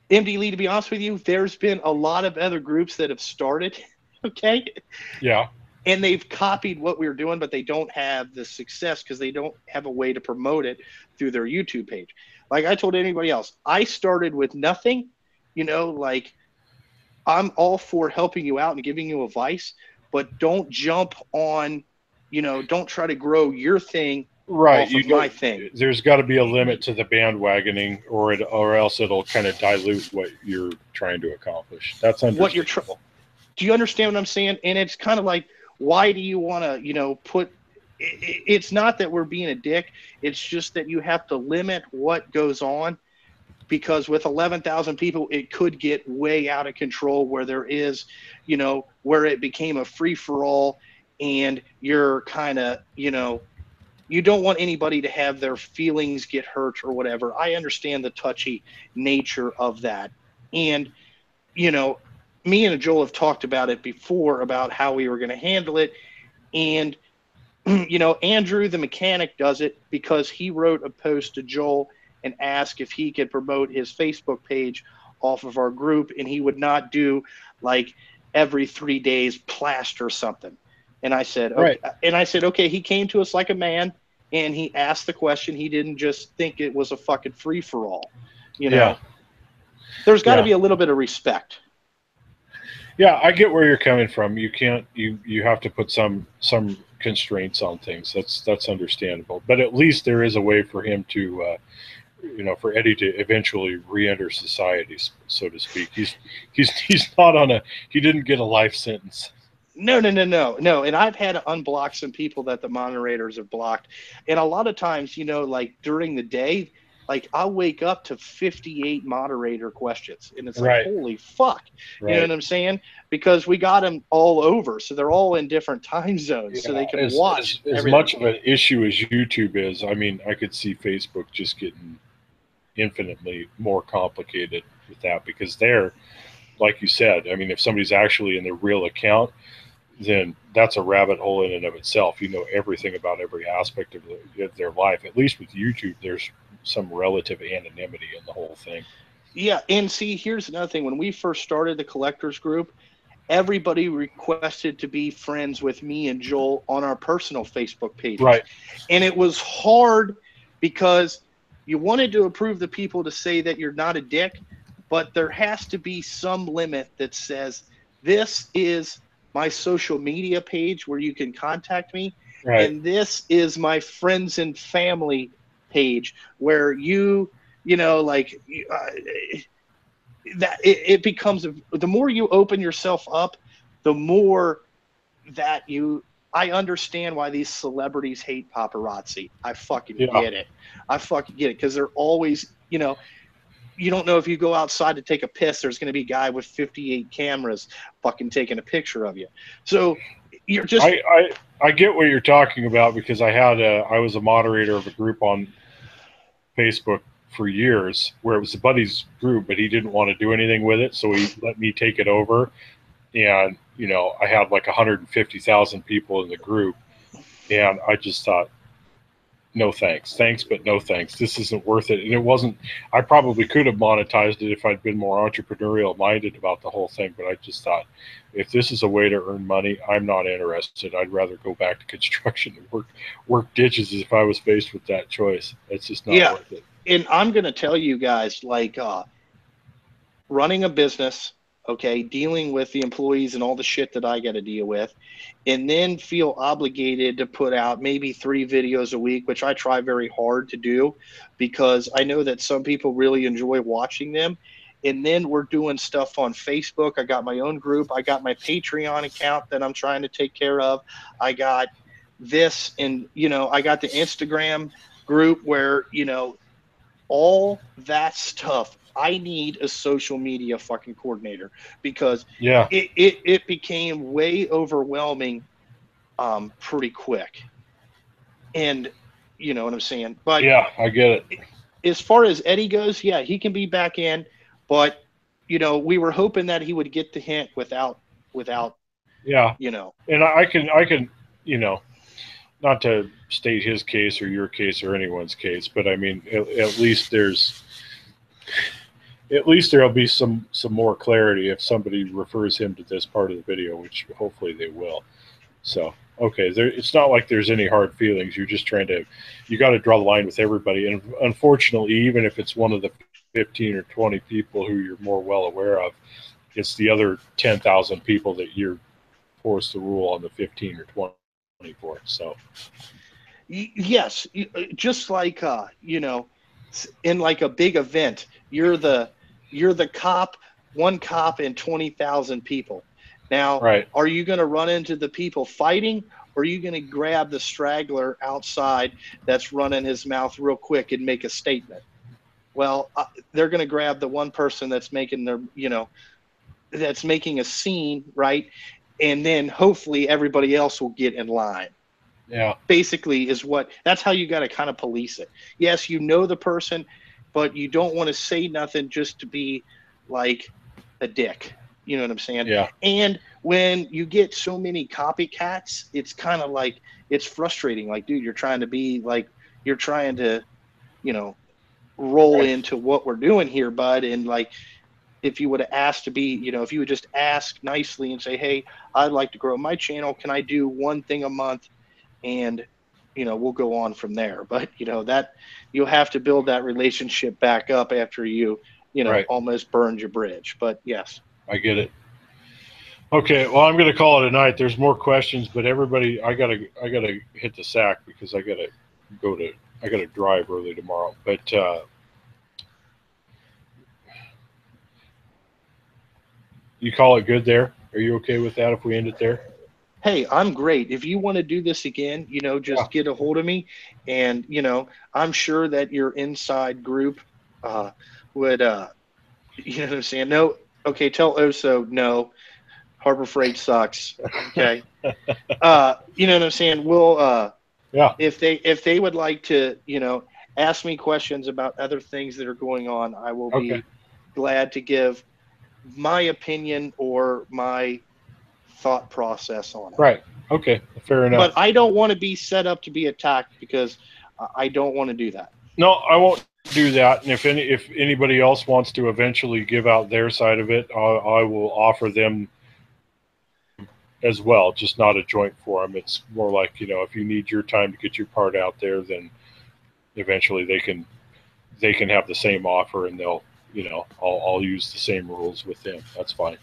MD Lee, to be honest with you, there's been a lot of other groups that have started Okay. Yeah. And they've copied what we were doing, but they don't have the success because they don't have a way to promote it through their YouTube page. Like I told anybody else, I started with nothing, like I'm all for helping you out and giving you advice, but don't jump on, don't try to grow your thing Right. off of my thing. There's got to be a limit to the bandwagoning, or else it'll kind of dilute what you're trying to accomplish. That's What you're understandable. Do you understand what I'm saying? And it's kind of like, why do you want to, put, it's not that we're being a dick. It's just that you have to limit what goes on, because with 11,000 people, it could get way out of control where there is, where it became a free for all, and you're kind of, you don't want anybody to have their feelings get hurt or whatever. I understand the touchy nature of that. And, me and Joel have talked about it before about how we were going to handle it. And, Andrew, the mechanic, does it because he wrote a post to Joel and asked if he could promote his Facebook page off of our group. And he would not do like every 3 days plaster something. And I said, okay. Right. And I said, okay, he came to us like a man and he asked the question. He didn't just think it was a fucking free for all, Yeah. There's got to be a little bit of respect. Yeah, I get where you're coming from. You can't you have to put some constraints on things. That's understandable. But at least there is a way for him to for Eddie to eventually re-enter society, so to speak. He's not on he didn't get a life sentence. No. And I've had to unblock some people that the moderators have blocked. And a lot of times, like during the day, like I'll wake up to 58 moderator questions, and it's like, Right. holy fuck. Right. You know what I'm saying? Because we got them all over. So they're all in different time zones, so they can watch. As much of an issue as YouTube is, I mean, I could see Facebook just getting infinitely more complicated with that, because they're, like you said, I mean, if somebody's actually in their real account, then that's a rabbit hole in and of itself. You know everything about every aspect of their life. At least with YouTube, there's some relative anonymity in the whole thing. Yeah, and see, here's another thing. When we first started the collectors group, everybody requested to be friends with me and Joel on our personal Facebook pages. Right. And it was hard because you wanted to approve the people to say that you're not a dick, but there has to be some limit that says this is my social media page where you can contact me, Right. and this is my friends and family page where that it becomes the more you open yourself up, the more that I understand why these celebrities hate paparazzi. I fucking get it. Because they're always, you don't know if you go outside to take a piss, there's going to be a guy with 58 cameras fucking taking a picture of you. So you're just. I get what you're talking about, because I was a moderator of a group on Facebook for years where it was a buddy's group, but he didn't want to do anything with it, so he let me take it over. And I had like 150,000 people in the group, and I just thought, no thanks, but no thanks. This isn't worth it. And it wasn't. I probably could have monetized it if I'd been more entrepreneurial minded about the whole thing, but I just thought, if this is a way to earn money, I'm not interested. I'd rather go back to construction and work ditches if I was faced with that choice. It's just not worth it. And I'm going to tell you guys, like, running a business, okay, dealing with the employees and all the shit that I got to deal with, and then feel obligated to put out maybe 3 videos a week, which I try very hard to do because I know that some people really enjoy watching them. And then we're doing stuff on Facebook. I got my own group. I got my Patreon account that I'm trying to take care of. I got this, and, I got the Instagram group where, all that stuff. I need a social media fucking coordinator because it became way overwhelming pretty quick. And you know what I'm saying? But yeah, I get it. As far as Eddie goes, yeah, he can be back in, but we were hoping that he would get the hint without yeah. And I can not to state his case or your case or anyone's case, but I mean, at least there's at least there'll be some more clarity if somebody refers him to this part of the video, which hopefully they will. So, okay, it's not like there's any hard feelings. You're just you got to draw the line with everybody. And unfortunately, even if it's one of the 15 or 20 people who you're more well aware of, it's the other 10,000 people that you're forced to rule on the 15 or 20 for. So, yes, just like in like a big event, you're the cop, one cop and 20,000 people. Now, right. Are you going to run into the people fighting, or are you going to grab the straggler outside that's running his mouth real quick and make a statement? Well, they're going to grab the one person that's making that's making a scene, right? And then hopefully everybody else will get in line. Yeah. Basically that's how you got to kind of police it. Yes, the person, but you don't want to say nothing just to be like a dick. You know what I'm saying? Yeah. And when you get so many copycats, it's kind of like, it's frustrating. Like, dude, you're trying to, roll into what we're doing here, bud. And like, if you would have asked to be, if you would just ask nicely and say, hey, I'd like to grow my channel. Can I do one thing a month? And, we'll go on from there. But, that you'll have to build that relationship back up after you right. almost burned your bridge. But yes. I get it. Okay, well, I'm going to call it a night. There's more questions, but everybody, I gotta hit the sack because I gotta drive early tomorrow. But you call it good there? Are you okay with that if we end it there? Hey, I'm great. If you want to do this again, just get a hold of me, and I'm sure that your inside group would, you know what I'm saying? No, okay, tell Oso no. Harbor Freight sucks. Okay. You know what I'm saying? We'll if they would like to, ask me questions about other things that are going on, I will be glad to give my opinion or my thought process on it. Right. Okay. Fair enough. But I don't want to be set up to be attacked because I don't want to do that. No, I won't do that. And if anybody else wants to eventually give out their side of it, I will offer them as well, just not a joint forum. It's more like, if you need your time to get your part out there, then eventually they can have the same offer, and they'll, I'll use the same rules with them. That's fine.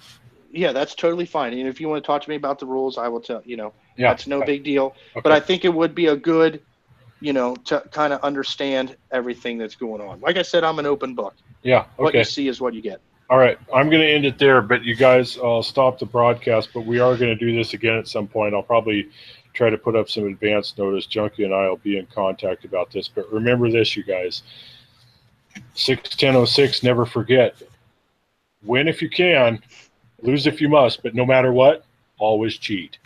Yeah, that's totally fine. And if you want to talk to me about the rules, I will tell that's no big deal. Okay. But I think it would be a good, to kind of understand everything that's going on. Like I said, I'm an open book. Yeah. Okay. What you see is what you get. All right, I'm going to end it there, but you guys, I'll stop the broadcast, but we are going to do this again at some point. I'll probably try to put up some advance notice. Junkie and I will be in contact about this, but remember this, you guys, 61006, never forget, win if you can, lose if you must, but no matter what, always cheat.